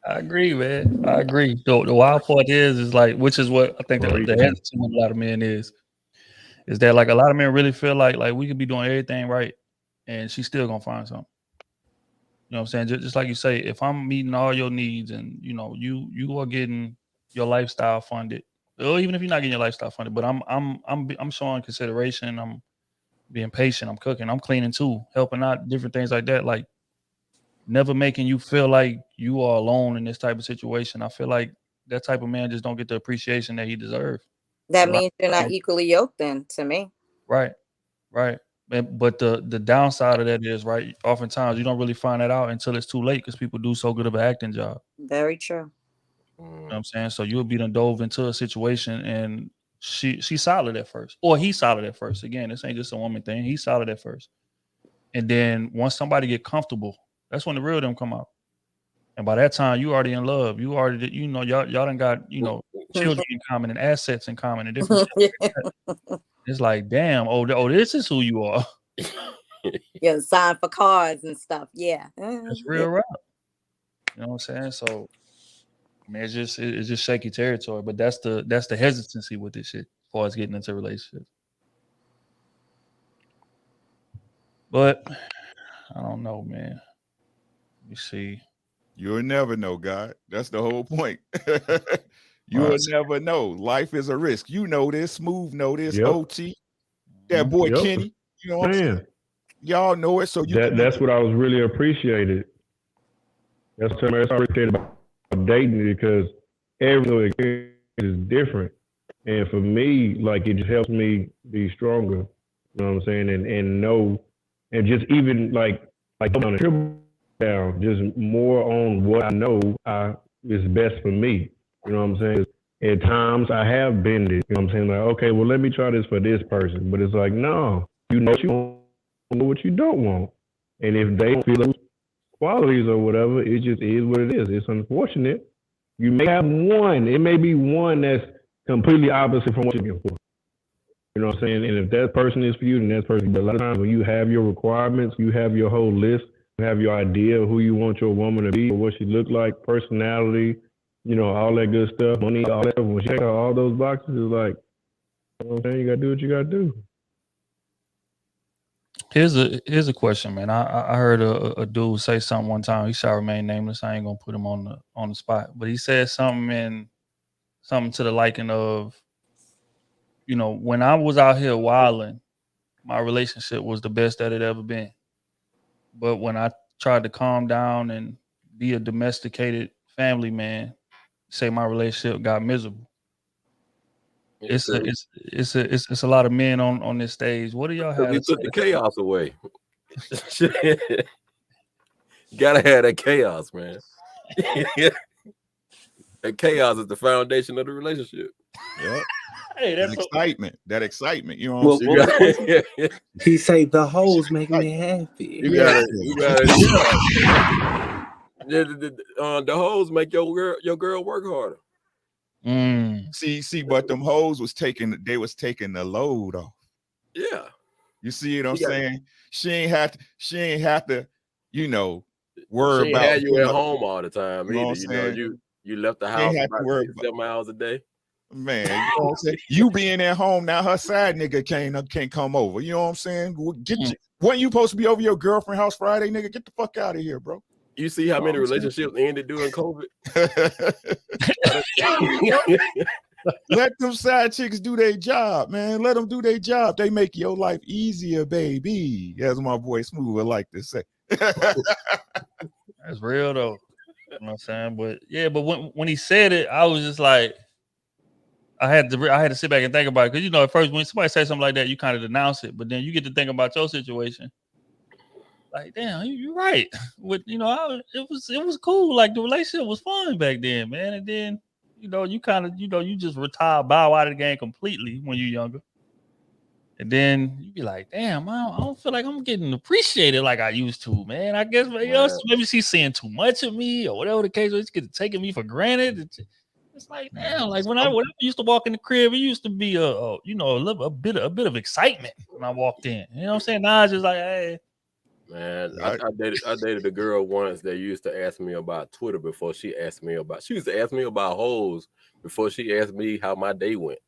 agree, man. I agree. The wild part is like, which is what I think the hesitation with a lot of men is that like a lot of men really feel like we could be doing everything right and she's still gonna find something. You know what I'm saying? Just like you say, if I'm meeting all your needs and you are getting your lifestyle funded, or even if you're not getting your lifestyle funded, but I'm showing consideration, I'm being patient, I'm cooking, I'm cleaning too, helping out, different things like that, like never making you feel like you are alone in this type of situation. I feel like that type of man just don't get the appreciation that he deserves. That means you're not equally yoked then, to me. Right. But the downside of that is, right, oftentimes you don't really find that out until it's too late because people do so good of an acting job. Very true. You know what I'm saying? So you'll be done dove into a situation and she's solid at first, or he's solid at first. Again, this ain't just a woman thing. He's solid at first. And then once somebody get comfortable, that's when the real them come out. And by that time, you already in love. You already, y'all done got, children in common and assets in common and different shit like that. It's like, damn, this is who you are. Yeah, sign for cars and stuff. Yeah. That's real rap. You know what I'm saying? So I mean, it's just shaky territory, but that's the hesitancy with this shit as far as getting into relationships. But I don't know, man. Let me see. You'll never know, God. That's the whole point. You'll never know. Life is a risk. You know this. Smooth know this. Yep. OT. That boy Kenny. You know what I'm saying? Y'all know it. So that's what I was really appreciated. That's what I appreciated about dating, because every experience is different. And for me, like, it just helps me be stronger. You know what I'm saying? And know, and just even like on a trip down, just more on what I know is best for me. You know what I'm saying? At times I have bended. You know what I'm saying? Like, okay, well, let me try this for this person. But it's like, no, you know what you want, know what you don't want. And if they don't feel those qualities or whatever, it just is what it is. It's unfortunate. You may have one. It may be one that's completely opposite from what you're looking for. You know what I'm saying? And if that person is for you, then that person. But a lot of times when you have your requirements, you have your whole list, you have your idea of who you want your woman to be, or what she look like, personality, all that good stuff, money, all that. When you check out all those boxes, it's like, you know what I'm saying? You gotta do what you gotta do. Here's a question, man. I heard a dude say something one time. He shall remain nameless. I ain't gonna put him on the spot, but he said something to the liking of, when I was out here wilding, my relationship was the best that it ever been. But when I tried to calm down and be a domesticated family man, say my relationship got miserable. It's a lot of men on this stage. What do y'all have? We took the chaos away. Gotta have that chaos, man. That chaos is the foundation of the relationship. Yep. Hey, that's that excitement. You know what I'm saying? He say the hoes make me happy. You gotta, the hoes make your girl work harder. See, but them hoes was taking the load off. Yeah. You see what I'm saying? She ain't have to, worry she about had you at home all the time either. You left the house about 6-7 hours a day. Man, you know what I'm saying? You being at home now, her side nigga can't come over. You know what I'm saying? Wasn't you supposed to be over your girlfriend's house Friday, nigga? Get the fuck out of here, bro. You see how many relationships ended during COVID? Let them side chicks do their job, man. Let them do their job. They make your life easier, baby. As my boy Smooth would like to say. That's real though. You know what I'm saying? But yeah, but when he said it, I was just like, I had to sit back and think about it. Because at first when somebody says something like that, you kind of denounce it, but then you get to think about your situation. Like, damn, you're right. With it was cool. Like the relationship was fun back then, man. And then you kind of you just bow out of the game completely when you're younger. And then you be like, damn, I don't feel like I'm getting appreciated like I used to, man. I guess maybe she's seeing too much of me or whatever the case was. She's taking me for granted. It's like, damn, like when I used to walk in the crib, it used to be a bit of excitement when I walked in. You know what I'm saying? Now it's just like, hey. Man, I dated a girl once that used to ask me about Twitter before she used to ask me about hoes before she asked me how my day went.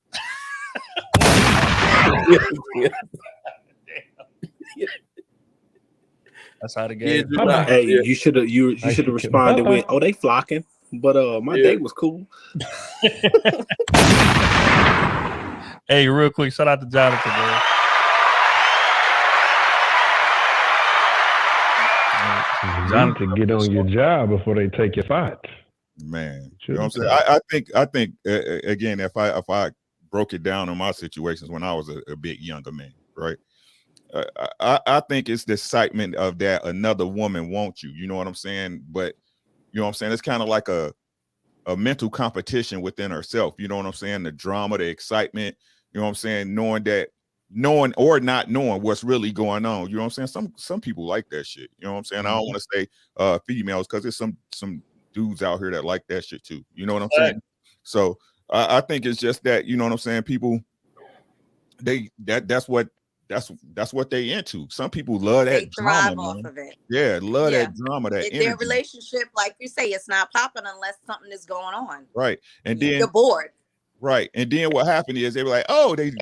That's how the game. Hey, you should have responded with, "Oh, they flocking," but my day was cool. Hey, real quick, shout out to Jonathan, man. Jonathan, get on your job before they take your spot. Man, you know what I'm saying? I think again, if I broke it down on my situations when I was a bit younger man, right? I think it's the excitement of that another woman wants you. You know what I'm saying? But you know what I'm saying? It's kind of like a mental competition within herself. You know what I'm saying? The drama, the excitement. You know what I'm saying? Knowing or not knowing what's really going on. You know what I'm saying? Some people like that shit. You know what I'm saying? I don't want to say females because there's some dudes out here that like that shit too. You know what I'm saying? So I think it's just that, you know what I'm saying? People, that's what they into. Some people love that they thrive drama, off man. of it. Yeah, love that drama, that energy. Their relationship, like you say, it's not popping unless something is going on. Right. And then you're bored. Right. And then what happened is they were like, oh, they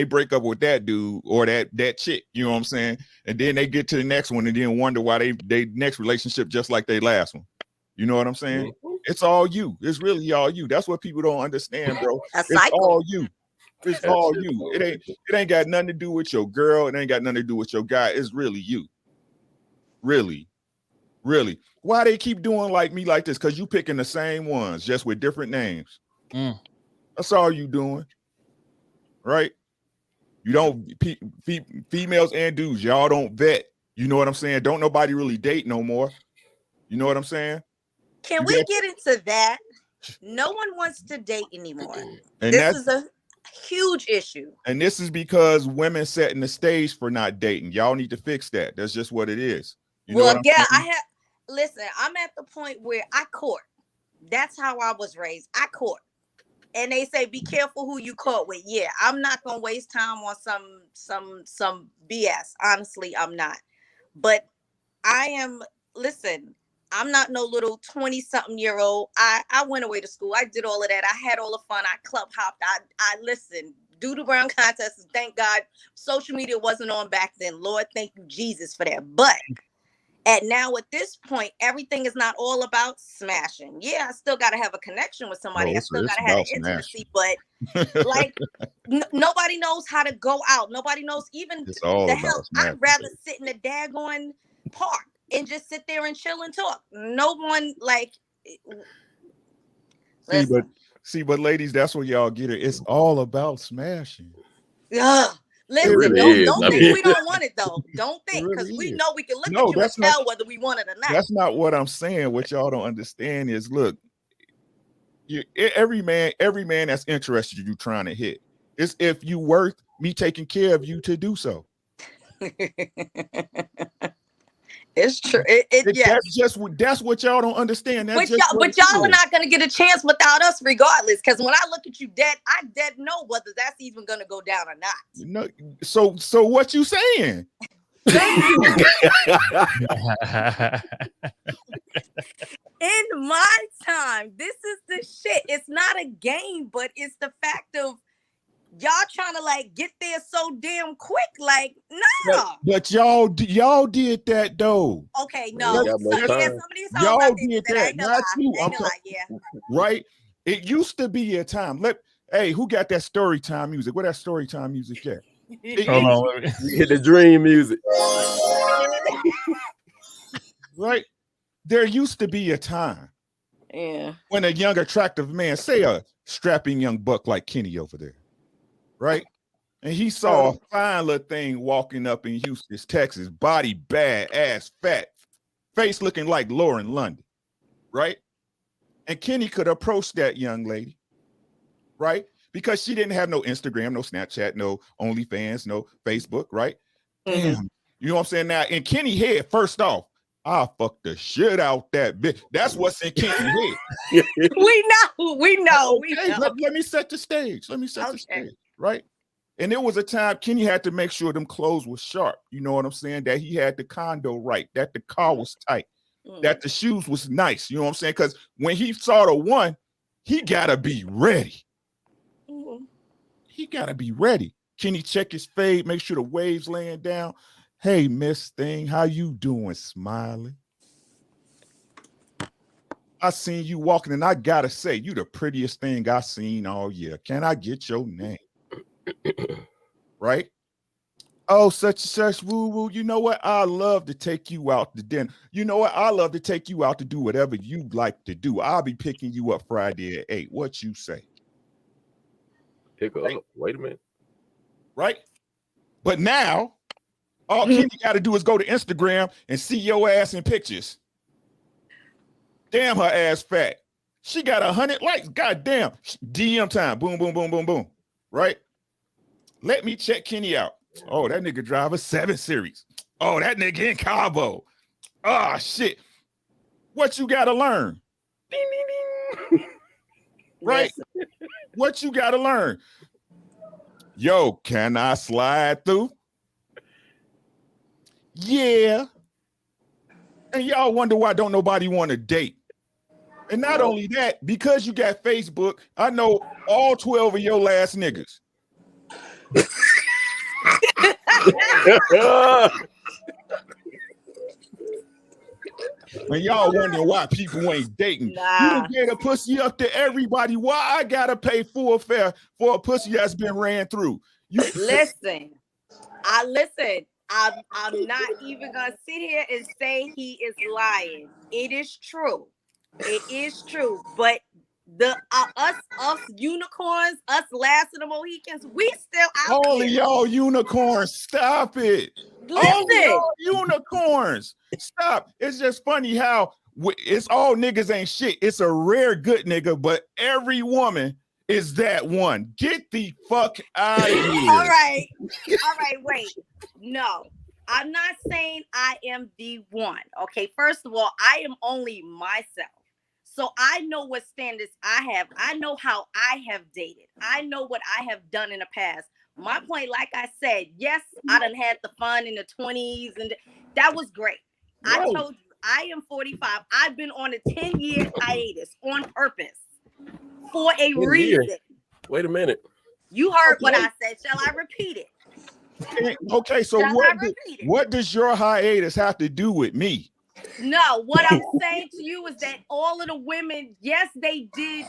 break up with that dude or that chick, you know what I'm saying? And then they get to the next one and then wonder why they next relationship just like they last one. You know what I'm saying? Mm-hmm. It's all you. It's really all you. That's what people don't understand, bro. It's all you. It's all you. It ain't got nothing to do with your girl. It ain't got nothing to do with your guy. It's really you. Really. Really. Why they keep doing like me like this? Because you picking the same ones, just with different names. That's all you doing. Right? You don't, females and dudes, y'all don't vet. You know what I'm saying? Don't nobody really date no more. You know what I'm saying? Can we get into that? No one wants to date anymore. And this is a huge issue. And this is because women setting the stage for not dating. Y'all need to fix that. That's just what it is. You know what I'm saying? Listen, I'm at the point where I court. That's how I was raised. I court. And they say, be careful who you court with. Yeah, I'm not going to waste time on some BS. Honestly, I'm not. But listen, I'm not no little 20-something-year-old. I went away to school. I did all of that. I had all the fun. I club hopped. I listened. Doodle Brown contests. Thank God social media wasn't on back then. Lord, thank you, Jesus, for that. But at this point, everything is not all about smashing. Yeah, I still got to have a connection with somebody. I still got to have an intimacy. But like, nobody knows how to go out. Nobody knows even the hell. I'd rather sit in the daggone park and just sit there and chill and talk. No one like. But ladies, that's what y'all get it. It's all about smashing. Yeah. Listen, really don't think we don't want it though. Don't think, because we know we can look at you and tell whether we want it or not. That's not what I'm saying. What y'all don't understand is, look, every man that's interested in you trying to hit. It's if you worth me taking care of you to do so. It's true. Yes. That's what y'all don't understand. But y'all are not gonna get a chance without us, regardless. Because when I look at you dead, I dead know whether that's even gonna go down or not. No, so what you saying? In my time, this is the shit. It's not a game, but it's the fact of y'all trying to like get there so damn quick. Like, nah. But y'all did that though. Okay, no. Y'all did that. Not you. Right? It used to be a time. Hey, who got that story time music? Where that story time music at? Hold on. Hit the dream music. Right? There used to be a time. Yeah. When a young, attractive man, say a strapping young buck like Kenny over there, right? And he saw a fine little thing walking up in Houston, Texas, body bad, ass fat, face looking like Lauren London, right? And Kenny could approach that young lady, right? Because she didn't have no Instagram, no Snapchat, no OnlyFans, no Facebook, right? Damn. You know what I'm saying? Now, in Kenny head, first off, I'll fuck the shit out that bitch. That's what's in Kenny's head. We know. Let me set the stage. The stage, right? And there was a time Kenny had to make sure them clothes were sharp. You know what I'm saying? That he had the condo right, that the car was tight, that the shoes was nice. You know what I'm saying? Because when he saw the one, he gotta be ready. He gotta be ready. Kenny check his fade, make sure the waves laying down. Hey, Miss Thing, how you doing, Smiley? I seen you walking, and I gotta say, you the prettiest thing I seen all year. Can I get your name? Right? Oh, such and such, woo woo. You know what? I love to take you out to dinner. You know what? I love to take you out to do whatever you like to do. I'll be picking you up Friday at 8. What you say? Pick her up. Wait a minute. Right? But now, all Kenny got to do is go to Instagram and see your ass in pictures. Damn, her ass fat. She got 100 likes. God damn. DM time. Boom, boom, boom, boom, boom. Right? Let me check Kenny out. Oh, that nigga drive a 7 Series. Oh, that nigga in Cabo. Oh, shit. What you got to learn? Ding, ding, ding. Right? What you got to learn? Yo, can I slide through? Yeah. And y'all wonder why don't nobody want to date. And not only that, because you got Facebook, I know all 12 of your last niggas. And y'all wondering why people ain't dating. You done gave a pussy up to everybody. Why I gotta pay full fare for a pussy that's been ran through? Listen. I'm not even gonna sit here and say he is lying. It is true. It is true. But the us unicorns, us last of the Mohicans, we still out Only here. y'all unicorns. Stop it. Listen. Only y'all unicorns. Stop. It's just funny how it's all niggas ain't shit. It's a rare good nigga, but every woman is that one. Get the fuck out of here. All right, wait. No, I'm not saying I am the one. Okay, first of all, I am only myself. So I know what standards I have. I know how I have dated. I know what I have done in the past. My point, like I said, yes, I done had the fun in the 20s, and that was great. Whoa. I told you, I am 45. I've been on a 10-year hiatus on purpose for a reason. Wait a minute. You heard what I said. Shall I repeat it? Okay, so what does your hiatus have to do with me? No, what I'm saying to you is that all of the women, yes, they did.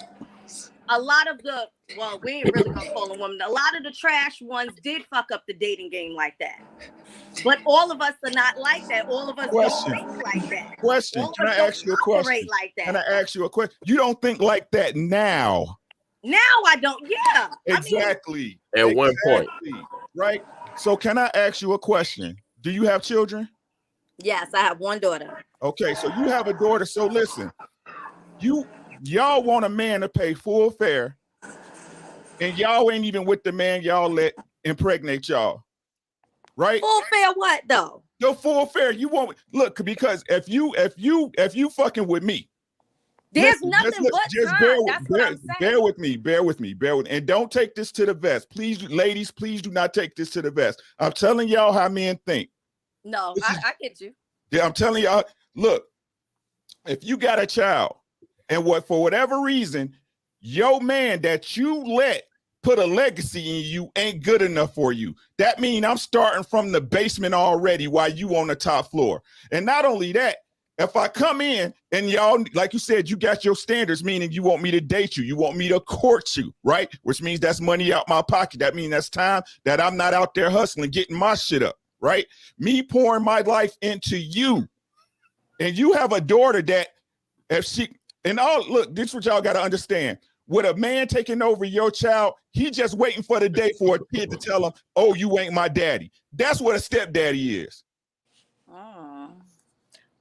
A lot of the, well, we ain't really gonna call them women. A lot of the trash ones did fuck up the dating game like that. But all of us are not like that. All of us don't think like that. Can I ask you a question? Like that. Can I ask you a question? You don't think like that now? Now I don't. Yeah. Exactly. At one point. Right. So can I ask you a question? Do you have children? Yes, I have one daughter. Okay, so you have a daughter. So listen, y'all want a man to pay full fare and y'all ain't even with the man y'all let impregnate y'all, right? Full fair what though? Your full fair. You won't look because if you fucking with me, there's nothing but time. That's what I'm saying. Bear with me, and don't take this to the vest, please, ladies. Please do not take this to the vest. I'm telling y'all how men think. No, I get you. Yeah, I'm telling y'all. Look, if you got a child, and for whatever reason, your man that you let put a legacy in you ain't good enough for you. That means I'm starting from the basement already while you on the top floor. And not only that, if I come in and y'all, like you said, you got your standards, meaning you want me to date you, you want me to court you, right? Which means that's money out my pocket. That means that's time that I'm not out there hustling, getting my shit up, right? Me pouring my life into you. And you have a daughter that if she, and all, look, this is what y'all got to understand. With a man taking over your child, he just waiting for the day for a kid to tell him, oh, you ain't my daddy. That's what a stepdaddy is.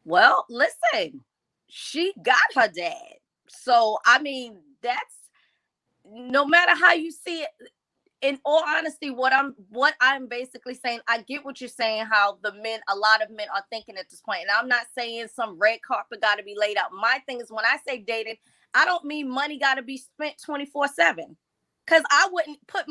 Well, listen, she got her dad. So, I mean, that's no matter how you see it. In all honesty, what I'm basically saying, I get what you're saying, how a lot of men are thinking at this point. And I'm not saying some red carpet got to be laid out. My thing is when I say dating, I don't mean money got to be spent 24/7. Because I wouldn't put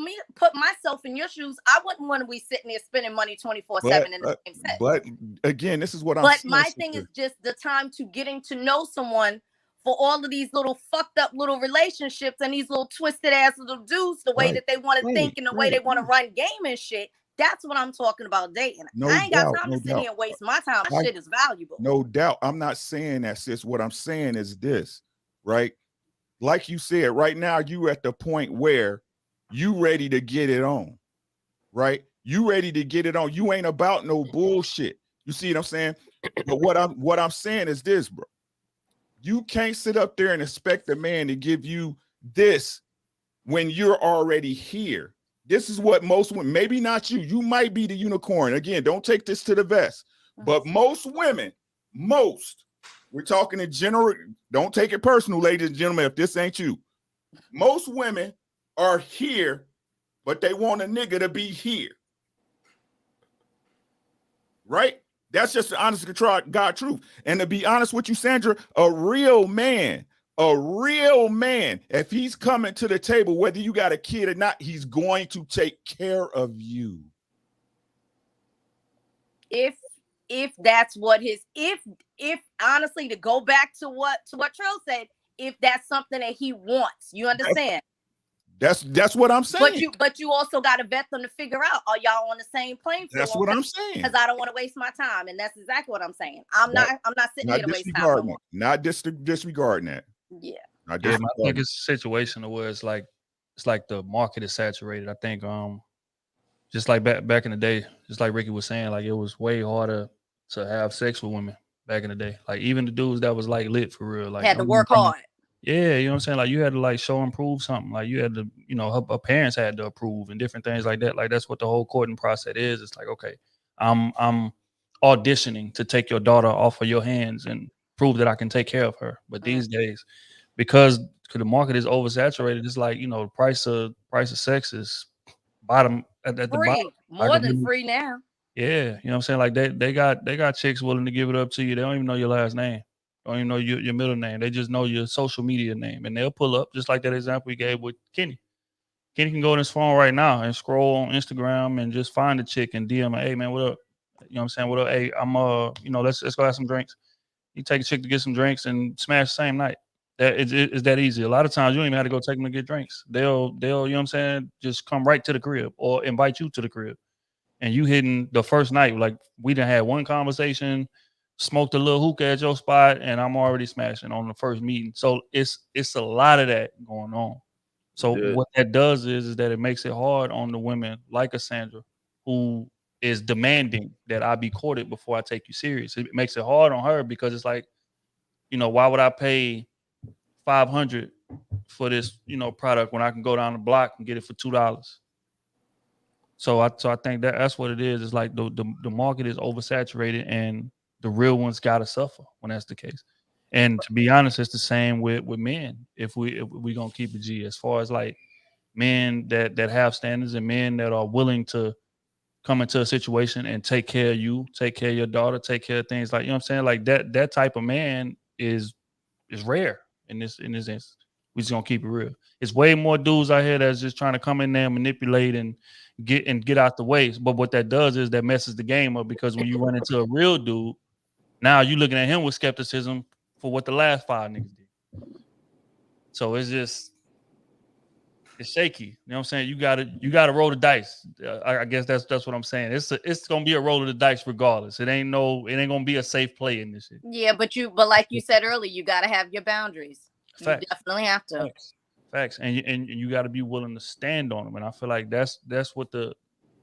myself in your shoes. I wouldn't want to be sitting there spending money 24/7 in the same set. But again, this is what I'm saying. But my thing is just the time to getting to know someone for all of these little fucked up little relationships and these little twisted ass little dudes, the way that they want to think and the way they want to run game and shit. That's what I'm talking about dating. I ain't got time to sit here and waste my time. My shit is valuable. No doubt. I'm not saying that, sis. What I'm saying is this, right? Like you said, right now you at the point where you ready to get it on, right? You ready to get it on. You ain't about no bullshit. You see what I'm saying? But what I'm saying is this, bro. You can't sit up there and expect a man to give you this when you're already here. This is what most women, maybe not you. You might be the unicorn. Again, don't take this to the vest. But most women, we're talking in general, don't take it personal, ladies and gentlemen, if this ain't you. Most women are here, but they want a nigga to be here. Right? That's just the honest to God truth. And to be honest with you, Sandra, a real man, if he's coming to the table, whether you got a kid or not, he's going to take care of you. If that's what if honestly, to go back to what Trill said, if that's something that he wants, you understand? That's what I'm saying. But you also got to vet them to figure out, are y'all on the same plane? That's what I'm saying. Because I don't want to waste my time, and that's exactly what I'm saying. I'm not sitting here to waste time no more. Not disregarding that. Yeah. I think it's a situation where it's like the market is saturated. I think just like back in the day, just like Ricky was saying, like it was way harder to have sex with women back in the day. Like even the dudes that was like lit for real, like had to work hard. Yeah, you know what I'm saying? Like you had to like show and prove something. Like you had to, you know, her parents had to approve and different things like that. Like that's what the whole courting process is. It's like, okay, I'm auditioning to take your daughter off of your hands and prove that I can take care of her. But these days, because the market is oversaturated, it's like, you know, the price of sex is bottom at the bottom. More than free now. Yeah, you know what I'm saying? Like they got chicks willing to give it up to you. They don't even know your last name. Don't even know your middle name. They just know your social media name. And they'll pull up, just like that example we gave with Kenny. Kenny can go on his phone right now and scroll on Instagram and just find a chick and DM her, hey man, what up? You know what I'm saying? What up? Hey, I'm you know, let's go have some drinks. You take a chick to get some drinks and smash the same night. It's that easy. A lot of times you don't even have to go take them to get drinks. They'll, you know what I'm saying, just come right to the crib or invite you to the crib. And you hitting the first night, like we done had one conversation, smoked a little hookah at your spot, and I'm already smashing on the first meeting. So it's a lot of that going on. So what that does is that it makes it hard on the women like Cassandra, who is demanding that I be courted before I take you serious. It makes it hard on her because it's like, you know, why would I pay $500 for this, you know, product when I can go down the block and get it for $2? So I think that's what it is. It's like the market is oversaturated and the real ones gotta suffer when that's the case. And to be honest, it's the same with men. If we gonna keep it G, as far as like men that have standards and men that are willing to come into a situation and take care of you, take care of your daughter, take care of things like, you know what I'm saying? Like that type of man is rare in this instance. We just gonna keep it real. It's way more dudes out here that's just trying to come in there and manipulate and get out the way. But what that does is that messes the game up, because when you run into a real dude, now you looking at him with skepticism for what the last 5 niggas did. So it's shaky. You know what I'm saying? You gotta roll the dice. I guess that's what I'm saying. It's gonna be a roll of the dice regardless. It ain't gonna be a safe play in this shit. Yeah, but like you said earlier, you gotta have your boundaries. Facts. You definitely have to. Facts. And you gotta be willing to stand on them. And I feel like that's what the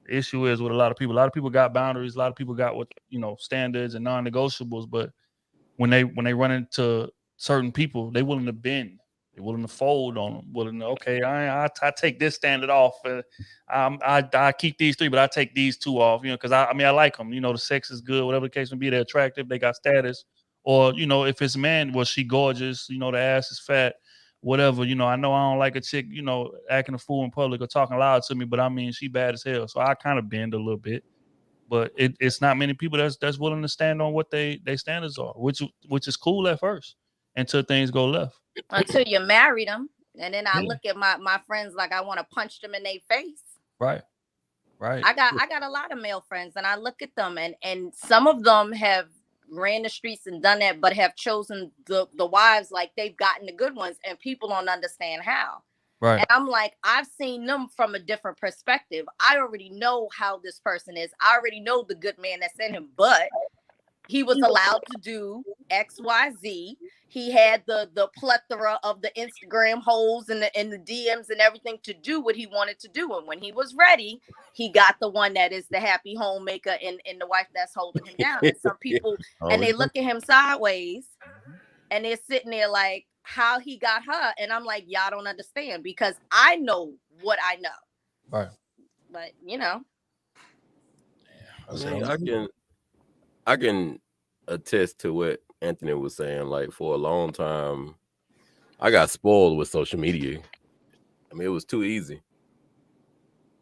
issue is with a lot of people. A lot of people got boundaries. A lot of people got what, standards and non-negotiables. But when they run into certain people, they willing to bend. They're willing to fold on them. Willing to, okay, I take this standard off. I keep these 3, but I take these 2 off. Because I like them. The sex is good, whatever the case may be. They're attractive. They got status. Or if it's a man, well, she gorgeous. The ass is fat. Whatever. I know I don't like a chick, acting a fool in public or talking loud to me, but she bad as hell. So I kind of bend a little bit. But it's not many people that's willing to stand on what they standards are, which is cool at first until things go left. Until you married them, and then I look at my friends like I want to punch them in their face. Right. I got a lot of male friends, and I look at them, and some of them have ran the streets and done that, but have chosen the wives like they've gotten the good ones, and people don't understand how. Right. And I'm like, I've seen them from a different perspective. I already know how this person is. I already know the good man that's in him, but he was allowed to do X, Y, Z. He had the plethora of the Instagram holes and the DMs and everything to do what he wanted to do. And when he was ready, he got the one that is the happy homemaker and the wife that's holding him down. And some people, and they look at him sideways and they're sitting there like, how he got her. And I'm like, y'all don't understand, because I know what I know. Right. But, I can attest to what Anthony was saying. Like, for a long time, I got spoiled with social media. It was too easy.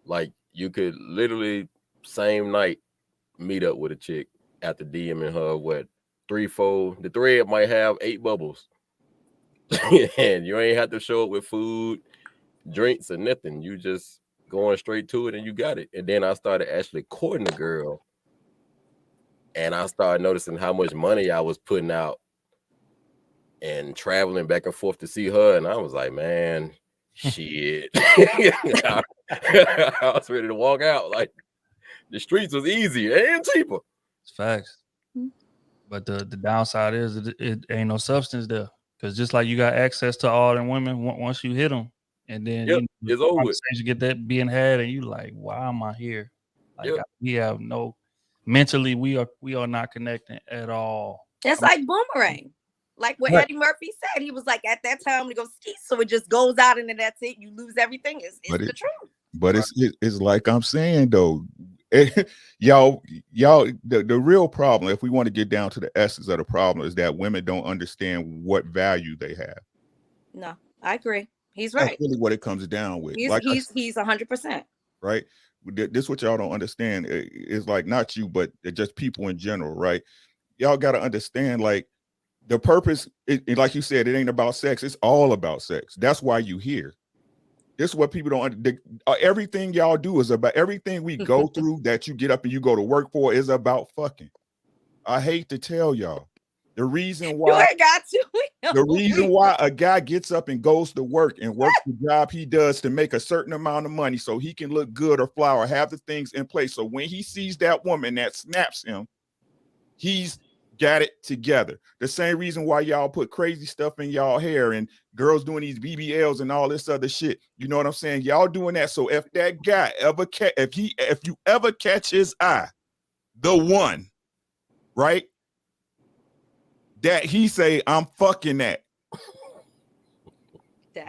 Like, you could literally same night meet up with a chick after DMing her 3, 4. The thread might have 8 bubbles. And you ain't have to show up with food, drinks, or nothing. You just going straight to it and you got it. And then I started actually courting a girl. And I started noticing how much money I was putting out and traveling back and forth to see her. And I was like, man, shit. I was ready to walk out. Like, the streets was easier and cheaper. It's facts. But the downside is it ain't no substance there. Because just like you got access to all them women, once you hit them, and then it's over. You get that being had, and you like, why am I here? Like, we have mentally, we are not connecting at all. It's like boomerang. Like what Eddie Murphy said, he was like, at that time we go ski, so it just goes out and then that's it. You lose everything. It's the truth. But it's like I'm saying though, y'all, the real problem, if we want to get down to the essence of the problem, is that women don't understand what value they have. No, I agree. He's right. That's really what it comes down with. He's 100%. Right. This what y'all don't understand is like not you, but just people in general. Right. Y'all got to understand, like, the purpose, like you said, it ain't about sex. It's all about sex. That's why you here. This is what people don't everything y'all do is about, everything we go through that you get up and you go to work for is about fucking. I hate to tell y'all. The reason why you ain't got to. The reason why a guy gets up and goes to work and works the job he does to make a certain amount of money so he can look good or fly or have the things in place. So when he sees that woman that snaps him, he's got it together. The same reason why y'all put crazy stuff in y'all hair and girls doing these BBLs and all this other shit. You know what I'm saying? Y'all doing that. So if that guy ever if you ever catch his eye, the one, right? That he say, I'm fucking that.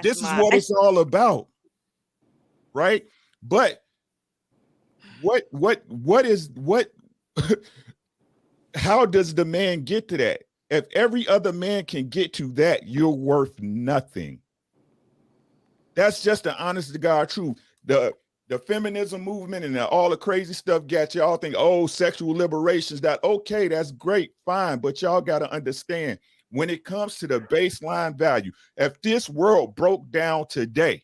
This is what it's all about. Right? But how does the man get to that? If every other man can get to that, you're worth nothing. That's just the honest to God truth. The feminism movement and all the crazy stuff got y'all think, oh, sexual liberation's that okay, that's great, fine. But y'all got to understand, when it comes to the baseline value, if this world broke down today,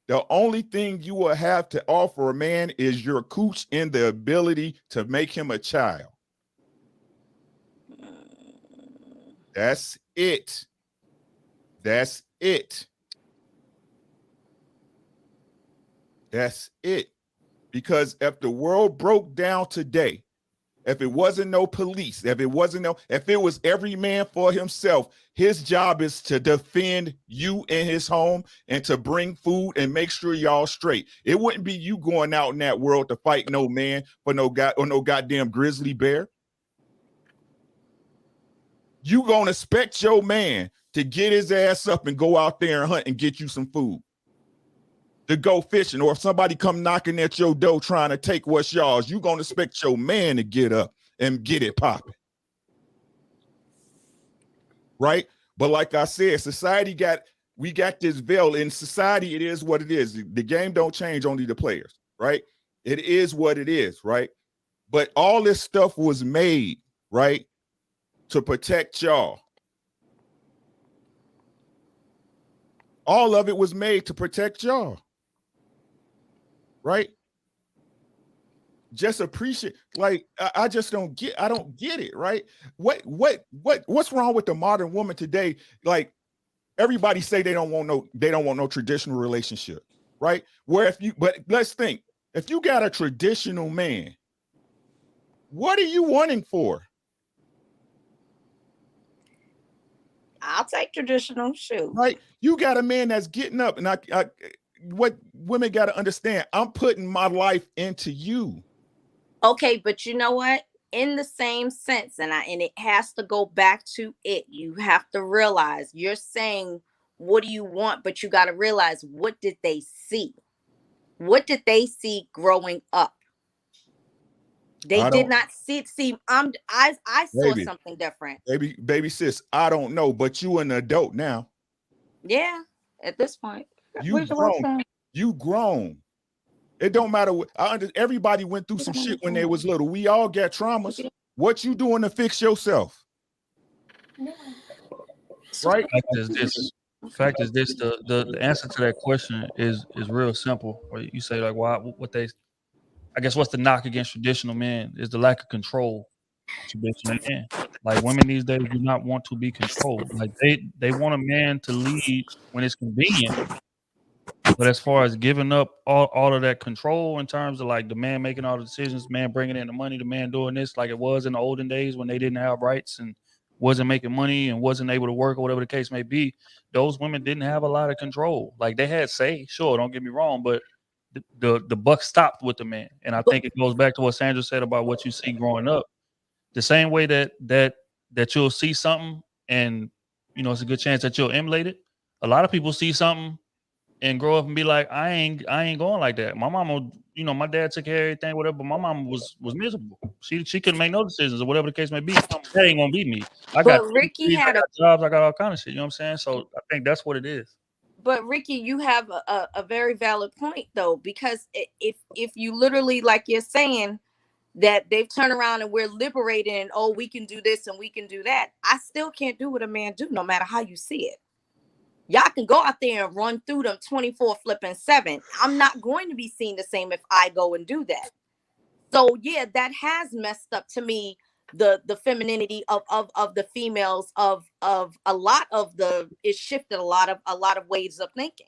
the only thing you will have to offer a man is your cooch and the ability to make him a child. That's it. That's it. That's it. Because if the world broke down today, if it wasn't no police, if it was every man for himself, his job is to defend you in his home and to bring food and make sure y'all straight. It wouldn't be you going out in that world to fight no man for no goddamn grizzly bear. You gonna expect your man to get his ass up and go out there and hunt and get you some food, to go fishing, or if somebody come knocking at your door trying to take what's yours, you gonna expect your man to get up and get it popping, right? But like I said, we got this veil in society. It is what it is. The game don't change, only the players, right? It is what it is, right? But all this stuff was made, right, to protect y'all. All of it was made to protect y'all. Right? Just appreciate, like, I don't get it, right? What's wrong with the modern woman today? Like, everybody say they don't want no traditional relationship, right? But let's think, if you got a traditional man, what are you wanting for? I'll take traditional, shoot. Right? You got a man that's getting up, and what women got to understand, I'm putting my life into you. Okay, but you know what? In the same sense, and it has to go back to it. You have to realize, you're saying, what do you want? But you got to realize, what did they see? What did they see growing up? They did not see. I saw something different. Baby sis, I don't know, but you an adult now. Yeah, at this point. You grown. You grown. It don't matter what. Everybody went through some shit when they was little. We all got traumas. What you doing to fix yourself? Right? Fact is this. The answer to that question is real simple. Where you say, like, why? I guess what's the knock against traditional men is the lack of control. Traditional men, like, women these days, do not want to be controlled. Like, they want a man to lead when it's convenient. But as far as giving up all of that control in terms of, like, the man making all the decisions, man bringing in the money, the man doing this, like it was in the olden days when they didn't have rights and wasn't making money and wasn't able to work, or whatever the case may be, those women didn't have a lot of control. Like, they had say, sure, don't get me wrong, but the buck stopped with the man. And I think it goes back to what Sandra said about what you see growing up. The same way that you'll see something and, it's a good chance that you'll emulate it. A lot of people see something and grow up and be like, I ain't going like that. My mama, my dad took care of everything, whatever, but my mama was miserable. She couldn't make no decisions, or whatever the case may be. That ain't gonna be me. I got jobs, I got all kind of shit. You know what I'm saying? So I think that's what it is. But Ricky, you have a very valid point, though, because if you literally, like you're saying, that they've turned around and we're liberated and, oh, we can do this and we can do that, I still can't do what a man do, no matter how you see it. Y'all can go out there and run through them 24/7. I'm not going to be seen the same if I go and do that. So yeah, that has messed up, to me, the femininity of the females, of a lot of it shifted a lot of ways of thinking.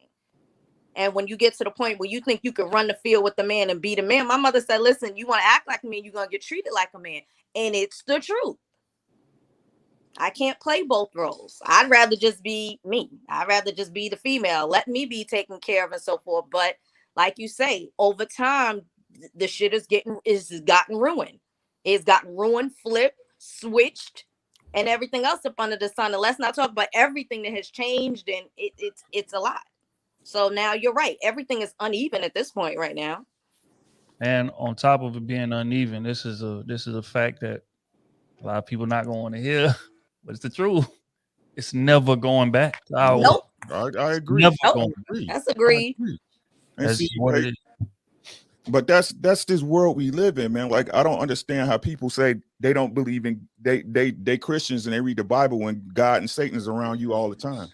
And when you get to the point where you think you can run the field with the man and be the man, my mother said, listen, you want to act like a man, you're going to get treated like a man. And it's the truth. I can't play both roles. I'd rather just be me. I'd rather just be the female. Let me be taken care of and so forth. But like you say, over time, the shit has gotten ruined. It's gotten ruined, flipped, switched, and everything else up under the sun. And let's not talk about everything that has changed, and it's a lot. So now you're right. Everything is uneven at this point right now. And on top of it being uneven, this is a fact that a lot of people not going to hear, but it's the truth. it's never going back. Nope. I agree. Never Nope. going agree. That's agreed. And That's see, what like, it is. but that's this world we live in, man. Like, I don't understand how people say they don't believe in they Christians and they read the Bible when God and Satan is around you all the time.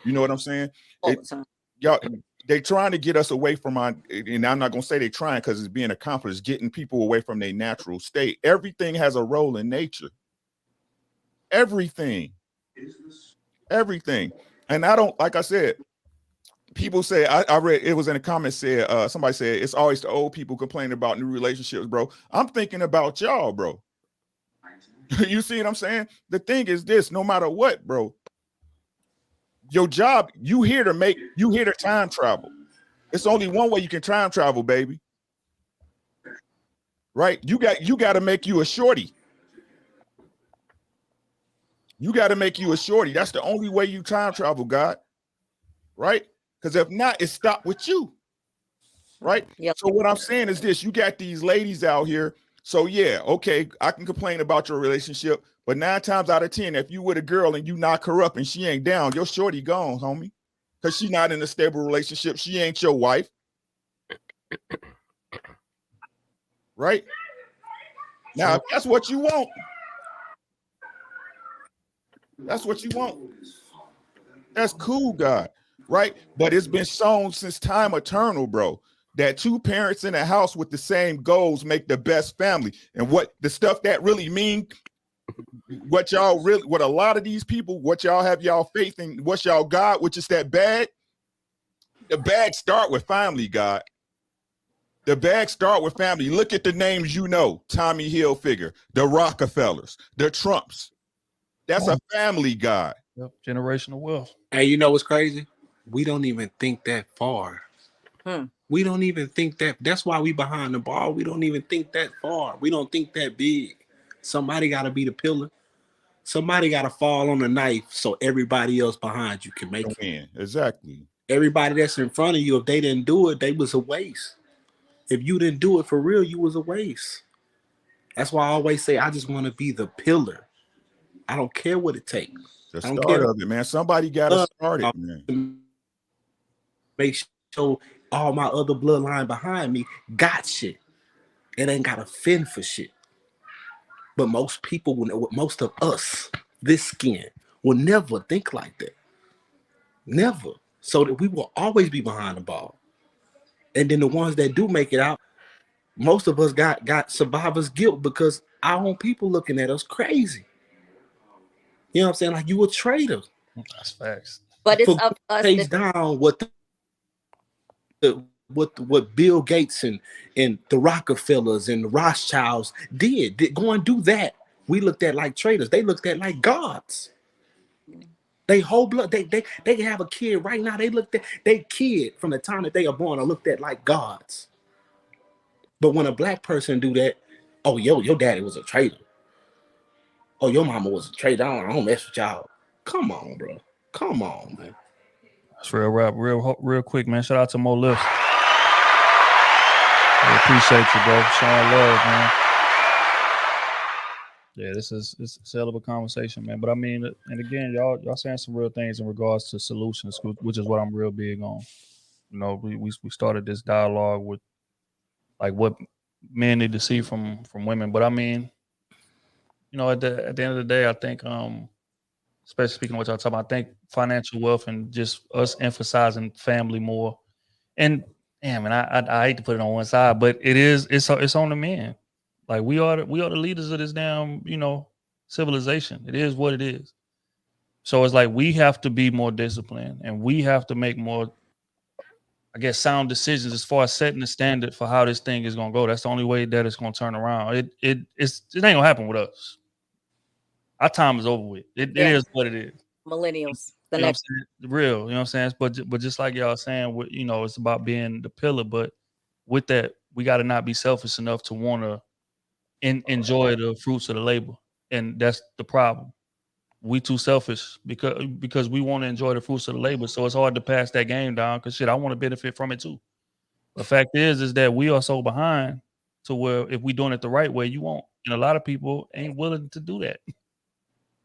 You know what I'm saying? All the time. Y'all, they trying to get us away from our, and I'm not gonna say they trying because it's being accomplished, getting people away from their natural state. Everything has a role in nature. Everything. And I don't, like I said, people say, I read, it was in the comments, said, somebody said, it's always the old people complaining about new relationships, bro. I'm thinking about y'all, bro. You see what I'm saying? The thing is this, no matter what, bro, your job, you here to time travel. It's only one way you can time travel, baby. Right? You got to make you a shorty. You got to make you a shorty. That's the only way you time travel, God. Right? Because if not, it stopped with you. Right? Yep. So what I'm saying is this, you got these ladies out here. So yeah, okay, I can complain about your relationship, but 9 times out of 10, if you with a girl and you knock her up and she ain't down, your shorty gone, homie. Because she's not in a stable relationship. She ain't your wife. Right? Now, if that's what you want. That's what you want. That's cool, God. Right? But it's been shown since time eternal, bro, that 2 parents in a house with the same goals make the best family. And what the stuff that really mean, what a lot of these people, what y'all have y'all faith in, what y'all got, which is that bag. The bag start with family, God. The bag start with family. Look at the names you know. Tommy Hilfiger, the Rockefellers, the Trumps. That's a family, God. Yep. Generational wealth. And you know what's crazy? We don't even think that far. We don't even think that. That's why we behind the ball. We don't even think that far. We don't think that big. Somebody got to be the pillar. Somebody got to fall on the knife so everybody else behind you can make it. Exactly. Everybody that's in front of you, if they didn't do it, they was a waste. If you didn't do it for real, you was a waste. That's why I always say I just want to be the pillar. I don't care what it takes. The start of it, man. Somebody got to start it, man. Make sure all my other bloodline behind me got shit. It ain't got to fend for shit. But most people, most of us, this skin, will never think like that. Never. So that we will always be behind the ball. And then the ones that do make it out, most of us got survivor's guilt because our own people looking at us crazy. You know what I'm saying? Like, you a traitor. That's facts. But it's up to us to chase down what Bill Gates and the Rockefellers and the Rothschilds did. Go and do that. We looked at like traitors. They looked at like gods. They whole blood. They can have a kid right now. They looked at they kid from the time that they are born are looked at like gods. But when a black person do that, oh, your daddy was a traitor. Oh, your mama was a traitor. I don't mess with y'all. Come on, bro. Come on, man. That's real rap. Real quick, man. Shout out to Mo Lifts. I appreciate you, bro. Showing love, man. Yeah, it's a hell of a conversation, man. But I mean, and again, y'all saying some real things in regards to solutions, which is what I'm real big on. You know, we started this dialogue with like what men need to see from women. But I mean, you know, at the end of the day, I think, especially speaking of what y'all talking about, I think financial wealth and just us emphasizing family more. And damn, and I hate to put it on one side, but it's on the men. Like we are the leaders of this damn, you know, civilization. It is what it is. So it's like we have to be more disciplined and we have to make more, I guess, sound decisions as far as setting the standard for how this thing is gonna go. That's the only way that it's gonna turn around. It ain't gonna happen with us. Our time is over with. It is what it is. Millennials. You know what I'm saying? Real, you know what I'm saying? But just like y'all saying, you know, it's about being the pillar. But with that, we got to not be selfish enough to want to enjoy the fruits of the labor, and that's the problem. We too selfish because we want to enjoy the fruits of the labor. So it's hard to pass that game down. Because shit, I want to benefit from it too. The fact is that we are so behind to where if we doing it the right way, you won't. And a lot of people ain't willing to do that.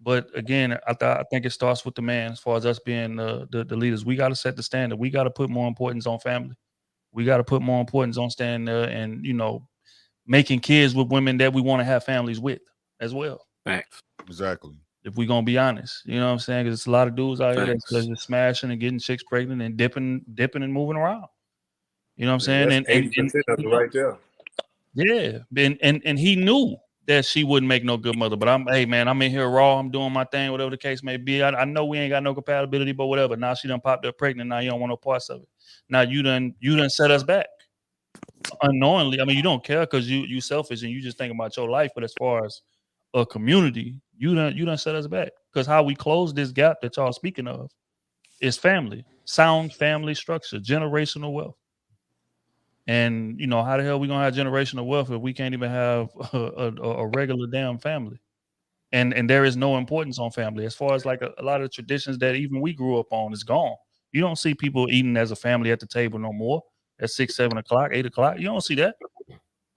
But again, I think it starts with the man. As far as us being the leaders, we got to set the standard. We got to put more importance on family. We got to put more importance on standing there and making kids with women that we want to have families with as well. Facts. Exactly. If we're gonna be honest, you know what I'm saying? Because it's a lot of dudes out here that's Facts. just smashing and getting chicks pregnant and dipping and moving around. You know what I'm saying? That's 80% of it right there. Yeah, and he knew that she wouldn't make no good mother. But I'm in here raw. I'm doing my thing, whatever the case may be. I know we ain't got no compatibility, but whatever. Now she done popped up pregnant. Now you don't want no parts of it. Now you done set us back unknowingly. I mean, you don't care because you selfish and you just think about your life. But as far as a community, you done set us back, because how we close this gap that y'all speaking of is family, sound family structure, generational wealth. And how the hell we gonna have generational wealth if we can't even have a regular damn family? And there is no importance on family as far as like a lot of the traditions that even we grew up on is gone. You don't see people eating as a family at the table no more at 6, 7 o'clock, 8 o'clock. You don't see that.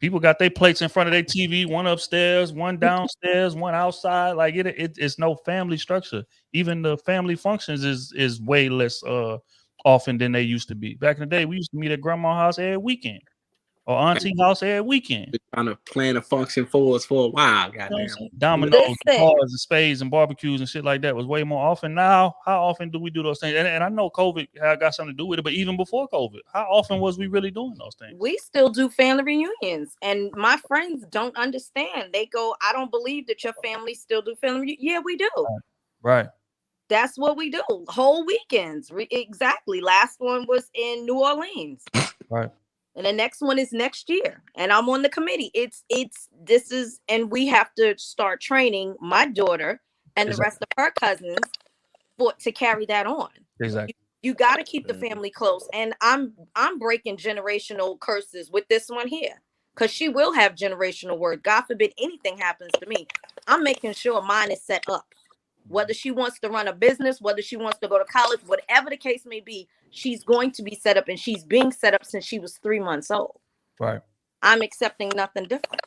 People got their plates in front of their TV, one upstairs, one downstairs, one outside. Like it's no family structure. Even the family functions is way less often than they used to be. Back in the day, we used to meet at grandma's house every weekend or auntie house every weekend. Trying to plan a function for us for a while. Goddamn. Dominoes, cars, and spades, and barbecues and shit like that was way more often. Now, how often do we do those things? And I know COVID got something to do with it, but even before COVID, how often was we really doing those things? We still do family reunions, and my friends don't understand. They go, "I don't believe that your family still do family." Yeah, we do. Right. That's what we do. Whole weekends. Exactly. Last one was in New Orleans. Right. And the next one is next year. And I'm on the committee. And we have to start training my daughter and the rest of her cousins to carry that on. Exactly. You got to keep the family close. And I'm breaking generational curses with this one here, because she will have generational word. God forbid anything happens to me. I'm making sure mine is set up. Whether she wants to run a business, whether she wants to go to college, whatever the case may be, she's going to be set up, and she's being set up since she was 3 months old. Right. I'm accepting nothing different.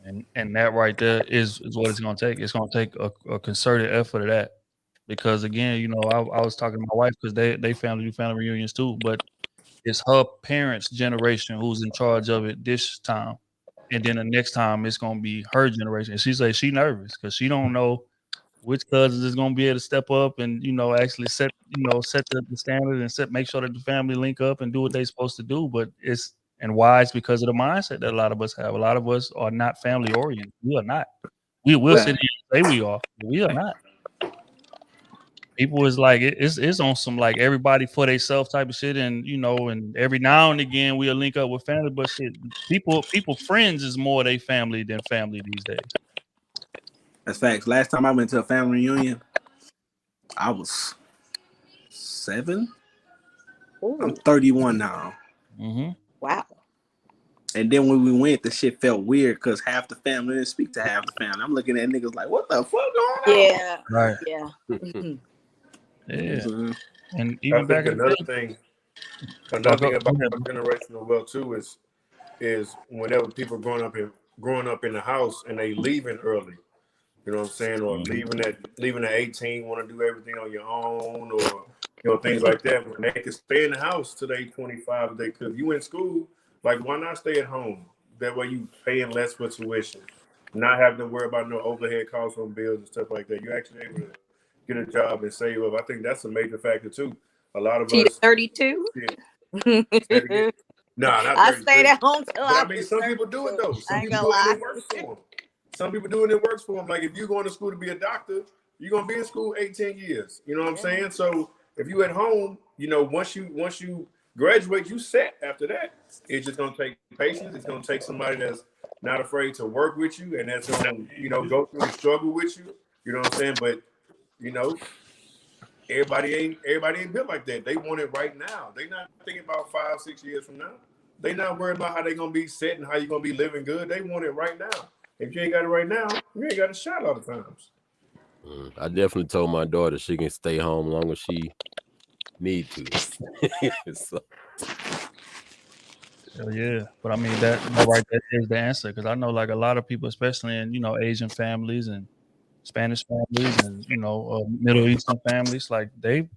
And that right there is what it's going to take. It's going to take a concerted effort of that, because again, I was talking to my wife because they do family reunions too, but it's her parents' generation who's in charge of it this time, and then the next time it's going to be her generation. And she says she nervous because she don't know which cousins is going to be able to step up and actually set the standard and make sure that the family link up and do what they're supposed to do. But it's because of the mindset that a lot of us have. A lot of us are not family oriented. We are not. We will sit here and say we are, but we are not. People is like it's on some like everybody for themselves type of shit, and and every now and again we'll link up with family, but shit, people friends is more they family than family these days. That's facts. Last time I went to a family reunion, I was 7. Ooh. I'm 31 now. Mm-hmm. Wow. And then when we went, the shit felt weird because half the family didn't speak to half the family. I'm looking at niggas like, what the fuck going on? Yeah. Right. Yeah. Yeah. Mm-hmm. And even I think another thing about generational wealth too is whenever people growing up in the house and they leaving early. You know what I'm saying? Or leaving at 18, want to do everything on your own, or things like that. When they can stay in the house till they 25, because you in school, like why not stay at home? That way you paying less for tuition, not having to worry about no overhead costs on bills and stuff like that. You're actually able to get a job and save up. I think that's a major factor too. A lot of us 32. Yeah. Nah, not 32. I stayed at home till I mean, some people do it though. Some people do it and it works for them. Some people do it and it works for them. Like if you're going to school to be a doctor, you're gonna be in school 18 years. You know what I'm saying? So if you at home, once you graduate, you set after that. It's just gonna take patience. It's gonna take somebody that's not afraid to work with you and that's gonna, go through the struggle with you. You know what I'm saying? But everybody ain't built like that. They want it right now. They not thinking about 5-6 years from now. They not worried about how they gonna be set and how you gonna be living good. They want it right now. If you ain't got it right now, you ain't got a shot a lot of times. I definitely told my daughter she can stay home as long as she need to. So. Yeah, but I mean that right there is the answer, because I know like a lot of people, especially in Asian families and Spanish families and Middle Eastern families, like they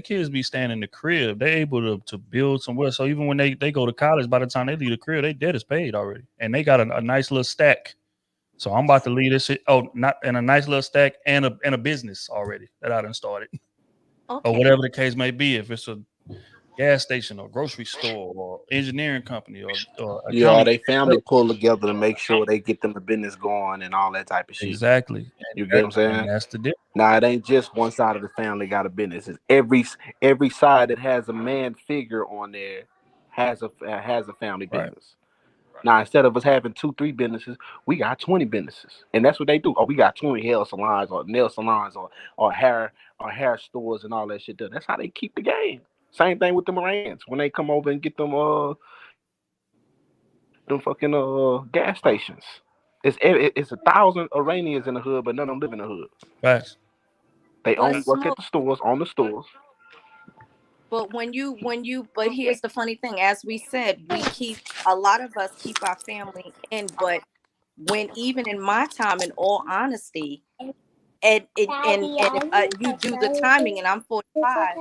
kids be staying in the crib. They able to build somewhere. So even when they go to college, by the time they leave the crib, they debt is paid already, and they got a nice little stack. So I'm about to leave this shit. Oh, not in a nice little stack and a business already that I done started, or whatever the case may be. If it's a gas station or grocery store or engineering company or yeah, they family pull together to make sure they get them the business going and all that type of shit. Exactly. You get what I'm saying? And that's the difference. Now it ain't just one side of the family got a business. It's every side that has a man figure on there has a family business. Now instead of us having 2-3 businesses, we got 20 businesses, and that's what they do. Oh, we got 20 hair salons or nail salons or hair stores and all that shit done. That's how they keep the game. Same thing with the Morans when they come over and get them fucking gas stations. It's 1,000 Iranians in the hood, but none of them live in the hood. Facts. They only work at the stores, on the stores. But but here's the funny thing. As we said, a lot of us keep our family in, but when even in my time, in all honesty, and you do the timing, and I'm 45,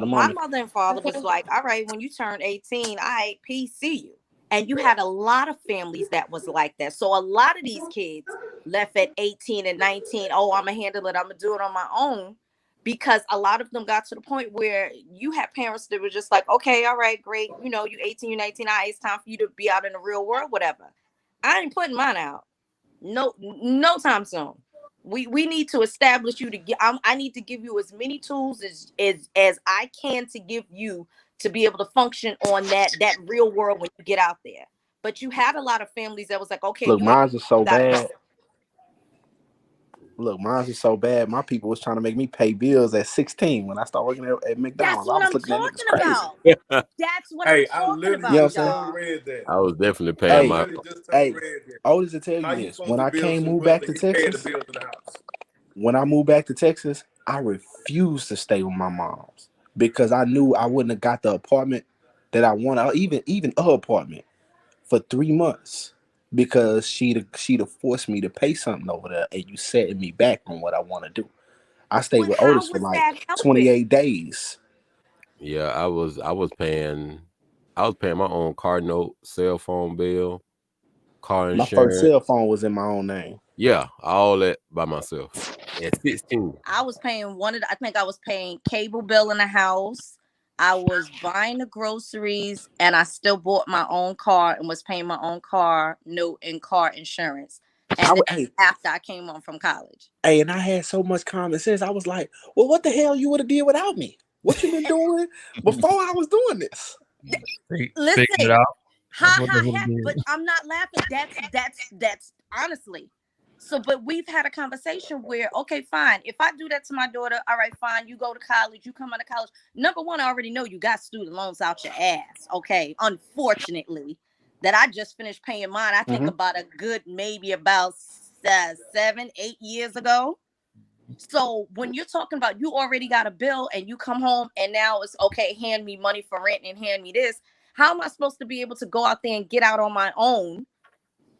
my mother and father was like, all right, when you turn 18, all right, peace, see you. And you had a lot of families that was like that. So a lot of these kids left at 18 and 19. Oh, I'm going to handle it. I'm going to do it on my own. Because a lot of them got to the point where you had parents that were just like, okay, all right, great. You 18, you're 19. All right, it's time for you to be out in the real world, whatever. I ain't putting mine out. No time soon. We need to establish you to get. I need to give you as many tools as I can to give you to be able to function on that real world when you get out there. But you had a lot of families that was like, okay, look, mine's is so bad. Look, mine's is so bad. My people was trying to make me pay bills at 16 when I started working at McDonald's. That's what I'm talking about. That's what I'm talking about. You know what I'm saying? I was definitely paying my. Hey, Otis to tell you this. When I moved back to Texas, when I moved back to Texas, I refused to stay with my mom's because I knew I wouldn't have got the apartment that I wanted, or even a apartment for 3 months. Because she'd have forced me to pay something over there, and you setting me back on what I want to do. I stayed with Otis for like 28 days. Yeah, I was paying my own car note, cell phone bill, car insurance. My first cell phone was in my own name. Yeah, all that by myself at 16. I was paying I think I was paying cable bill in the house. I was buying the groceries, and I still bought my own car and was paying my own car note and car insurance. And after I came home from college. Hey, and I had so much common sense. I was like, well, what the hell you would have did without me? What you been doing before I was doing this? Listen, it out. But I'm not laughing. That's honestly. So, but we've had a conversation where, okay, fine. If I do that to my daughter, all right, fine. You go to college, you come out of college. Number one, I already know you got student loans out your ass. Okay. Unfortunately, that I just finished paying mine. I think about maybe about 7-8 years ago. So when you're talking about you already got a bill and you come home and now it's okay, hand me money for rent and hand me this. How am I supposed to be able to go out there and get out on my own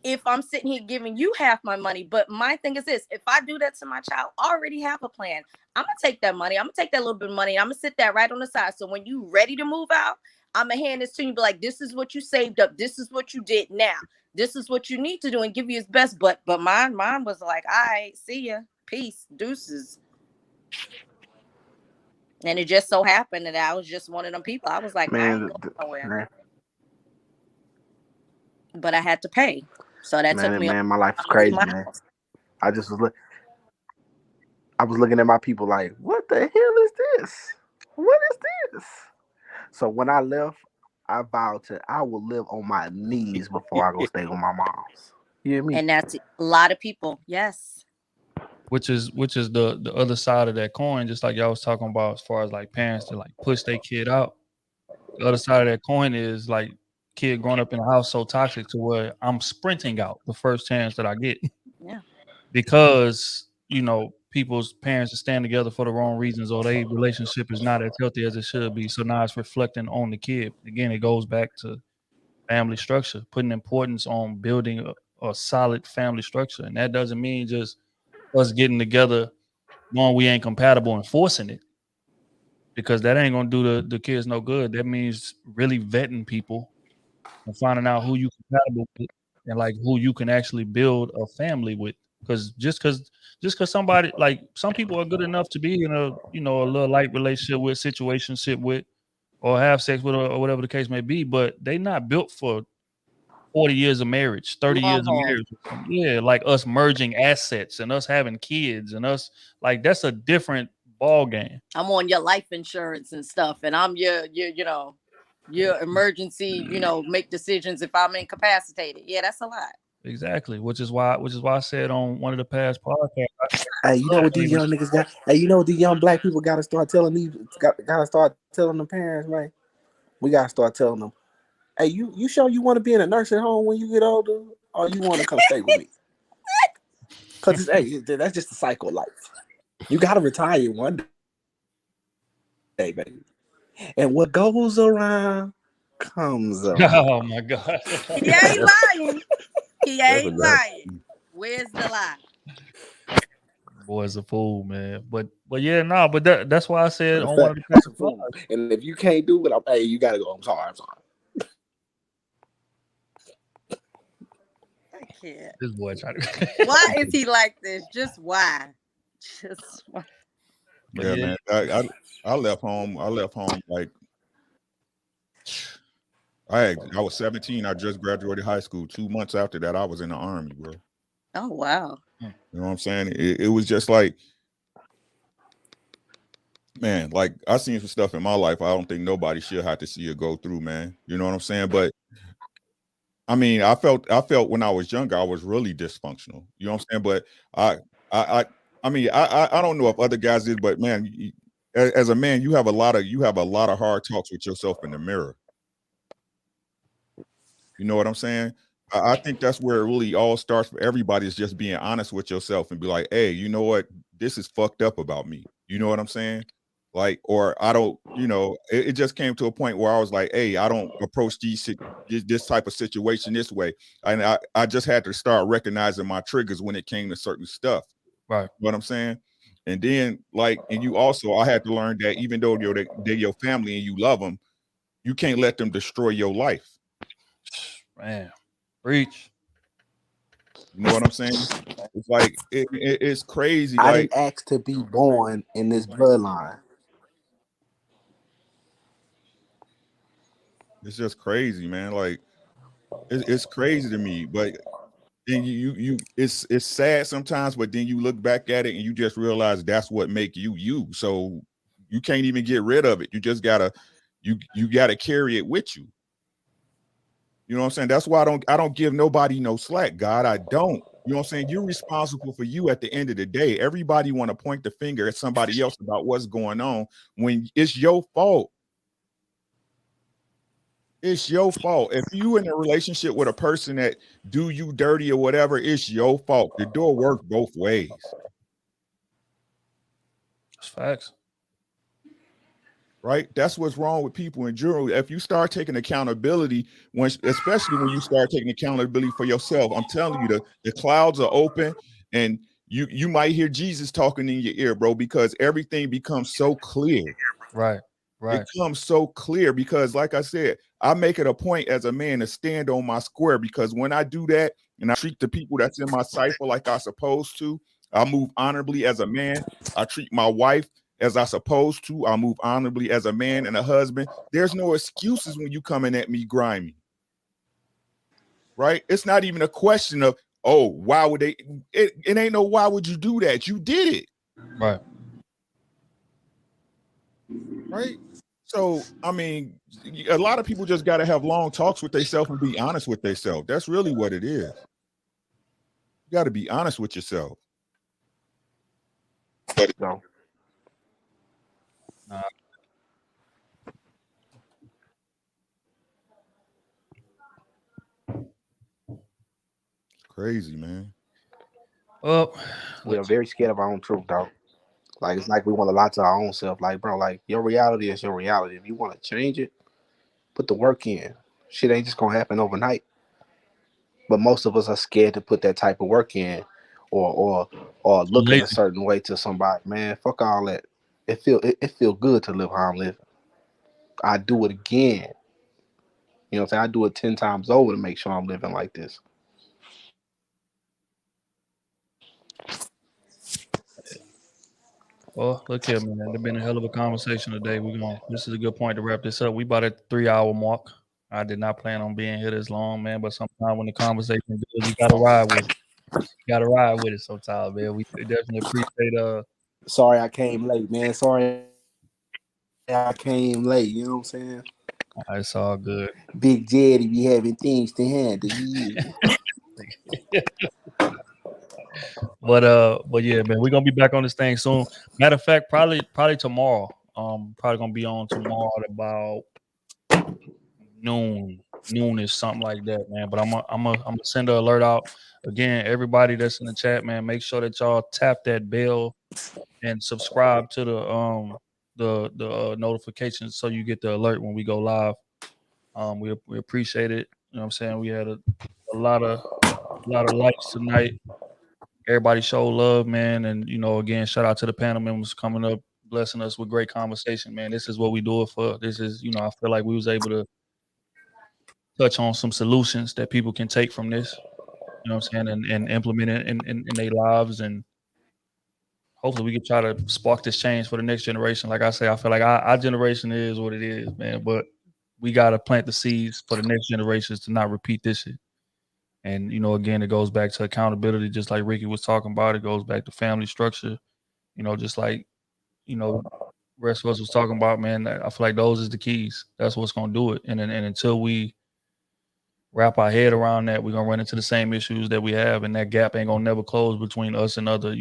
if I'm sitting here giving you half my money? But my thing is this: if I do that to my child, I already have a plan. I'm gonna take that money. I'm gonna take that little bit of money. I'm gonna sit that right on the side. So when you ready to move out, I'm gonna hand this to you. Be like, this is what you saved up. This is what you did. Now, this is what you need to do, and give you his best. But mine was like, all right, see ya, peace, deuces. And it just so happened that I was just one of them people. I was like, I ain't going nowhere. But I had to pay. So that took me. Man, my life is crazy, man. I was looking at my people like, what the hell is this? What is this? So when I left, I vowed I will live on my knees before I go stay with my mom's. You hear me? And that's a lot of people. Yes. Which is the other side of that coin, just like y'all was talking about as far as like parents to like push their kid out. The other side of that coin is like kid growing up in a house so toxic to where I'm sprinting out the first chance that I get. Yeah. Because, people's parents are staying together for the wrong reasons, or their relationship is not as healthy as it should be. So now it's reflecting on the kid. Again, it goes back to family structure, putting importance on building a solid family structure. And that doesn't mean just us getting together, knowing we ain't compatible and forcing it, because that ain't gonna do the kids no good. That means really vetting people and finding out who you compatible with and like who you can actually build a family with. Because just because somebody, like, some people are good enough to be in a, you know, a little light relationship with, situationship with, or have sex with, or whatever the case may be, but they not built for 40 years of marriage, 30 years Long of haul. marriage. Yeah, like us merging assets and us having kids and us, like, that's a different ball game. I'm on your life insurance and stuff, and I'm your you know, your emergency, you know, make decisions if I'm incapacitated. Yeah, that's a lot. Exactly, which is why I said on one of the past podcasts. Hey, you know what these young niggas got? Hey, you know what these young black people gotta start telling these, gotta start telling them parents, man. We gotta start telling them, hey, you sure you want to be in a nursing home when you get older, or you want to come stay with me? Because hey, that's just the cycle of life. You gotta retire one day, baby. And what goes around comes around. Oh my God. He ain't lying. He ain't lying. Where's the lie? Boy's a fool, man. But yeah, no, but that's why I said on one of the That's a past fool. And if you can't do it, hey, you gotta go. I'm sorry. I can't. This boy trying to. Why is he like this? Just why? Just why? But Yeah, yeah, man. I left home. Like I was 17. I just graduated high school. 2 months after that, I was in the Army, bro. Oh wow. You know what I'm saying? It was just like, man, like I seen some stuff in my life I don't think nobody should have to see or go through, man. You know what I'm saying? But I mean, I felt when I was younger, I was really dysfunctional. You know what I'm saying? But I mean, I don't know if other guys did, but man, as a man, you have a lot of hard talks with yourself in the mirror. You know what I'm saying? I think that's where it really all starts for everybody, is just being honest with yourself and be like, hey, you know what? This is fucked up about me. You know what I'm saying? Like, or I don't, you know, it just came to a point where I was like, hey, I don't approach this type of situation this way. And I just had to start recognizing my triggers when it came to certain stuff. right. You know what I'm saying? And then, like, and you also, I had to learn that even though they're your family and you love them, you can't let them destroy your life. Man, preach. You know what I'm saying? It's like it's crazy. I Like, didn't ask to be born in this bloodline. it's just crazy, man. Like, it's crazy to me. But then it's sad sometimes. But then you look back at it and you just realize that's what make you you. So you can't even get rid of it. You just gotta carry it with you. You know what I'm saying? That's why I don't give nobody no slack, God. I don't. You know what I'm saying? You're responsible for you at the end of the day. Everybody want to point the finger at somebody else about what's going on when it's your fault. It's your fault. If you in a relationship with a person that do you dirty or whatever, it's your fault. The door works both ways. That's facts. Right? That's what's wrong with people in general. If you start taking accountability, especially when you start taking accountability for yourself, I'm telling you, the clouds are open and you might hear Jesus talking in your ear, bro, because everything becomes so clear. Right. It comes so clear because, like I said, I make it a point as a man to stand on my square, because when I do that and I treat the people that's in my cipher like I supposed to, I move honorably as a man. I treat my wife as I supposed to. I move honorably as a man and a husband. There's no excuses when you coming at me grimy. Right? It's not even a question of, oh, why would they? It ain't no why would you do that? You did it. Right. Right? So, I mean, a lot of people just got to have long talks with themselves and be honest with themselves. That's really what it is. You got to be honest with yourself. No. It's crazy, man. Well, We are very scared of our own truth, though. Like, it's like we want to lie to our own self. Like, bro, like, your reality is your reality. If you want to change it, put the work in. Shit ain't just gonna happen overnight. But most of us are scared to put that type of work in. or looking a certain way to somebody, man. Fuck all that. It feel good to live how I'm living. I do it again. You know what I'm saying? I do it 10 times over to make sure I'm living like this. Well, look here, man. It's been a hell of a conversation today. This is a good point to wrap this up. We about at the 3-hour mark. I did not plan on being here this long, man. But sometimes when the conversation is good, you gotta ride with it. You gotta ride with it sometimes, man. We definitely appreciate Sorry I came late, man. Sorry I came late, you know what I'm saying? It's all good. Big Jetty be having things to handle. But yeah, man, we're gonna be back on this thing soon. Matter of fact, probably tomorrow. Probably gonna be on tomorrow at about noon is something like that, man. But I'm gonna send an alert out again. Everybody that's in the chat, man, make sure that y'all tap that bell and subscribe to the notifications so you get the alert when we go live. We appreciate it. You know what I'm saying? We had a lot of likes tonight. Everybody show love, man. And, again, shout out to the panel members coming up, blessing us with great conversation, man. This is what we do it for. This is, I feel like we was able to touch on some solutions that people can take from this, you know what I'm saying, and implement it in their lives. And hopefully we can try to spark this change for the next generation. Like I say, I feel like our generation is what it is, man. But we got to plant the seeds for the next generations to not repeat this shit. And, again, it goes back to accountability, just like Ricky was talking about. It goes back to family structure, just like, rest of us was talking about, man. I feel like those is the keys. That's what's going to do it. And until we wrap our head around that, we're going to run into the same issues that we have. And that gap ain't going to never close between us and other,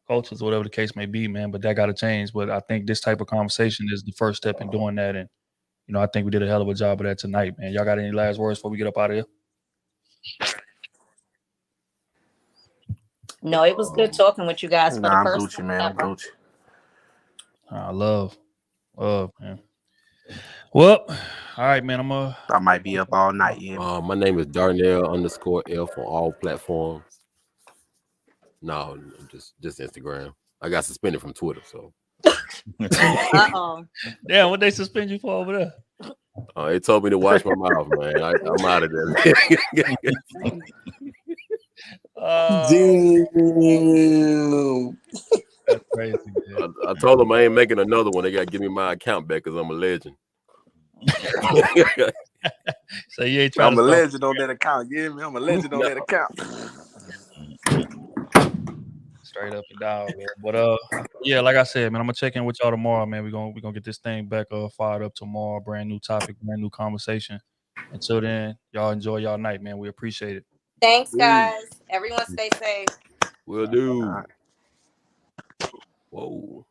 cultures, whatever the case may be, man. But that got to change. But I think this type of conversation is the first step in doing that. And, I think we did a hell of a job of that tonight, man. Y'all got any last words before we get up out of here? No, it was good talking with you guys for the first time. I'm Gucci. Love, man. Well, all right, man. I might be up all night. Yeah. My name is Darnell_F on all platforms. No, just Instagram. I got suspended from Twitter, so. Damn, what they suspend you for over there? They told me to watch my mouth, man. I'm out of there. Damn. That's crazy, man. I told them I ain't making another one. They got to give me my account back because I'm a legend. So you ain't trying I'm a legend on that account. Yeah, man. I'm a legend on that account. Straight up and down, man. But yeah, like I said, man, I'm gonna check in with y'all tomorrow, man. We're gonna get this thing back fired up tomorrow. Brand new topic, brand new conversation. Until then, y'all enjoy y'all night, man. We appreciate it. Thanks, guys. Everyone stay safe. Will do. Whoa.